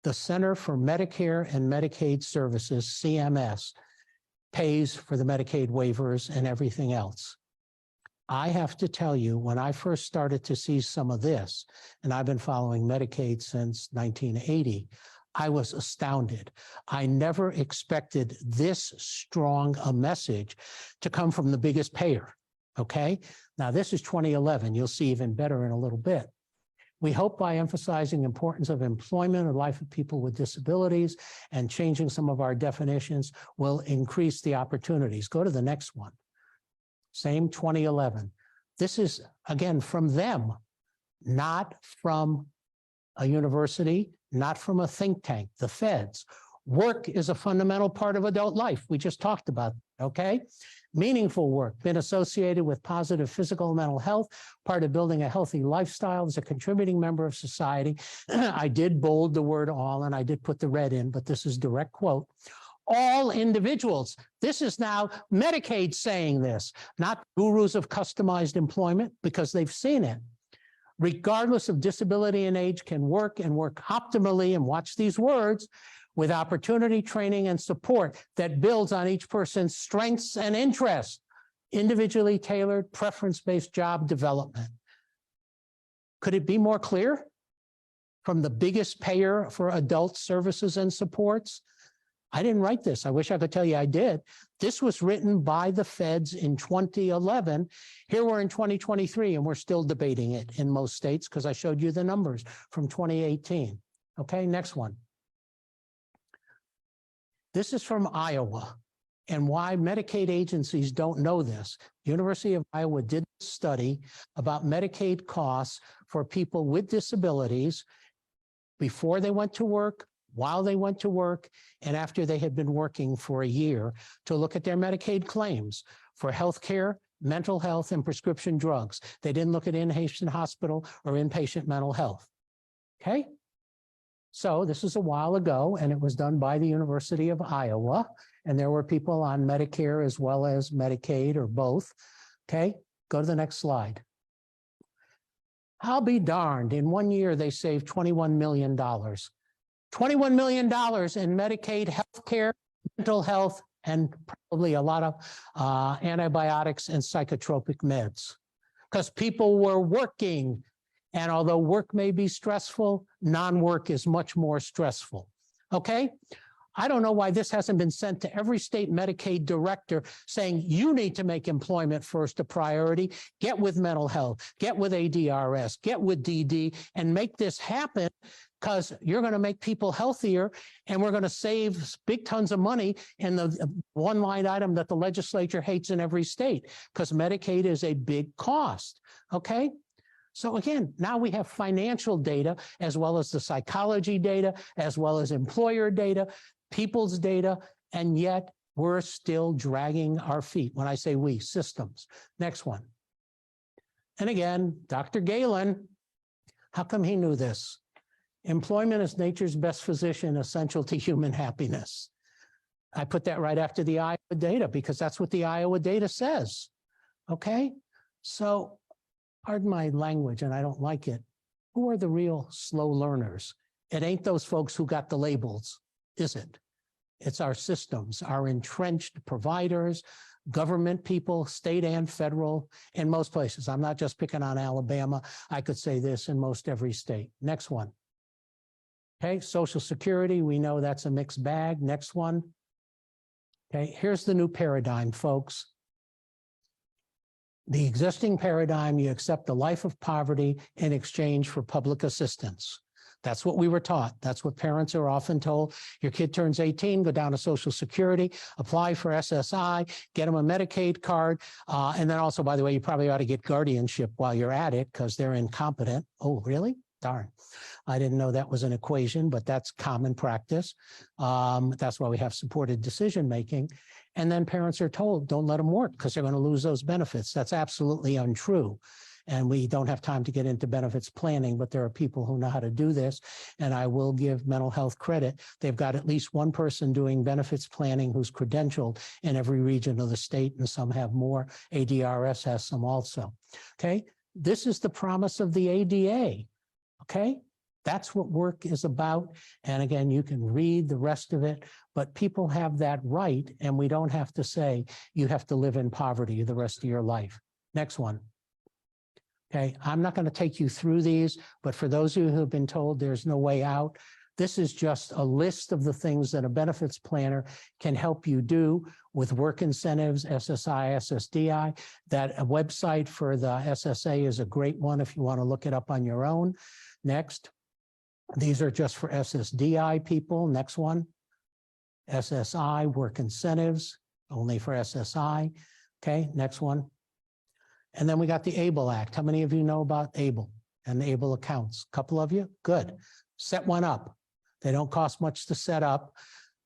The Center for Medicare and Medicaid Services, CMS, pays for the Medicaid waivers and everything else. I have to tell you, when I first started to see some of this, and I've been following Medicaid since 1980, I was astounded. I never expected this strong a message to come from the biggest payer, okay? Now, this is 2011. You'll see even better in a little bit. We hope by emphasizing the importance of employment and life of people with disabilities and changing some of our definitions will increase the opportunities. Go to the next one. Same 2011. This is, again, from them, not from a university, not from a think tank, the feds. Work is a fundamental part of adult life. We just talked about, okay? Meaningful work, been associated with positive physical and mental health, part of building a healthy lifestyle as a contributing member of society. I did bold the word all, and I did put the red in, but this is direct quote. All individuals. This is now Medicaid saying this, not gurus of customized employment, because they've seen it. Regardless of disability and age, can work and work optimally, and watch these words, with opportunity, training, and support that builds on each person's strengths and interests, individually tailored, preference-based job development. Could it be more clear from the biggest payer for adult services and supports? I didn't write this. I wish I could tell you I did. This was written by the feds in 2011. Here we're in 2023, and we're still debating it in most states because I showed you the numbers from 2018. Okay, next one. This is from Iowa. And why Medicaid agencies don't know this. University of Iowa did a study about Medicaid costs for people with disabilities before they went to work, while they went to work, and after they had been working for a year to look at their Medicaid claims for healthcare, mental health, and prescription drugs. They didn't look at inpatient hospital or inpatient mental health. Okay? So this is a while ago, and it was done by the University of Iowa, and there were people on Medicare as well as Medicaid or both. Okay? Go to the next slide. I'll be darned. In 1 year, they saved $21 million. $21 million in Medicaid, healthcare, mental health, and probably a lot of antibiotics and psychotropic meds. Because people were working. And although work may be stressful, non-work is much more stressful. Okay? I don't know why this hasn't been sent to every state Medicaid director saying you need to make employment first a priority, get with mental health, get with ADRS, get with DD, and make this happen because you're going to make people healthier and we're going to save big tons of money in the one line item that the legislature hates in every state because Medicaid is a big cost. Okay? So again, now we have financial data as well as the psychology data, as well as employer data, people's data, and yet we're still dragging our feet. When I say we, systems. Next one. And again, Dr. Galen, how come he knew this? Employment is nature's best physician, essential to human happiness. I put that right after the Iowa data because that's what the Iowa data says. Okay? So, pardon my language, and I don't like it. Who are the real slow learners? It ain't those folks who got the labels, is it? It's our systems, our entrenched providers, government people, state and federal, in most places. I'm not just picking on Alabama. I could say this in most every state. Next one. Okay, Social Security, we know that's a mixed bag. Next one. Okay, here's the new paradigm, folks. The existing paradigm, you accept the life of poverty in exchange for public assistance. That's what we were taught. That's what parents are often told. Your kid turns 18, go down to Social Security, apply for SSI, get them a Medicaid card. And then also, by the way, you probably ought to get guardianship while you're at it because they're incompetent. Oh, really? Darn. I didn't know that was an equation, but that's common practice. That's why we have supported decision-making. And then parents are told, don't let them work because they're going to lose those benefits. That's absolutely untrue. And we don't have time to get into benefits planning, but there are people who know how to do this. And I will give mental health credit. They've got at least one person doing benefits planning who's credentialed in every region of the state, and some have more. ADRS has some also. Okay, this is the promise of the ADA. Okay, that's what work is about. And again, you can read the rest of it, but people have that right. And we don't have to say you have to live in poverty the rest of your life. Next one. Okay, I'm not going to take you through these, but for those of you who have been told there's no way out, this is just a list of the things that a benefits planner can help you do with work incentives, SSI, SSDI. That a website for the SSA is a great one if you want to look it up on your own. Next. These are just for SSDI people. Next one. SSI, work incentives, only for SSI. Okay, next one. And then we got the ABLE Act. How many of you know about ABLE and the ABLE accounts? A couple of you? Good. Set one up. They don't cost much to set up.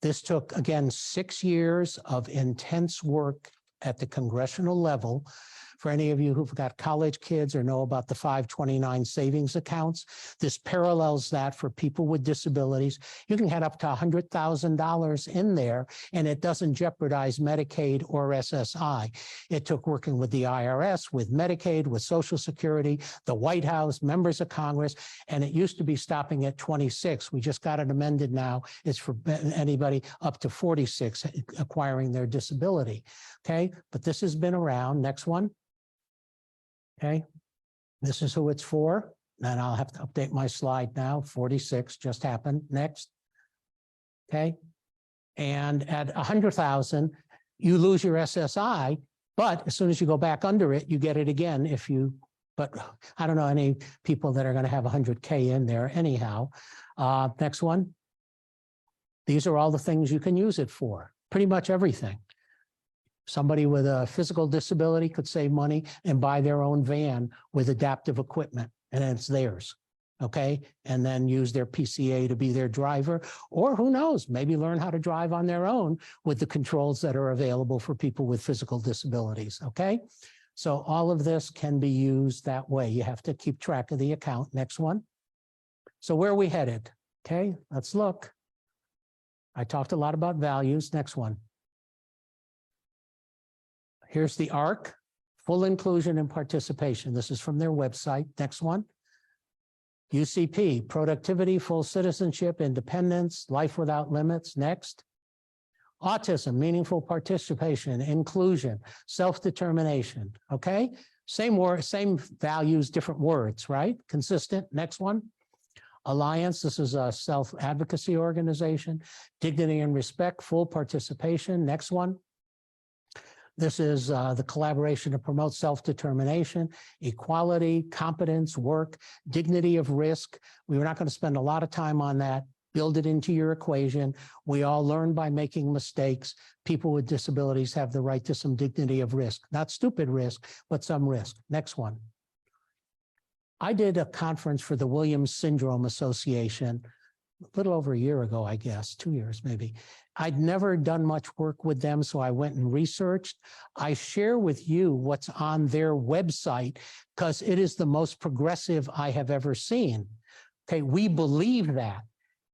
This took, again, 6 years of intense work at the congressional level. For any of you who've got college kids or know about the 529 savings accounts, this parallels that for people with disabilities. You can get up to $100,000 in there, and it doesn't jeopardize Medicaid or SSI. It took working with the IRS, with Medicaid, with Social Security, the White House, members of Congress, and it used to be stopping at 26. We just got it amended now. It's for anybody up to 46 acquiring their disability. Okay, but this has been around. Next one. Okay, this is who it's for. And I'll have to update my slide now. 46 just happened. Next. Okay, and at 100,000, you lose your SSI, but as soon as you go back under it, you get it again if you, but I don't know any people that are going to have 100K in there anyhow. Next one. These are all the things you can use it for, pretty much everything. Somebody with a physical disability could save money and buy their own van with adaptive equipment, and it's theirs. Okay, and then use their PCA to be their driver, or who knows, maybe learn how to drive on their own with the controls that are available for people with physical disabilities. Okay, so all of this can be used that way. You have to keep track of the account. Next one. So where are we headed? Okay, let's look. I talked a lot about values. Next one. Here's the ARC, full inclusion and participation. This is from their website. Next one. UCP, productivity, full citizenship, independence, life without limits. Next. Autism, meaningful participation, inclusion, self-determination. Okay, same word, same values, different words, right? Consistent. Next one. Alliance, this is a self-advocacy organization. Dignity and respect, full participation. Next one. This is the collaboration to promote self-determination, equality, competence, work, dignity of risk. We were not going to spend a lot of time on that. Build it into your equation. We all learn by making mistakes. People with disabilities have the right to some dignity of risk. Not stupid risk, but some risk. Next one. I did a conference for the Williams Syndrome Association a little over a year ago, I guess, 2 years maybe. I'd never done much work with them, so I went and researched. I share with you what's on their website because it is the most progressive I have ever seen. Okay, we believe that.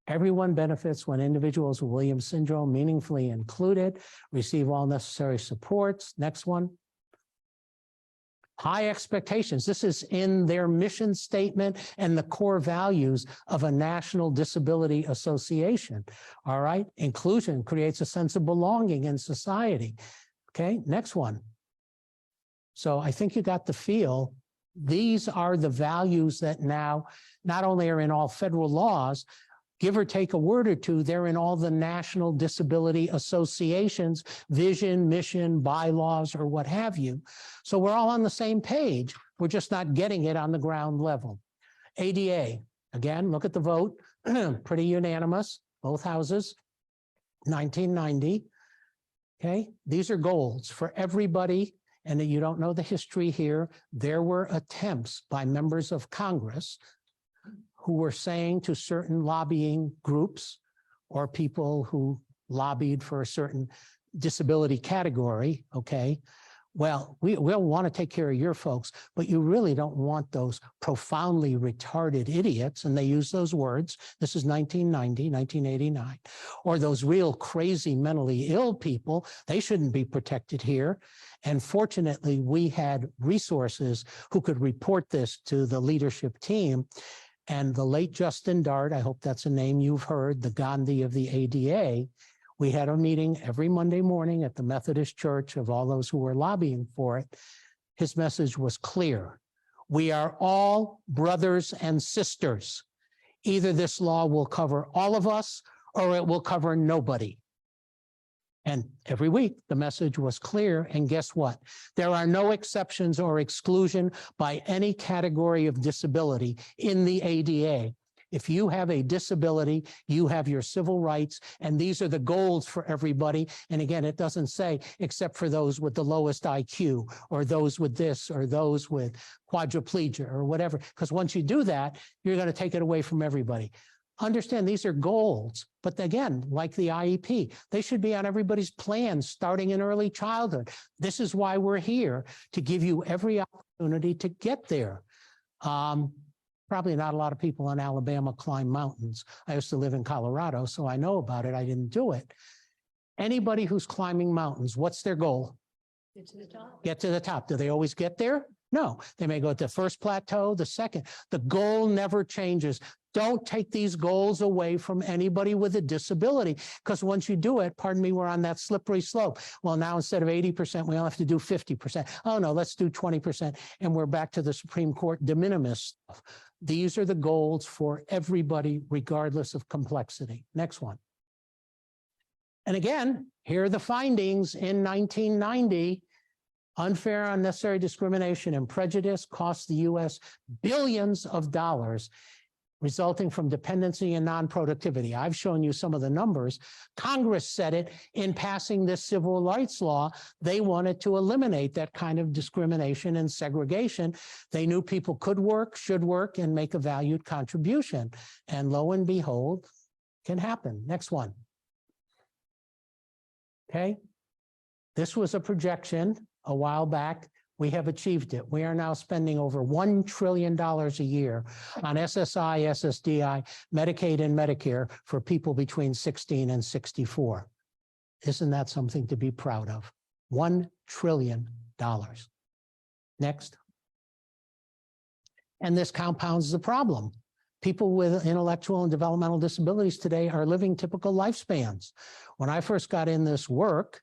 Everyone benefits when individuals with Williams syndrome meaningfully included, receive all necessary supports. Next one. High expectations. This is in their mission statement and the core values of a National Disability Association. All right. Inclusion creates a sense of belonging in society. Okay. Next one. So I think you got the feel. These are the values that now not only are in all federal laws, give or take a word or two, they're in all the National Disability Associations, vision, mission, bylaws, or what have you. So we're all on the same page. We're just not getting it on the ground level. ADA, again, look at the vote, pretty unanimous, both houses, 1990. Okay, these are goals for everybody. And you don't know the history here. There were attempts by members of Congress who were saying to certain lobbying groups or people who lobbied for a certain disability category, okay, well, we'll want to take care of your folks, but you really don't want those profoundly retarded idiots, and they use those words, this is 1990, 1989, or those real crazy mentally ill people, they shouldn't be protected here. And fortunately, we had resources who could report this to the leadership team. And the late Justin Dart, I hope that's a name you've heard, the Gandhi of the ADA, we had a meeting every Monday morning at the Methodist Church of all those who were lobbying for it. His message was clear. We are all brothers and sisters. Either this law will cover all of us or it will cover nobody. And every week the message was clear. And guess what? There are no exceptions or exclusion by any category of disability in the ADA. If you have a disability, you have your civil rights, and these are the goals for everybody. And again, it doesn't say except for those with the lowest IQ or those with this or those with quadriplegia or whatever, because once you do that, you're going to take it away from everybody. Understand these are goals, but again, like the IEP, they should be on everybody's plans starting in early childhood. This is why we're here, to give you every opportunity to get there. Probably not a lot of people in Alabama climb mountains. I used to live in Colorado, so I know about it. I didn't do it. Anybody who's climbing mountains, what's their goal? Get to the top. Get to the top. Do they always get there? No, they may go to the first plateau, the second. The goal never changes. Don't take these goals away from anybody with a disability, because once you do it, pardon me, we're on that slippery slope. Well, now instead of 80%, we only have to do 50%. Oh no, let's do 20%. And we're back to the Supreme Court de minimis stuff. These are the goals for everybody, regardless of complexity. Next one. And again, here are the findings in 1990. Unfair, unnecessary discrimination and prejudice cost the U.S. billions of dollars. resulting from dependency and non-productivity. I've shown you some of the numbers. Congress said it in passing this civil rights law. They wanted to eliminate that kind of discrimination and segregation. They knew people could work, should work, and make a valued contribution. And lo and behold, can happen. Next one. Okay. This was a projection a while back. We have achieved it. We are now spending over $1 trillion a year on SSI, SSDI, Medicaid, and Medicare for people between 16 and 64. Isn't that something to be proud of? $1 trillion. Next. And this compounds the problem. People with intellectual and developmental disabilities today are living typical lifespans. When I first got in this work,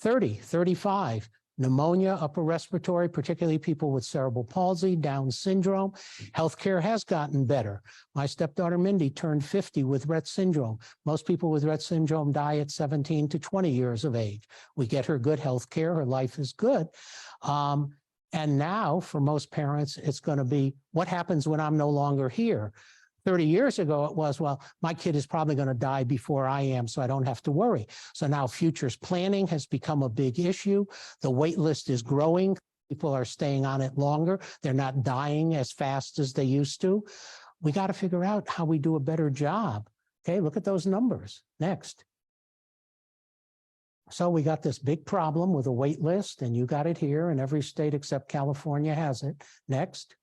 30, 35, pneumonia, upper respiratory, particularly people with cerebral palsy, Down syndrome. Healthcare has gotten better. My stepdaughter Mindy turned 50 with Rett syndrome. Most people with Rett syndrome die at 17 to 20 years of age. We get her good healthcare. Her life is good. And now for most parents, it's going to be what happens when I'm no longer here. 30 years ago, it was, well, my kid is probably going to die before I am, so I don't have to worry. So now futures planning has become a big issue. The wait list is growing. People are staying on it longer. They're not dying as fast as they used to. We got to figure out how we do a better job. Okay, look at those numbers. Next. So we got this big problem with a wait list, and you got it here, and every state except California has it. Next.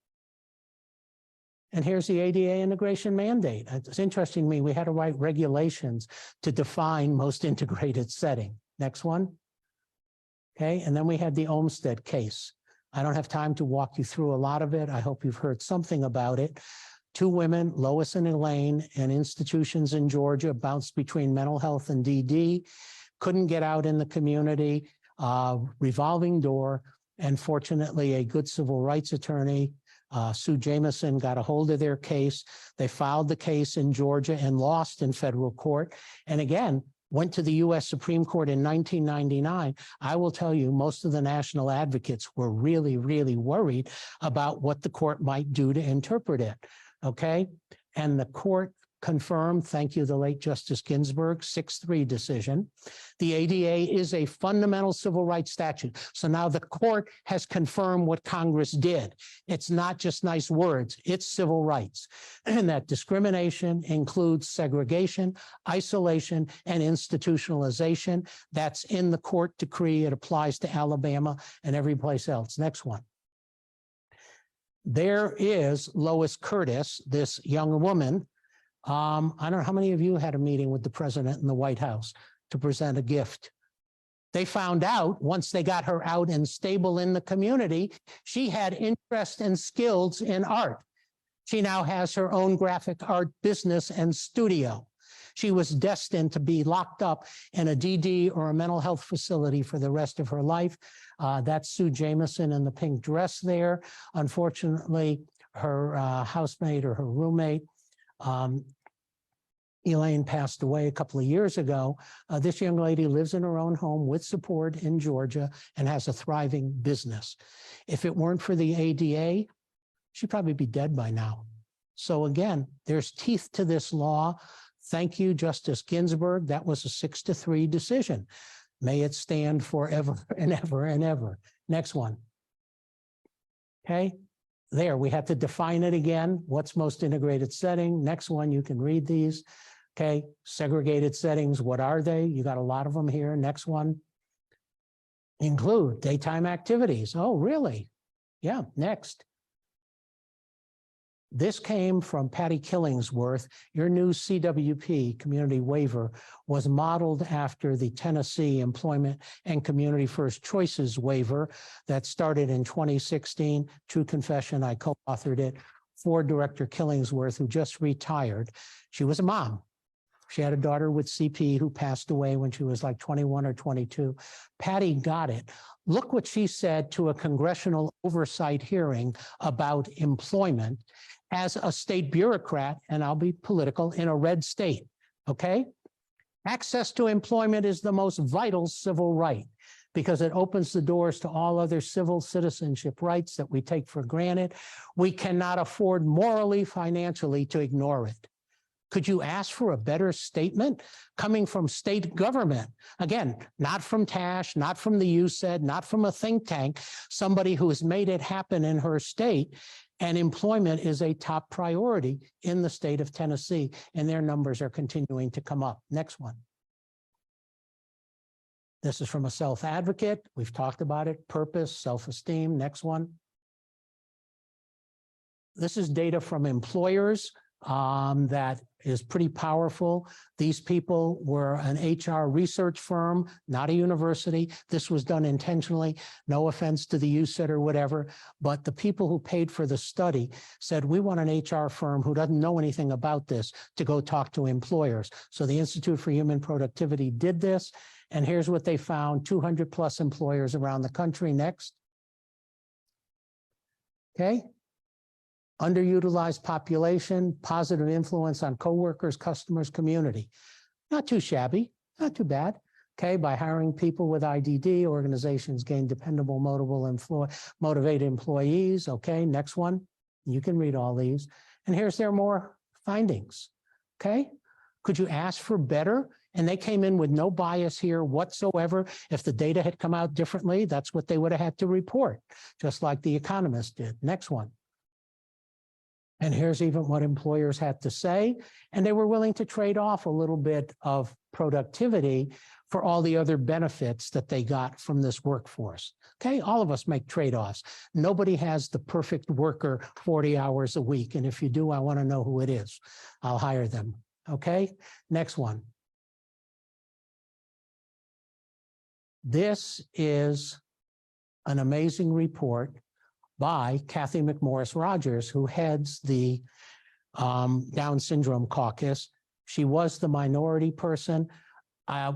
And here's the ADA integration mandate. It's interesting to me, we had to write regulations to define most integrated setting. Next one. Okay, and then we had the Olmsted case. I don't have time to walk you through a lot of it. I hope you've heard something about it. Two women, Lois and Elaine, and institutions in Georgia bounced between mental health and DD, couldn't get out in the community, revolving door, and fortunately a good civil rights attorney, Sue Jameson, got a hold of their case. They filed the case in Georgia and lost in federal court. And again, went to the U.S. Supreme Court in 1999. I will tell you, most of the national advocates were really, really worried about what the court might do to interpret it. Okay. And the court confirmed, thank you, the late Justice Ginsburg, 6-3 decision. The ADA is a fundamental civil rights statute. So now the court has confirmed what Congress did. It's not just nice words, it's civil rights. And that discrimination includes segregation, isolation, and institutionalization. That's in the court decree. It applies to Alabama and every place else. Next one. There is Lois Curtis, this young woman. I don't know how many of you had a meeting with the president in the White House to present a gift. They found out once they got her out and stable in the community, she had interest and skills in art. She now has her own graphic art business and studio. She was destined to be locked up in a DD or a mental health facility for the rest of her life. That's Sue Jameson in the pink dress there. Unfortunately, her housemate or her roommate, Elaine, passed away a couple of years ago. This young lady lives in her own home with support in Georgia and has a thriving business. If it weren't for the ADA, she'd probably be dead by now. So again, there's teeth to this law. Thank you, Justice Ginsburg. That was a 6-3 decision. May it stand forever and ever and ever. Next one. Okay. There, we had to define it again. What's most integrated setting? Next one, you can read these. Okay, segregated settings, what are they? You got a lot of them here. Next one. Include daytime activities. Oh, really? Yeah, next. This came from Patty Killingsworth. Your new CWP, community waiver, was modeled after the Tennessee Employment and Community First Choices waiver that started in 2016. True confession, I co-authored it for Director Killingsworth, who just retired. She was a mom. She had a daughter with CP who passed away when she was like 21 or 22. Patty got it. Look what she said to a congressional oversight hearing about employment as a state bureaucrat, and I'll be political, in a red state, okay? Access to employment is the most vital civil right. because it opens the doors to all other civil citizenship rights that we take for granted. We cannot afford morally, financially to ignore it. Could you ask for a better statement coming from state government? Again, not from TASH, not from the USAID, not from a think tank, somebody who has made it happen in her state. And employment is a top priority in the state of Tennessee, and their numbers are continuing to come up. Next one. This is from a self-advocate. We've talked about it, purpose, self-esteem. Next one. This is data from employers that is pretty powerful. These people were an HR research firm, not a university. This was done intentionally. No offense to the USAID or whatever, but the people who paid for the study said, we want an HR firm who doesn't know anything about this to go talk to employers. So the Institute for Human Productivity did this. And here's what they found, 200 plus employers around the country. Next. Okay. Underutilized population, positive influence on coworkers, customers, community. Not too shabby, not too bad. Okay, by hiring people with IDD, organizations gain dependable, motivated employees. Okay, next one. You can read all these. And here's their more findings. Okay, could you ask for better? And they came in with no bias here whatsoever. If the data had come out differently, that's what they would have had to report, just like The Economist did. Next one. And here's even what employers had to say. And they were willing to trade off a little bit of productivity for all the other benefits that they got from this workforce. Okay, all of us make trade-offs. Nobody has the perfect worker 40 hours a week. And if you do, I want to know who it is. I'll hire them. Okay, next one. This is an amazing report by Kathy McMorris Rogers, who heads the Down Syndrome Caucus. She was the minority person.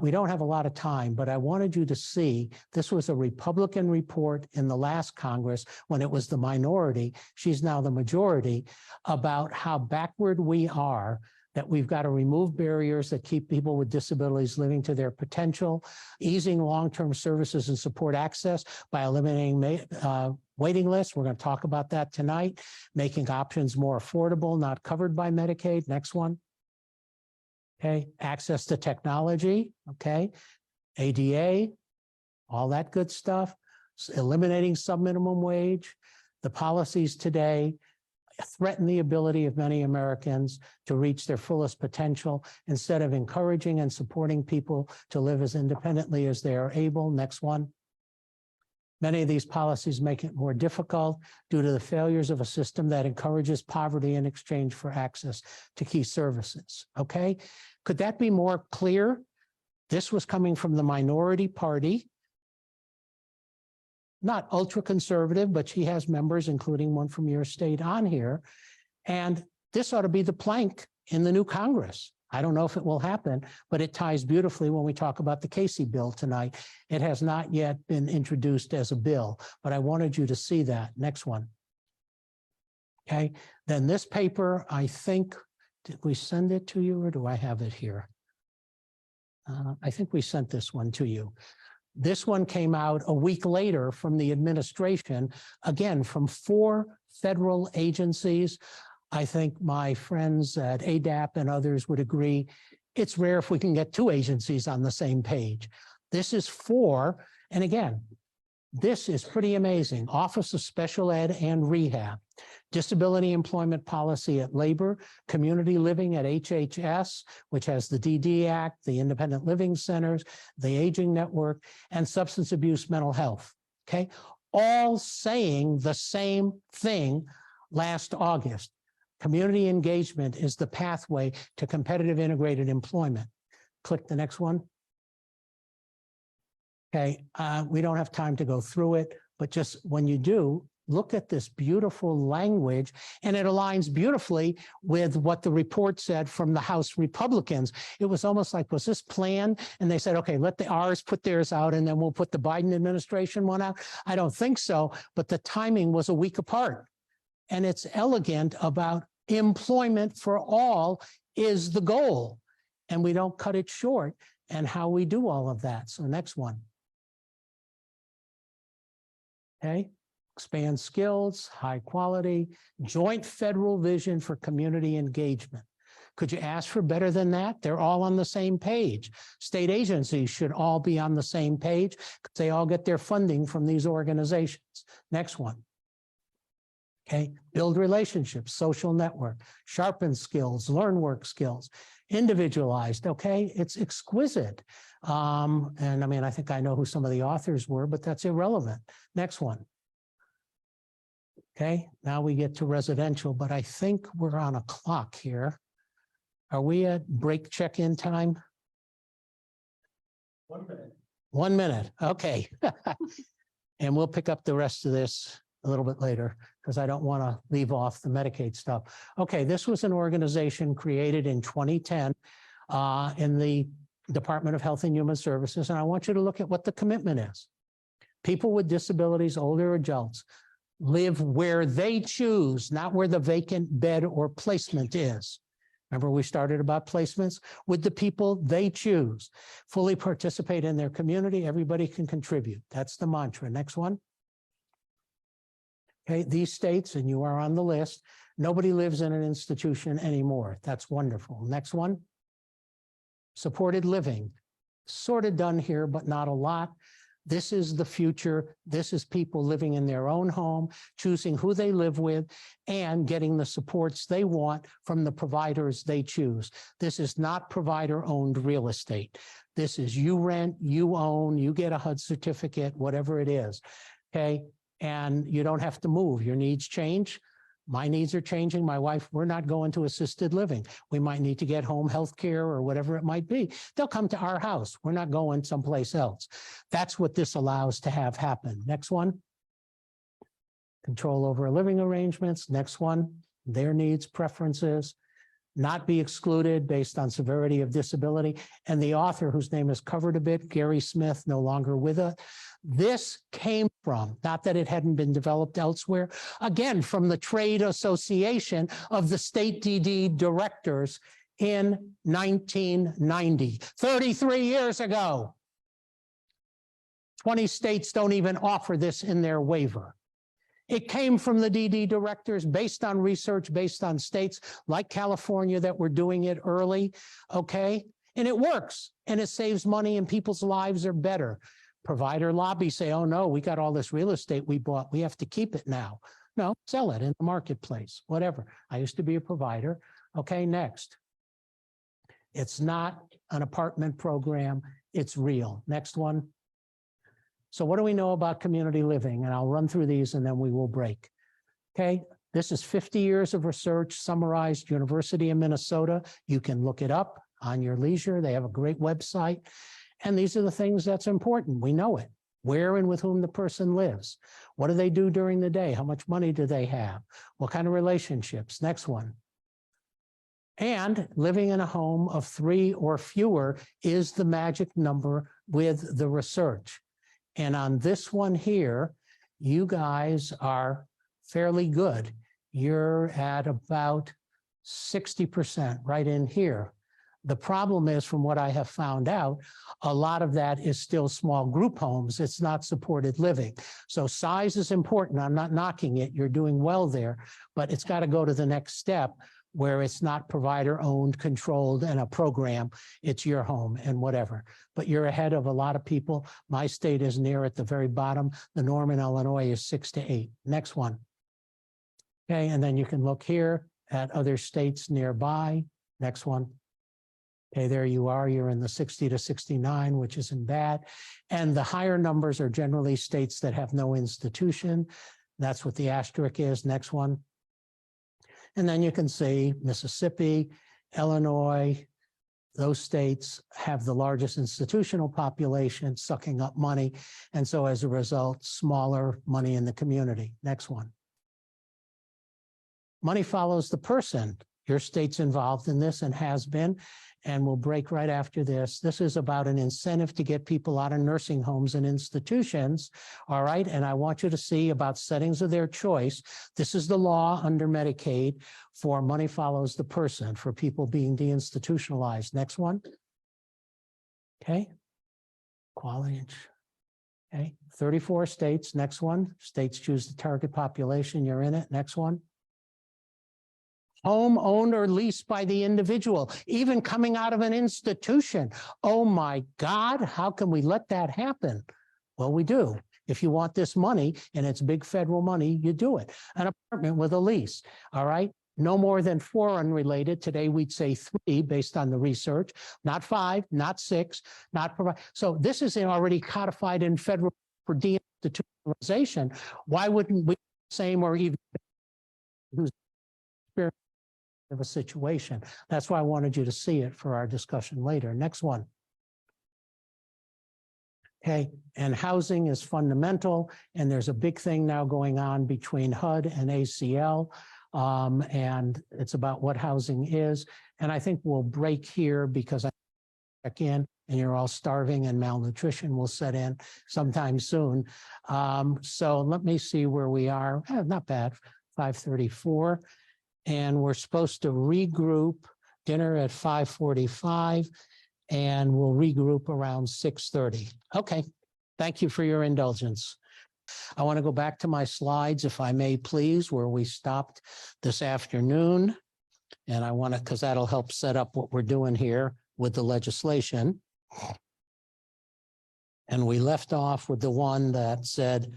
We don't have a lot of time, but I wanted you to see, this was a Republican report in the last Congress when it was the minority. She's now the majority, about how backward we are, that we've got to remove barriers that keep people with disabilities living to their potential, easing long-term services and support access by eliminating waiting lists. We're going to talk about that tonight, making options more affordable, not covered by Medicaid. Next one. Okay, access to technology. Okay, ADA, all that good stuff, eliminating subminimum wage. The policies today threaten the ability of many Americans to reach their fullest potential instead of encouraging and supporting people to live as independently as they are able. Next one. Many of these policies make it more difficult due to the failures of a system that encourages poverty in exchange for access to key services. Okay, could that be more clear? This was coming from the minority party. Not ultra conservative, but she has members, including one from your state, on here. And this ought to be the plank in the new Congress. I don't know if it will happen, but it ties beautifully when we talk about the Casey bill tonight. It has not yet been introduced as a bill, but I wanted you to see that. Next one. Okay, then this paper, I think, did we send it to you or do I have it here? I think we sent this one to you. This one came out a week later from the administration, again, from 4 federal agencies. I think my friends at ADAP and others would agree it's rare if we can get 2 agencies on the same page. This is 4, and again, this is pretty amazing. Office of Special Ed and Rehab, Disability Employment Policy at Labor, Community Living at HHS, which has the DD Act, the Independent Living Centers, the Aging Network, and Substance Abuse Mental Health, okay? All saying the same thing last August. Community engagement is the pathway to competitive integrated employment. Click the next one. Okay, we don't have time to go through it, but just when you do, look at this beautiful language, and it aligns beautifully with what the report said from the House Republicans. It was almost like, was this planned? And they said, okay, let the R's put theirs out, and then we'll put the Biden administration one out. I don't think so, but the timing was a week apart. And it's elegant about employment for all is the goal, and we don't cut it short, and how we do all of that. So next one. Okay, expand skills, high quality, joint federal vision for community engagement. Could you ask for better than that? They're all on the same page. State agencies should all be on the same page because they all get their funding from these organizations. Next one. Okay, build relationships, social network, sharpen skills, learn work skills, individualized. Okay, it's exquisite. And I mean, I think I know who some of the authors were, but that's irrelevant. Next one. Okay, now we get to residential, but I think we're on a clock here. Are we at break check-in time? 1 minute. 1 minute, okay. And we'll pick up the rest of this a little bit later because I don't want to leave off the Medicaid stuff. Okay, this was an organization created in 2010 in the Department of Health and Human Services, and I want you to look at what the commitment is. People with disabilities, older adults, live where they choose, not where the vacant bed or placement is. Remember, we started about placements with the people they choose. Fully participate in their community. Everybody can contribute. That's the mantra. Next one. Okay, these states, and you are on the list, nobody lives in an institution anymore. That's wonderful. Next one. Supported living. Sort of done here, but not a lot. This is the future. This is people living in their own home, choosing who they live with, and getting the supports they want from the providers they choose. This is not provider-owned real estate. This is you rent, you own, you get a HUD certificate, whatever it is, okay? And you don't have to move. Your needs change. My needs are changing. My wife, we're not going to assisted living. We might need to get home health care or whatever it might be. They'll come to our house. We're not going someplace else. That's what this allows to have happen. Next one. Control over living arrangements. Next one. Their needs, preferences, not be excluded based on severity of disability. And the author, whose name is covered a bit, Gary Smith, no longer with us. This came from, not that it hadn't been developed elsewhere, again, from the Trade Association of the State DD Directors in 1990, 33 years ago. 20 states don't even offer this in their waiver. It came from the DD directors based on research, based on states like California that were doing it early, okay? And it works, and it saves money, and people's lives are better. Provider lobbies say, oh no, we got all this real estate we bought, we have to keep it now. No, sell it in the marketplace, whatever. I used to be a provider. Okay, next. It's not an apartment program, it's real. Next one. So what do we know about community living? And I'll run through these and then we will break. Okay, this is 50 years of research summarized, University of Minnesota. You can look it up on your leisure. They have a great website. And these are the things that's important. We know it. Where and with whom the person lives. What do they do during the day? How much money do they have? What kind of relationships? Next one. And living in a home of 3 or fewer is the magic number with the research. And on this one here, you guys are fairly good. You're at about 60% right in here. The problem is, from what I have found out, a lot of that is still small group homes. It's not supported living. So size is important. I'm not knocking it. You're doing well there, but it's got to go to the next step where it's not provider owned, controlled, and a program. It's your home and whatever. But you're ahead of a lot of people. My state is near at the very bottom. The norm in Illinois is 6 to 8. Next one. Okay, and then you can look here at other states nearby. Next one. Okay, there you are. You're in the 60 to 69, which isn't bad. And the higher numbers are generally states that have no institution. That's what the asterisk is. Next one. And then you can see Mississippi, Illinois, those states have the largest institutional population sucking up money. And so as a result, smaller money in the community. Next one. Money follows the person. Your state's involved in this and has been, and we'll break right after this. This is about an incentive to get people out of nursing homes and institutions, all right? And I want you to see about settings of their choice. This is the law under Medicaid for money follows the person, for people being deinstitutionalized. Next one. Okay. Quality. Okay, 34 states. Next one. States choose the target population. You're in it. Next one. Home owned or leased by the individual, even coming out of an institution. Oh my God, how can we let that happen? Well, we do. If you want this money and it's big federal money, you do it. An apartment with a lease, all right? No more than 4 unrelated. Today, we'd say 3 based on the research, not 5, not 6, not provide. So this is already codified in federal for deinstitutionalization. Why wouldn't we same or even who's experiencing of a situation? That's why I wanted you to see it for our discussion later. Next one. Okay, and housing is fundamental, and there's a big thing now going on between HUD and ACL, and it's about what housing is. And I think we'll break here because I check in and you're all starving and malnutrition will set in sometime soon. So let me see where we are. Not bad, 5:34. And we're supposed to regroup dinner at 5:45. And we'll regroup around 6:30. Okay, thank you for your indulgence. I want to go back to my slides, if I may, please, where we stopped this afternoon. And I want to, because that'll help set up what we're doing here with the legislation. And we left off with the one that said,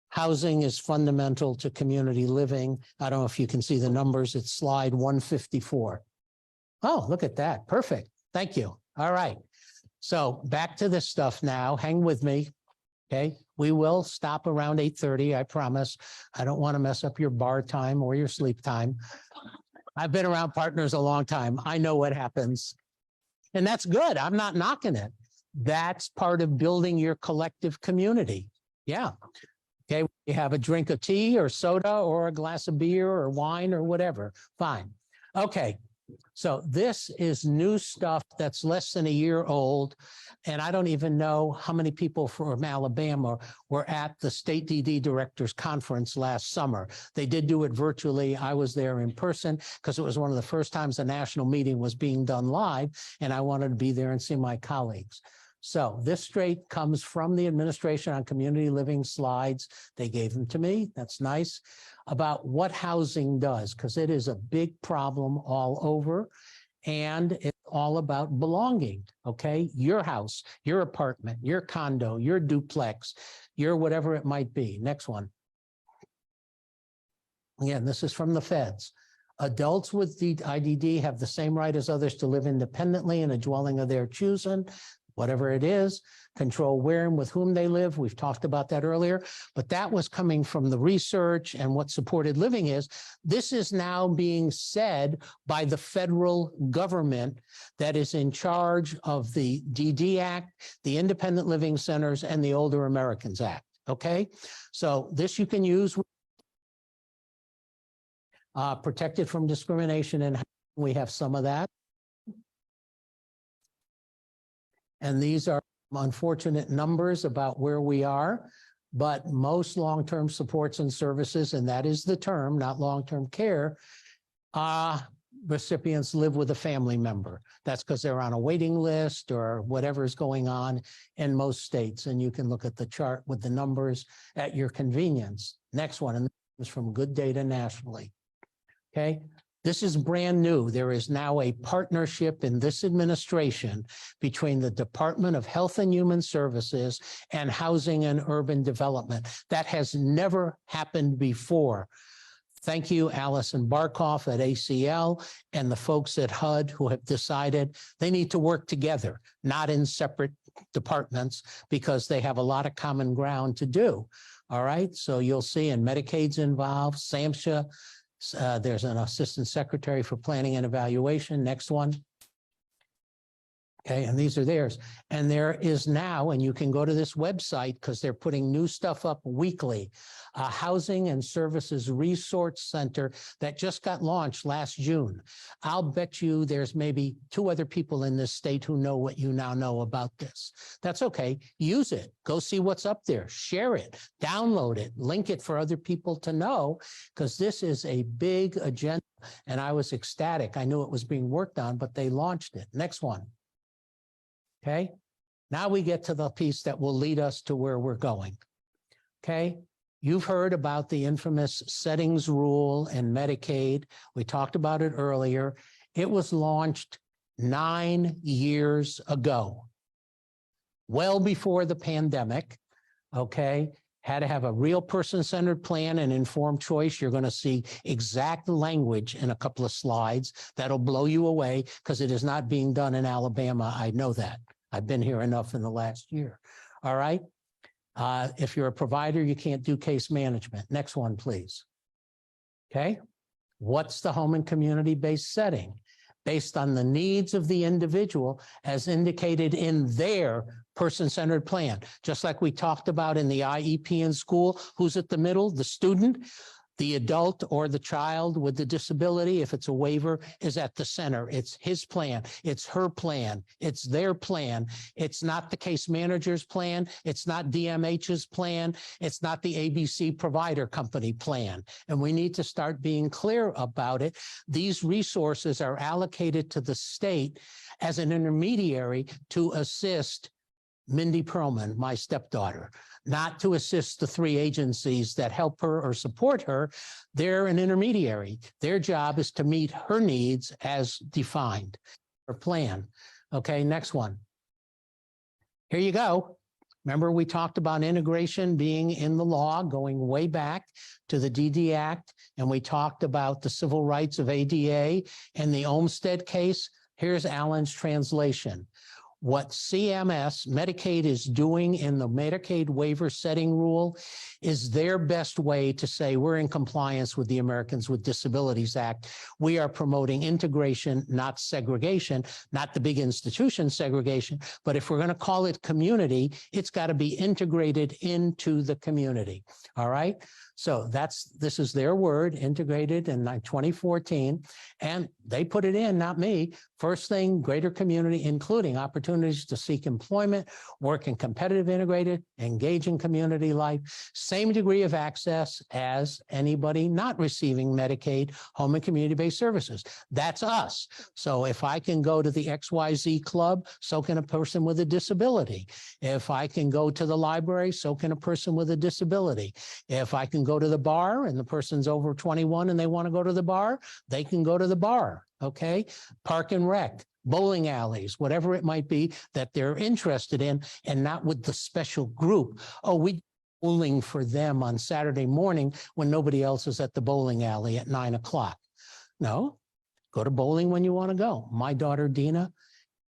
housing is fundamental to community living. I don't know if you can see the numbers. It's slide 154. Oh, look at that. Perfect. Thank you. All right. So back to this stuff now. Hang with me. Okay. We will stop around 8:30. I promise. I don't want to mess up your bar time or your sleep time. I've been around partners a long time. I know what happens. And that's good. I'm not knocking it. That's part of building your collective community. Yeah. Okay. You have a drink of tea or soda or a glass of beer or wine or whatever. Fine. Okay. So this is new stuff that's less than a year old. And I don't even know how many people from Alabama were at the State DD Directors Conference last summer. They did do it virtually. I was there in person because it was one of the first times a national meeting was being done live. And I wanted to be there and see my colleagues. So this straight comes from the Administration on Community Living slides. They gave them to me. That's nice. About what housing does, because it is a big problem all over. And it's all about belonging, okay? Your house, your apartment, your condo, your duplex, your whatever it might be. Next one. Again, this is from the feds. Adults with the IDD have the same right as others to live independently in a dwelling of their choosing, whatever it is, control where and with whom they live. We've talked about that earlier, but that was coming from the research and what supported living is. This is now being said by the federal government that is in charge of the DD Act, the Independent Living Centers, and the Older Americans Act, okay? So this you can use. Protected from discrimination, and we have some of that. And these are unfortunate numbers about where we are, but most long-term supports and services, and that is the term, not long-term care, recipients live with a family member. That's because they're on a waiting list or whatever is going on in most states. And you can look at the chart with the numbers at your convenience. Next one, and this is from Good Data nationally. Okay. This is brand new. There is now a partnership in this administration between the Department of Health and Human Services and Housing and Urban Development. That has never happened before. Thank you, Allison Barkoff at ACL and the folks at HUD who have decided they need to work together, not in separate departments, because they have a lot of common ground to do. All right. So you'll see, and Medicaid's involved, SAMHSA. There's an assistant secretary for planning and evaluation. Next one. Okay, and these are theirs. And there is now, and you can go to this website because they're putting new stuff up weekly, a Housing and Services Resource Center that just got launched last June. I'll bet you there's maybe 2 other people in this state who know what you now know about this. That's okay. Use it. Go see what's up there. Share it. Download it. Link it for other people to know, because this is a big agenda. And I was ecstatic. I knew it was being worked on, but they launched it. Next one. Okay. Now we get to the piece that will lead us to where we're going. Okay. You've heard about the infamous settings rule in Medicaid. We talked about it earlier. It was launched 9 years ago, well before the pandemic. Okay. Had to have a real person-centered plan and informed choice. You're going to see exact language in a couple of slides that'll blow you away because it is not being done in Alabama. I know that. I've been here enough in the last year. All right. If you're a provider, you can't do case management. Next one, please. Okay. What's the home and community-based setting? Based on the needs of the individual as indicated in their person-centered plan. Just like we talked about in the IEP in school, who's at the middle? The student. The adult or the child with the disability, if it's a waiver, is at the center. It's his plan. It's her plan. It's their plan. It's not the case manager's plan. It's not DMH's plan. It's not the ABC provider company plan. And we need to start being clear about it. These resources are allocated to the state as an intermediary to assist Mindy Perlman, my stepdaughter, not to assist the 3 agencies that help her or support her. They're an intermediary. Their job is to meet her needs as defined, her plan. Okay, next one. Here you go. Remember, we talked about integration being in the law, going way back to the DD Act, and we talked about the civil rights of ADA and the Olmstead case. Here's Allan's translation. What CMS, Medicaid, is doing in the Medicaid waiver setting rule is their best way to say we're in compliance with the Americans with Disabilities Act. We are promoting integration, not segregation, not the big institution segregation, but if we're going to call it community, it's got to be integrated into the community. All right. So this is their word, integrated in 2014, and they put it in, not me. First thing, greater community, including opportunities to seek employment, work in competitive integrated, engage in community life, same degree of access as anybody not receiving Medicaid, home and community-based services. That's us. So if I can go to the XYZ club, so can a person with a disability. If I can go to the library, so can a person with a disability. If I can go to the bar and the person's over 21 and they want to go to the bar, they can go to the bar. Okay. Park and rec, bowling alleys, whatever it might be that they're interested in, and not with the special group. Oh, we bowling for them on Saturday morning when nobody else is at the bowling alley at 9 o'clock. No, go to bowling when you want to go. My daughter, Dina,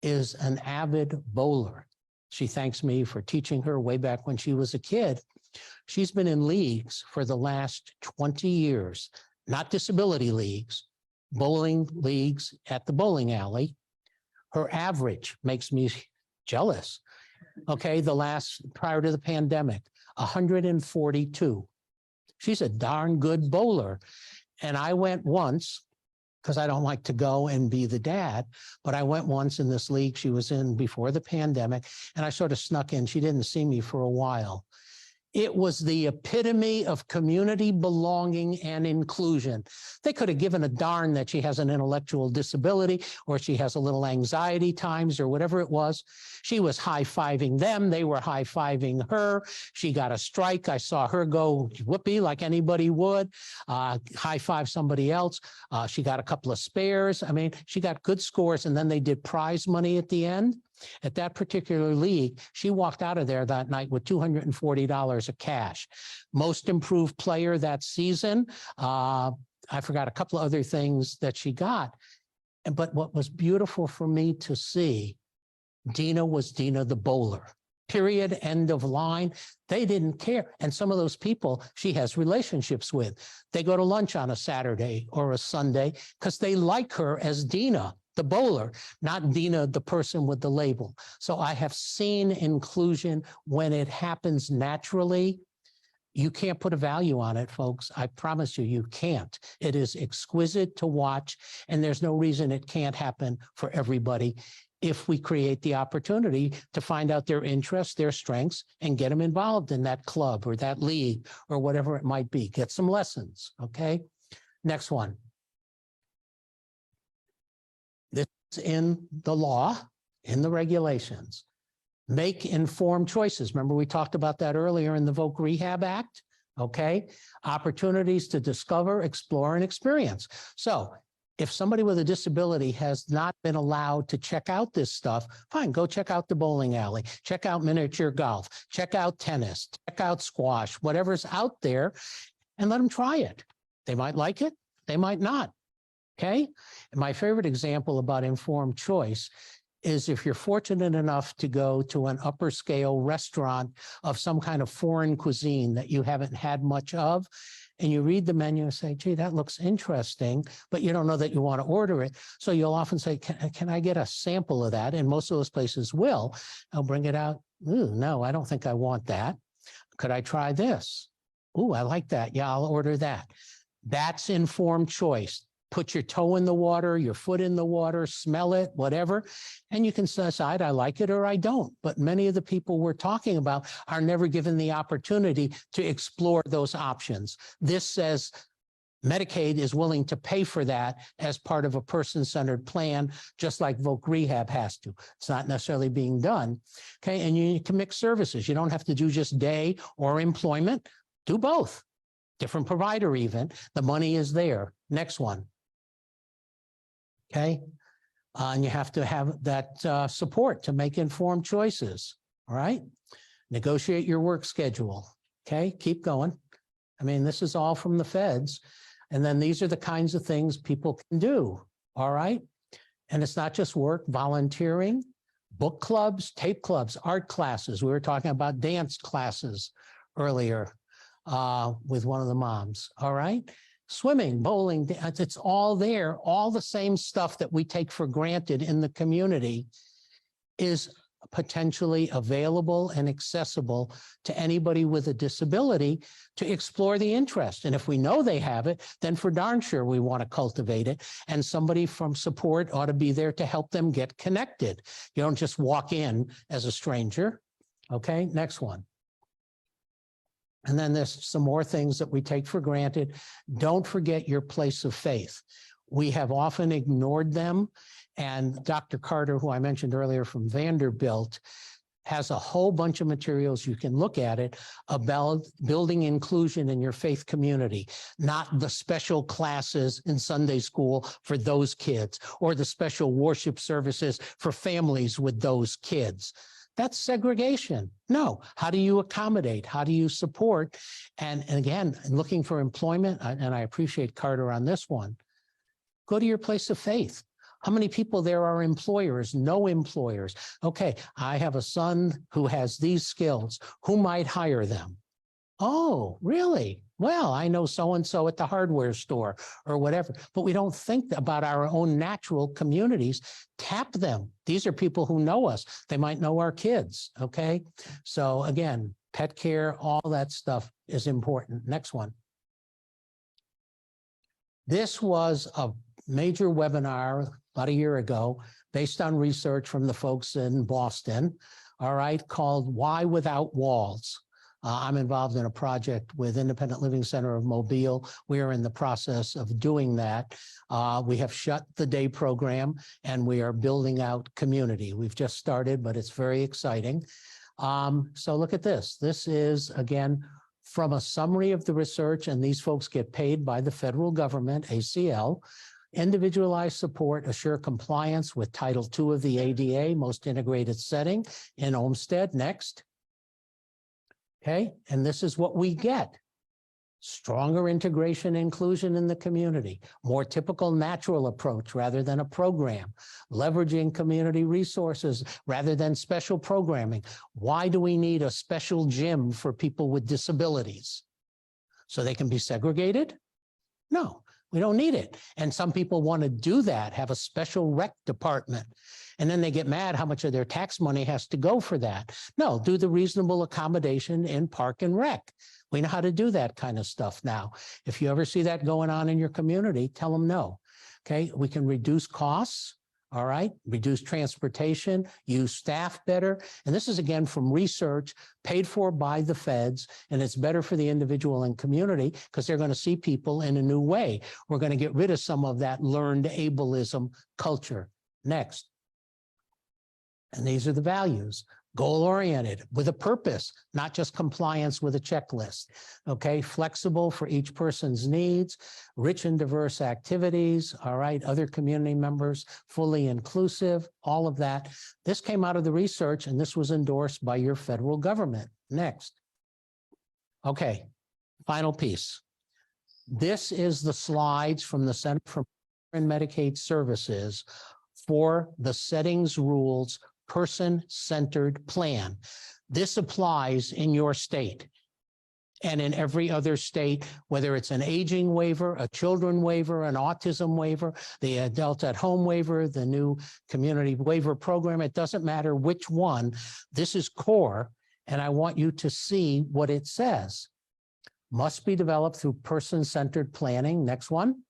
is an avid bowler. She thanks me for teaching her way back when she was a kid. She's been in leagues for the last 20 years, not disability leagues, bowling leagues at the bowling alley. Her average makes me jealous. Okay, prior to the pandemic, 142. She's a darn good bowler. And I went once, because I don't like to go and be the dad, but I went once in this league she was in before the pandemic, and I sort of snuck in. She didn't see me for a while. It was the epitome of community belonging and inclusion. They could have given a darn that she has an intellectual disability or she has a little anxiety times or whatever it was. She was high-fiving them. They were high-fiving her. She got a strike. I saw her go whoopee like anybody would, high-five somebody else. She got a couple of spares. I mean, she got good scores, and then they did prize money at the end. At that particular league, she walked out of there that night with $240 of cash. Most improved player that season. I forgot a couple of other things that she got. But what was beautiful for me to see, Dina was Dina the bowler. Period, end of line. They didn't care. And some of those people she has relationships with. They go to lunch on a Saturday or a Sunday because they like her as Dina, the bowler, not Dina, the person with the label. So I have seen inclusion when it happens naturally. You can't put a value on it, folks. I promise you, you can't. It is exquisite to watch, and there's no reason it can't happen for everybody if we create the opportunity to find out their interests, their strengths, and get them involved in that club or that league or whatever it might be. Get some lessons, okay? Next one. This is in the law, in the regulations. Make informed choices. Remember, we talked about that earlier in the Voc Rehab Act. Okay. Opportunities to discover, explore, and experience. So if somebody with a disability has not been allowed to check out this stuff, fine, go check out the bowling alley, check out miniature golf, check out tennis, check out squash, whatever's out there, and let them try it. They might like it, they might not. Okay. And my favorite example about informed choice is if you're fortunate enough to go to an upper scale restaurant of some kind of foreign cuisine that you haven't had much of, and you read the menu and say, gee, that looks interesting, but you don't know that you want to order it. So you'll often say, can I get a sample of that? And most of those places will. I'll bring it out. Ooh, no, I don't think I want that. Could I try this? Ooh, I like that. Yeah, I'll order that. That's informed choice. Put your toe in the water, your foot in the water, smell it, whatever, and you can decide I like it or I don't. But many of the people we're talking about are never given the opportunity to explore those options. This says Medicaid is willing to pay for that as part of a person-centered plan, just like Voc Rehab has to. It's not necessarily being done. Okay, and you can mix services. You don't have to do just day or employment. Do both. Different provider even. The money is there. Next one. Okay, and you have to have that support to make informed choices. All right, negotiate your work schedule. Okay, keep going. I mean, this is all from the feds. And then these are the kinds of things people can do. All right, and it's not just work, volunteering, book clubs, tape clubs, art classes. We were talking about dance classes earlier with one of the moms. All right. Swimming, bowling, it's all there. All the same stuff that we take for granted in the community is potentially available and accessible to anybody with a disability to explore the interest. And if we know they have it, then for darn sure we want to cultivate it. And somebody from support ought to be there to help them get connected. You don't just walk in as a stranger. Okay, next one. And then there's some more things that we take for granted. Don't forget your place of faith. We have often ignored them. And Dr. Carter, who I mentioned earlier from Vanderbilt, has a whole bunch of materials. You can look at it about building inclusion in your faith community, not the special classes in Sunday school for those kids or the special worship services for families with those kids. That's segregation. No. How do you accommodate? How do you support? And again, looking for employment, and I appreciate Carter on this one, go to your place of faith. How many people there are employers, no employers? Okay, I have a son who has these skills. Who might hire them? Oh, really? Well, I know so-and-so at the hardware store or whatever, but we don't think about our own natural communities. Tap them. These are people who know us. They might know our kids, okay? So again, pet care, all that stuff is important. Next one. This was a major webinar about a year ago based on research from the folks in Boston, all right, called Why Without Walls? I'm involved in a project with Independent Living Center of Mobile. We are in the process of doing that. We have shut the day program and we are building out community. We've just started, but it's very exciting. So look at this. This is, again, from a summary of the research, and these folks get paid by the federal government, ACL. Individualized support assure compliance with Title II of the ADA, most integrated setting in Olmsted. Next. Okay, and this is what we get. Stronger integration and inclusion in the community, more typical natural approach rather than a program, leveraging community resources rather than special programming. Why do we need a special gym for people with disabilities? So they can be segregated? No, we don't need it. And some people want to do that, have a special rec department. And then they get mad how much of their tax money has to go for that. No, do the reasonable accommodation in park and rec. We know how to do that kind of stuff now. If you ever see that going on in your community, tell them no. Okay, we can reduce costs. All right, reduce transportation, use staff better. And this is again from research paid for by the feds, and it's better for the individual and community because they're going to see people in a new way. We're going to get rid of some of that learned ableism culture. Next. And these are the values. Goal-oriented with a purpose, not just compliance with a checklist. Okay, flexible for each person's needs, rich and diverse activities. All right, other community members, fully inclusive, all of that. This came out of the research and this was endorsed by your federal government. Next. Okay, final piece. This is the slides from the Center for Medicare and Medicaid Services for the settings rules person-centered plan. This applies in your state and in every other state, whether it's an aging waiver, a children waiver, an autism waiver, the adult at home waiver, the new community waiver program. It doesn't matter which one. This is core, and I want you to see what it says. Must be developed through person-centered planning. Next one.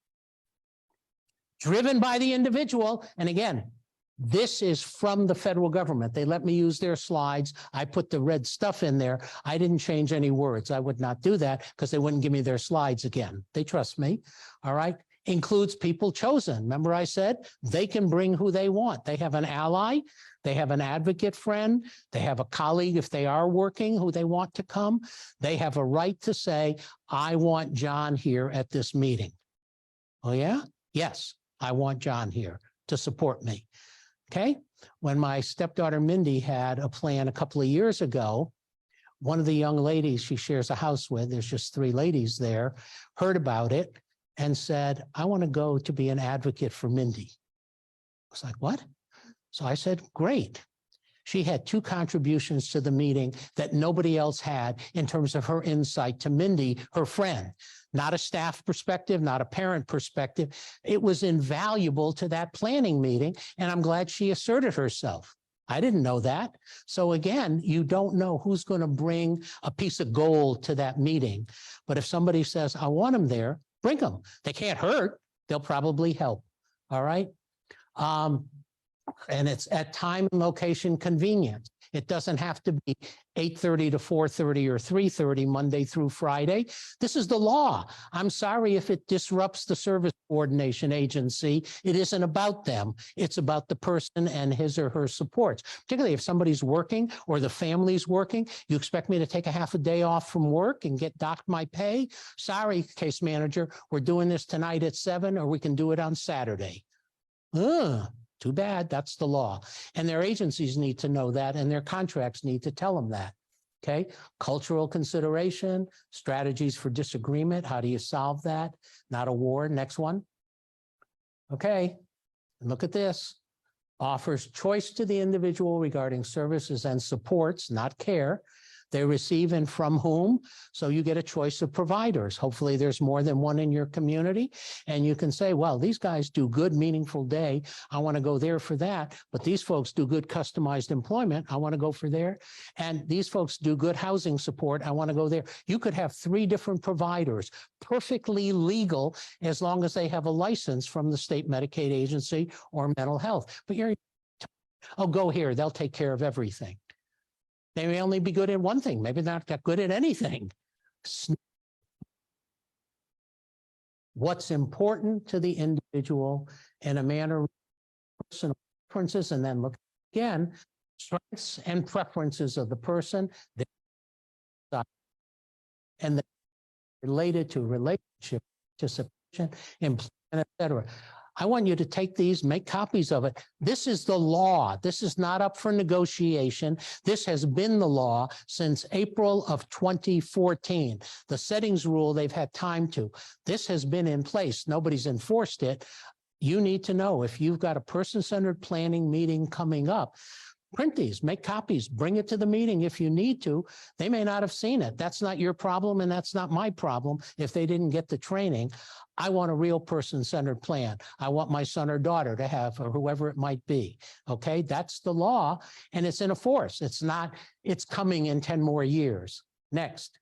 Driven by the individual. And again, this is from the federal government. They let me use their slides. I put the red stuff in there. I didn't change any words. I would not do that because they wouldn't give me their slides again. They trust me. All right. Includes people chosen. Remember I said they can bring who they want. They have an ally. They have an advocate friend. They have a colleague if they are working who they want to come. They have a right to say, I want John here at this meeting. Oh yeah? Yes, I want John here to support me. Okay. When my stepdaughter Mindy had a plan a couple of years ago, one of the young ladies she shares a house with, there's just 3 ladies there, heard about it and said, I want to go to be an advocate for Mindy. I was like, what? So I said, great. She had 2 contributions to the meeting that nobody else had in terms of her insight to Mindy, her friend. Not a staff perspective, not a parent perspective. It was invaluable to that planning meeting, and I'm glad she asserted herself. I didn't know that. So again, you don't know who's going to bring a piece of gold to that meeting. But if somebody says, I want them there, bring them. They can't hurt. They'll probably help. All right. And it's at time and location convenience. It doesn't have to be 8:30 to 4:30 or 3:30 Monday through Friday. This is the law. I'm sorry if it disrupts the service coordination agency. It isn't about them. It's about the person and his or her supports. Particularly if somebody's working or the family's working, you expect me to take a half a day off from work and get docked my pay? Sorry, case manager, we're doing this tonight at 7, or we can do it on Saturday. Too bad. That's the law. And their agencies need to know that, and their contracts need to tell them that. Okay. Cultural consideration, strategies for disagreement. How do you solve that? Not a war. Next one. Okay. Look at this. Offers choice to the individual regarding services and supports, not care, they receive and from whom. So you get a choice of providers. Hopefully there's more than one in your community. And you can say, well, these guys do good, meaningful day. I want to go there for that. But these folks do good customized employment. I want to go for there. And these folks do good housing support. I want to go there. You could have 3 different providers, perfectly legal, as long as they have a license from the state Medicaid agency or mental health. But you're, oh, go here. They'll take care of everything. They may only be good at one thing, maybe not good at anything. What's important to the individual in a manner of personal preferences, and then look again, strengths and preferences of the person, and related to relationship, participation, employment, etc. I want you to take these, make copies of it. This is the law. This is not up for negotiation. This has been the law since April of 2014. The settings rule, they've had time to. This has been in place. Nobody's enforced it. You need to know if you've got a person-centered planning meeting coming up, print these, make copies, bring it to the meeting if you need to. They may not have seen it. That's not your problem, and that's not my problem if they didn't get the training. I want a real person-centered plan. I want my son or daughter to have, or whoever it might be. Okay, that's the law, and it's in a force. It's not, it's coming in 10 more years. Next.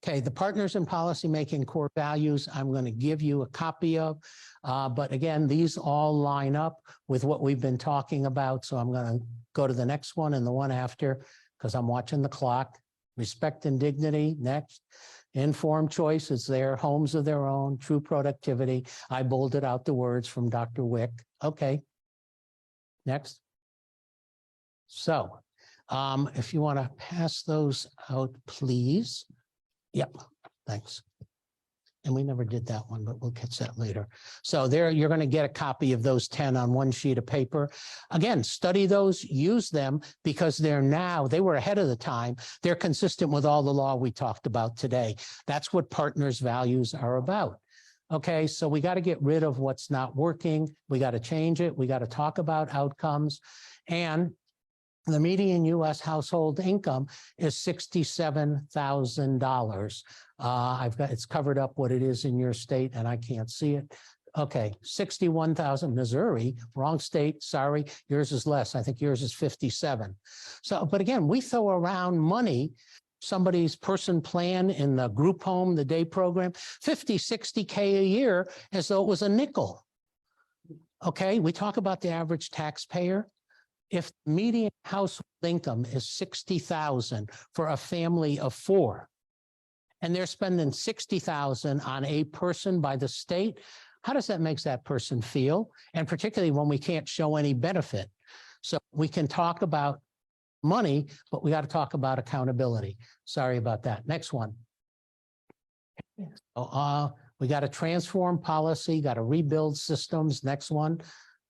Okay, the partners in policymaking core values, I'm going to give you a copy of. But again, these all line up with what we've been talking about. So I'm going to go to the next one and the one after, because I'm watching the clock. Respect and dignity, next. Informed choice is there, homes of their own, true productivity. I bolded out the words from Dr. Wick. Okay. Next. So if you want to pass those out, please. Yep, thanks. And we never did that one, but we'll catch that later. So there, you're going to get a copy of those 10 on one sheet of paper. Again, study those, use them, because they were ahead of the time. They're consistent with all the law we talked about today. That's what partners' values are about. Okay, so we got to get rid of what's not working. We got to change it. We got to talk about outcomes. And the median U.S. household income is $67,000. It's covered up what it is in your state, and I can't see it. Okay, 61,000, Missouri, wrong state, sorry, yours is less. I think yours is 57. So, but again, we throw around money, somebody's person plan in the group home, the day program, 50, 60K a year as though it was a nickel. Okay, we talk about the average taxpayer. If median household income is 60,000 for a family of 4, and they're spending 60,000 on a person by the state, how does that make that person feel? And particularly when we can't show any benefit. So we can talk about money, but we got to talk about accountability. Sorry about that. Next one. We got to transform policy, got to rebuild systems. Next one.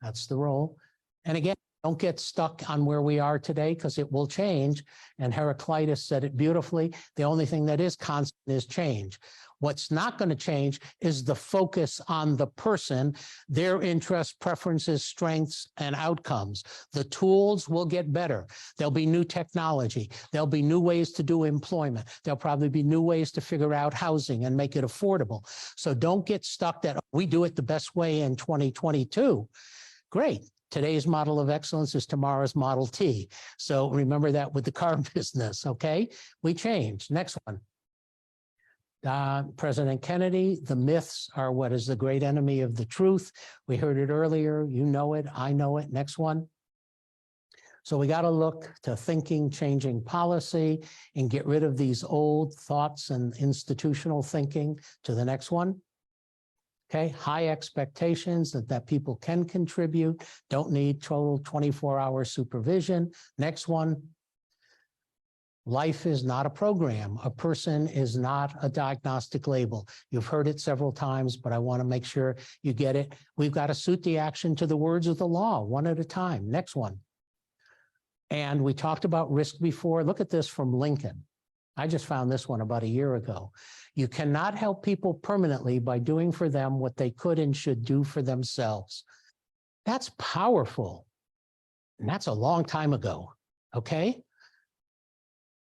That's the role. And again, don't get stuck on where we are today, because it will change. And Heraclitus said it beautifully. The only thing that is constant is change. What's not going to change is the focus on the person, their interests, preferences, strengths, and outcomes. The tools will get better. There'll be new technology. There'll be new ways to do employment. There'll probably be new ways to figure out housing and make it affordable. So don't get stuck that we do it the best way in 2022. Great. Today's model of excellence is tomorrow's Model T. So remember that with the car business, okay? We change. Next one. President Kennedy, the myths are what is the great enemy of the truth. We heard it earlier. You know it. I know it. Next one. So we got to look to thinking, changing policy, and get rid of these old thoughts and institutional thinking. To the next one. Okay, high expectations that people can contribute, don't need total 24-hour supervision. Next one. Life is not a program. A person is not a diagnostic label. You've heard it several times, but I want to make sure you get it. We've got to suit the action to the words of the law, one at a time. Next one. And we talked about risk before. Look at this from Lincoln. I just found this one about a year ago. You cannot help people permanently by doing for them what they could and should do for themselves. That's powerful. And that's a long time ago, okay?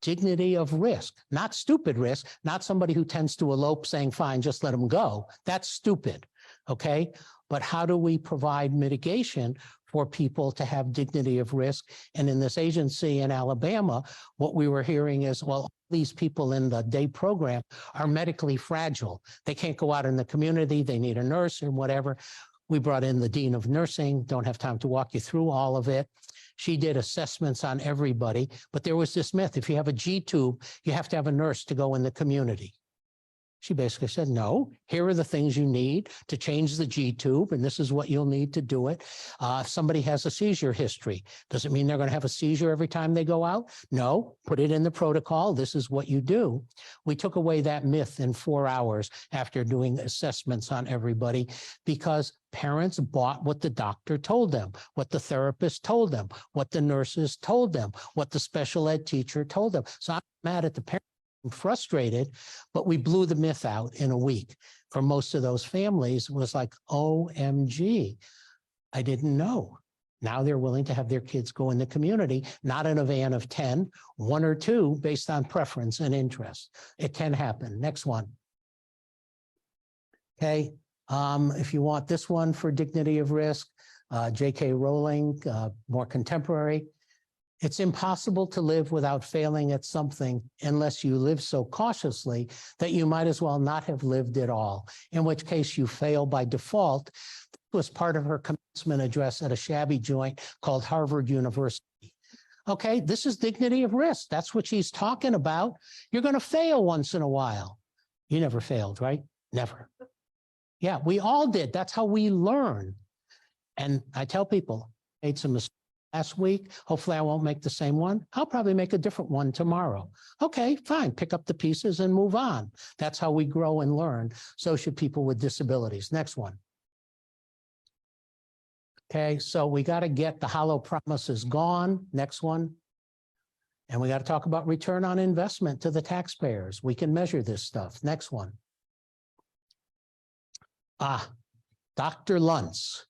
Dignity of risk, not stupid risk, not somebody who tends to elope saying, fine, just let them go. That's stupid, okay? But how do we provide mitigation for people to have dignity of risk? And in this agency in Alabama, what we were hearing is, well, these people in the day program are medically fragile. They can't go out in the community. They need a nurse or whatever. We brought in the dean of nursing. Don't have time to walk you through all of it. She did assessments on everybody, but there was this myth. If you have a G-tube, you have to have a nurse to go in the community. She basically said, no, here are the things you need to change the G-tube, and this is what you'll need to do it. If somebody has a seizure history, does it mean they're going to have a seizure every time they go out? No, put it in the protocol. This is what you do. We took away that myth in 4 hours after doing assessments on everybody, because parents bought what the doctor told them, what the therapist told them, what the nurses told them, what the special ed teacher told them. So I'm mad at the parents. Frustrated, but we blew the myth out in a week. For most of those families, it was like, OMG, I didn't know. Now they're willing to have their kids go in the community, not in a van of 10, 1 or 2, based on preference and interest. It can happen. Next one. Okay, if you want this one for dignity of risk, J.K. Rowling, more contemporary. It's impossible to live without failing at something unless you live so cautiously that you might as well not have lived at all, in which case you fail by default. This was part of her commencement address at a shabby joint called Harvard University. Okay, this is dignity of risk. That's what she's talking about. You're going to fail once in a while. You never failed, right? Never. Yeah, we all did. That's how we learn. And I tell people, made some mistakes. last week. Hopefully I won't make the same one. I'll probably make a different one tomorrow. Okay, fine. Pick up the pieces and move on. That's how we grow and learn. So should people with disabilities. Next one. Okay, so we got to get the hollow promises gone. Next one. And we got to talk about return on investment to the taxpayers. We can measure this stuff. Next one. Dr. Luntz,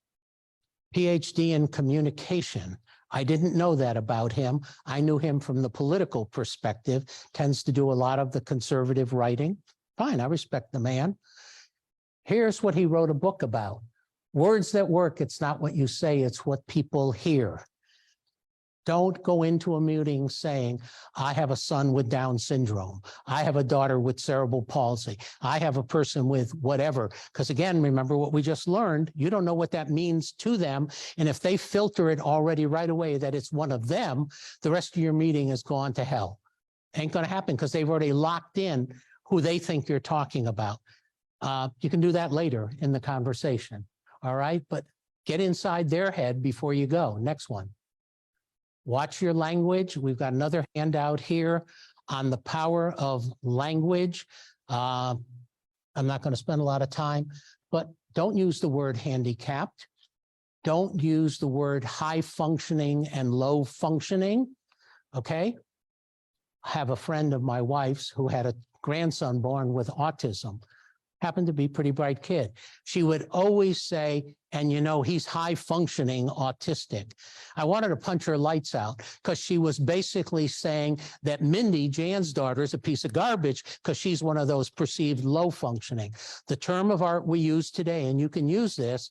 PhD in communication. I didn't know that about him. I knew him from the political perspective, tends to do a lot of the conservative writing. Fine, I respect the man. Here's what he wrote a book about. Words that work, it's not what you say, it's what people hear. Don't go into a meeting saying, I have a son with Down syndrome. I have a daughter with cerebral palsy. I have a person with whatever. Because again, remember what we just learned, you don't know what that means to them. And if they filter it already right away that it's one of them, the rest of your meeting has gone to hell. Ain't going to happen because they've already locked in who they think you're talking about. You can do that later in the conversation. All right, but get inside their head before you go. Next one. Watch your language. We've got another handout here on the power of language. I'm not going to spend a lot of time, but don't use the word handicapped. Don't use the word high functioning and low functioning. Okay. I have a friend of my wife's who had a grandson born with autism. Happened to be a pretty bright kid. She would always say, and you know, he's high functioning autistic. I wanted to punch her lights out because she was basically saying that Mindy, Jan's daughter, is a piece of garbage because she's one of those perceived low functioning. The term of art we use today, and you can use this,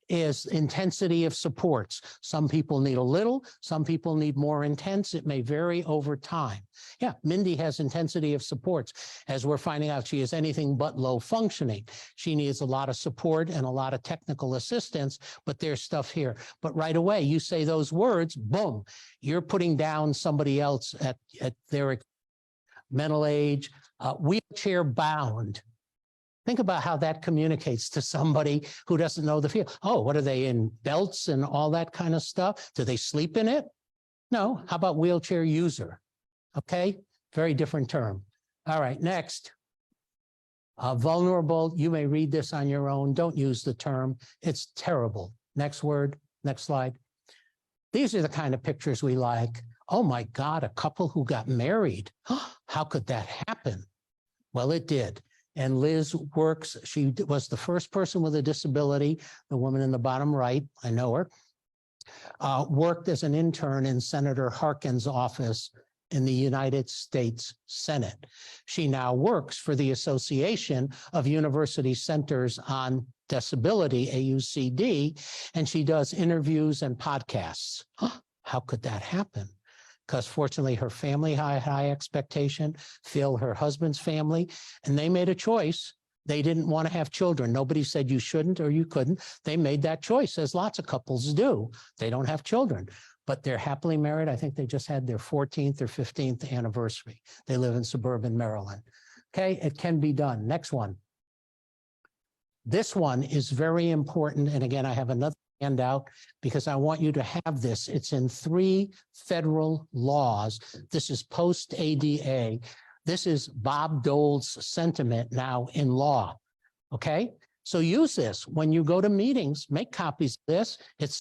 is intensity of supports. Some people need a little, some people need more intense. It may vary over time. Yeah, Mindy has intensity of supports. As we're finding out, she is anything but low functioning. She needs a lot of support and a lot of technical assistance, but there's stuff here. But right away, you say those words, boom, you're putting down somebody else at their mental age, wheelchair bound. Think about how that communicates to somebody who doesn't know the field. Oh, what are they in belts and all that kind of stuff? Do they sleep in it? No. How about wheelchair user? Okay, very different term. All right, next. Vulnerable, you may read this on your own. Don't use the term. It's terrible. Next word, next slide. These are the kind of pictures we like. Oh my God, a couple who got married. How could that happen? Well, it did. And Liz works, she was the first person with a disability, the woman in the bottom right, I know her, worked as an intern in Senator Harkin's office in the United States Senate. She now works for the Association of University Centers on Disability, AUCD, and she does interviews and podcasts. How could that happen? Because fortunately her family had high expectation, Phil, her husband's family, and they made a choice. They didn't want to have children. Nobody said you shouldn't or you couldn't. They made that choice, as lots of couples do. They don't have children, but they're happily married. I think they just had their 14th or 15th anniversary. They live in suburban Maryland. Okay, it can be done. Next one. This one is very important. And again, I have another handout because I want you to have this. It's in 3 federal laws. This is post ADA. This is Bob Dole's sentiment now in law. Okay, so use this when you go to meetings. Make copies of this. It's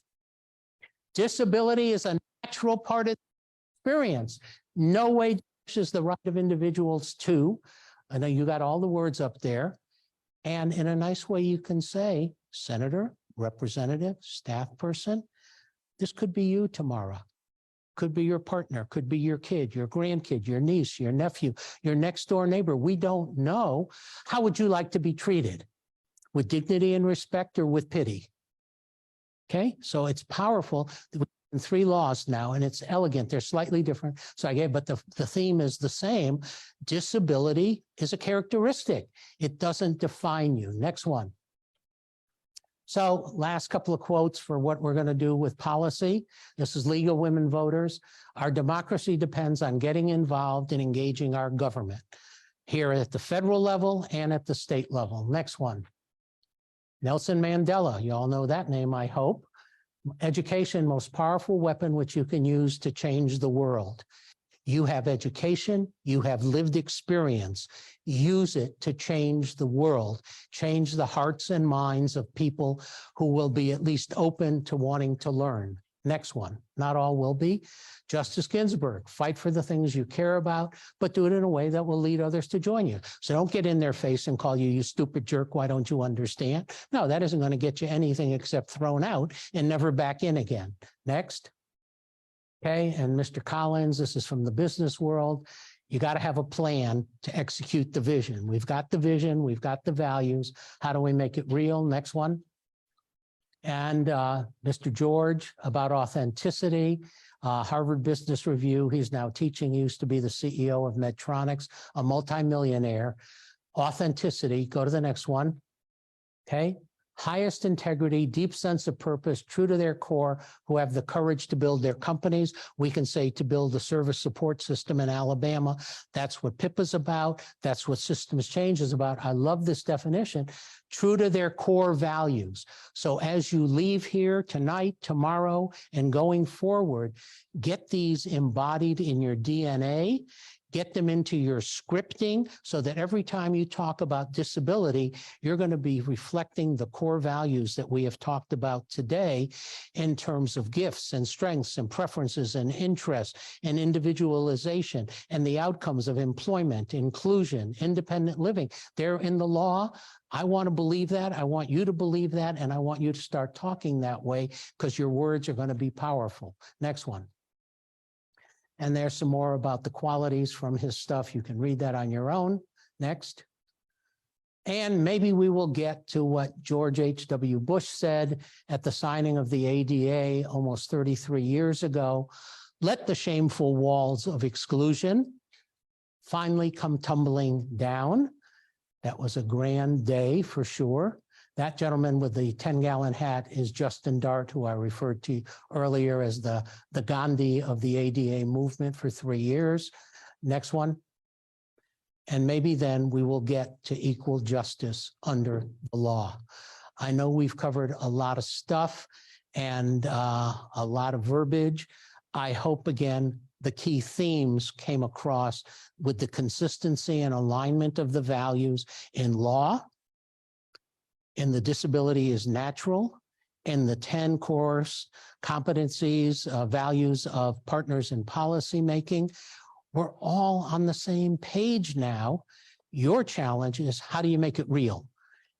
disability is a natural part of the experience. No way diminishes the right of individuals to. I know you got all the words up there. And in a nice way, you can say, Senator, representative, staff person, this could be you tomorrow. Could be your partner, could be your kid, your grandkid, your niece, your nephew, your next door neighbor. We don't know. How would you like to be treated? With dignity and respect or with pity? Okay, so it's powerful. In 3 laws now, and it's elegant. They're slightly different. So I gave, but the theme is the same. Disability is a characteristic. It doesn't define you. Next one. So last couple of quotes for what we're going to do with policy. This is League of Women Voters. Our democracy depends on getting involved and engaging our government here at the federal level and at the state level. Next one. Nelson Mandela. You all know that name, I hope. Education, most powerful weapon which you can use to change the world. You have education, you have lived experience. Use it to change the world, change the hearts and minds of people who will be at least open to wanting to learn. Next one, not all will be. Justice Ginsburg, fight for the things you care about, but do it in a way that will lead others to join you. So don't get in their face and call you, you stupid jerk, why don't you understand? No, that isn't going to get you anything except thrown out and never back in again. Next. Okay, and Mr. Collins, this is from the business world. You got to have a plan to execute the vision. We've got the vision, we've got the values. How do we make it real? Next one. And Mr. George about authenticity, Harvard Business Review. He's now teaching, he used to be the CEO of Medtronics, a multimillionaire. Authenticity, go to the next one. Okay. Highest integrity, deep sense of purpose, true to their core, who have the courage to build their companies. We can say to build a service support system in Alabama. That's what PIP is about. That's what systems change is about. I love this definition. True to their core values. So as you leave here tonight, tomorrow, and going forward, get these embodied in your DNA. Get them into your scripting so that every time you talk about disability, you're going to be reflecting the core values that we have talked about today in terms of gifts and strengths and preferences and interests and individualization and the outcomes of employment, inclusion, independent living. They're in the law. I want to believe that. I want you to believe that. And I want you to start talking that way because your words are going to be powerful. Next one. And there's some more about the qualities from his stuff. You can read that on your own. Next. And maybe we will get to what George H.W. Bush said at the signing of the ADA almost 33 years ago. Let the shameful walls of exclusion finally come tumbling down. That was a grand day for sure. That gentleman with the 10-gallon hat is Justin Dart, who I referred to earlier as the Gandhi of the ADA movement for 3 years. Next one. And maybe then we will get to equal justice under the law. I know we've covered a lot of stuff and a lot of verbiage. I hope, again, the key themes came across with the consistency and alignment of the values in law, in the disability is natural, in the 10 core competencies, values of partners in policymaking. We're all on the same page now. Your challenge is how do you make it real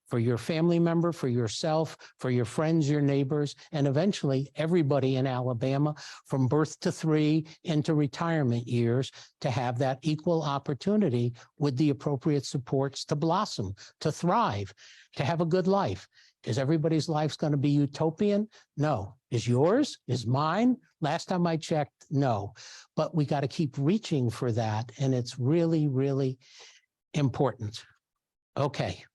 for your family member, for yourself, for your friends, your neighbors, and eventually everybody in Alabama from birth to 3 into retirement years to have that equal opportunity with the appropriate supports to blossom, to thrive, to have a good life. Is everybody's life's going to be utopian? No. Is yours? Is mine? Last time I checked, no. But we got to keep reaching for that. And it's really, really important. Okay.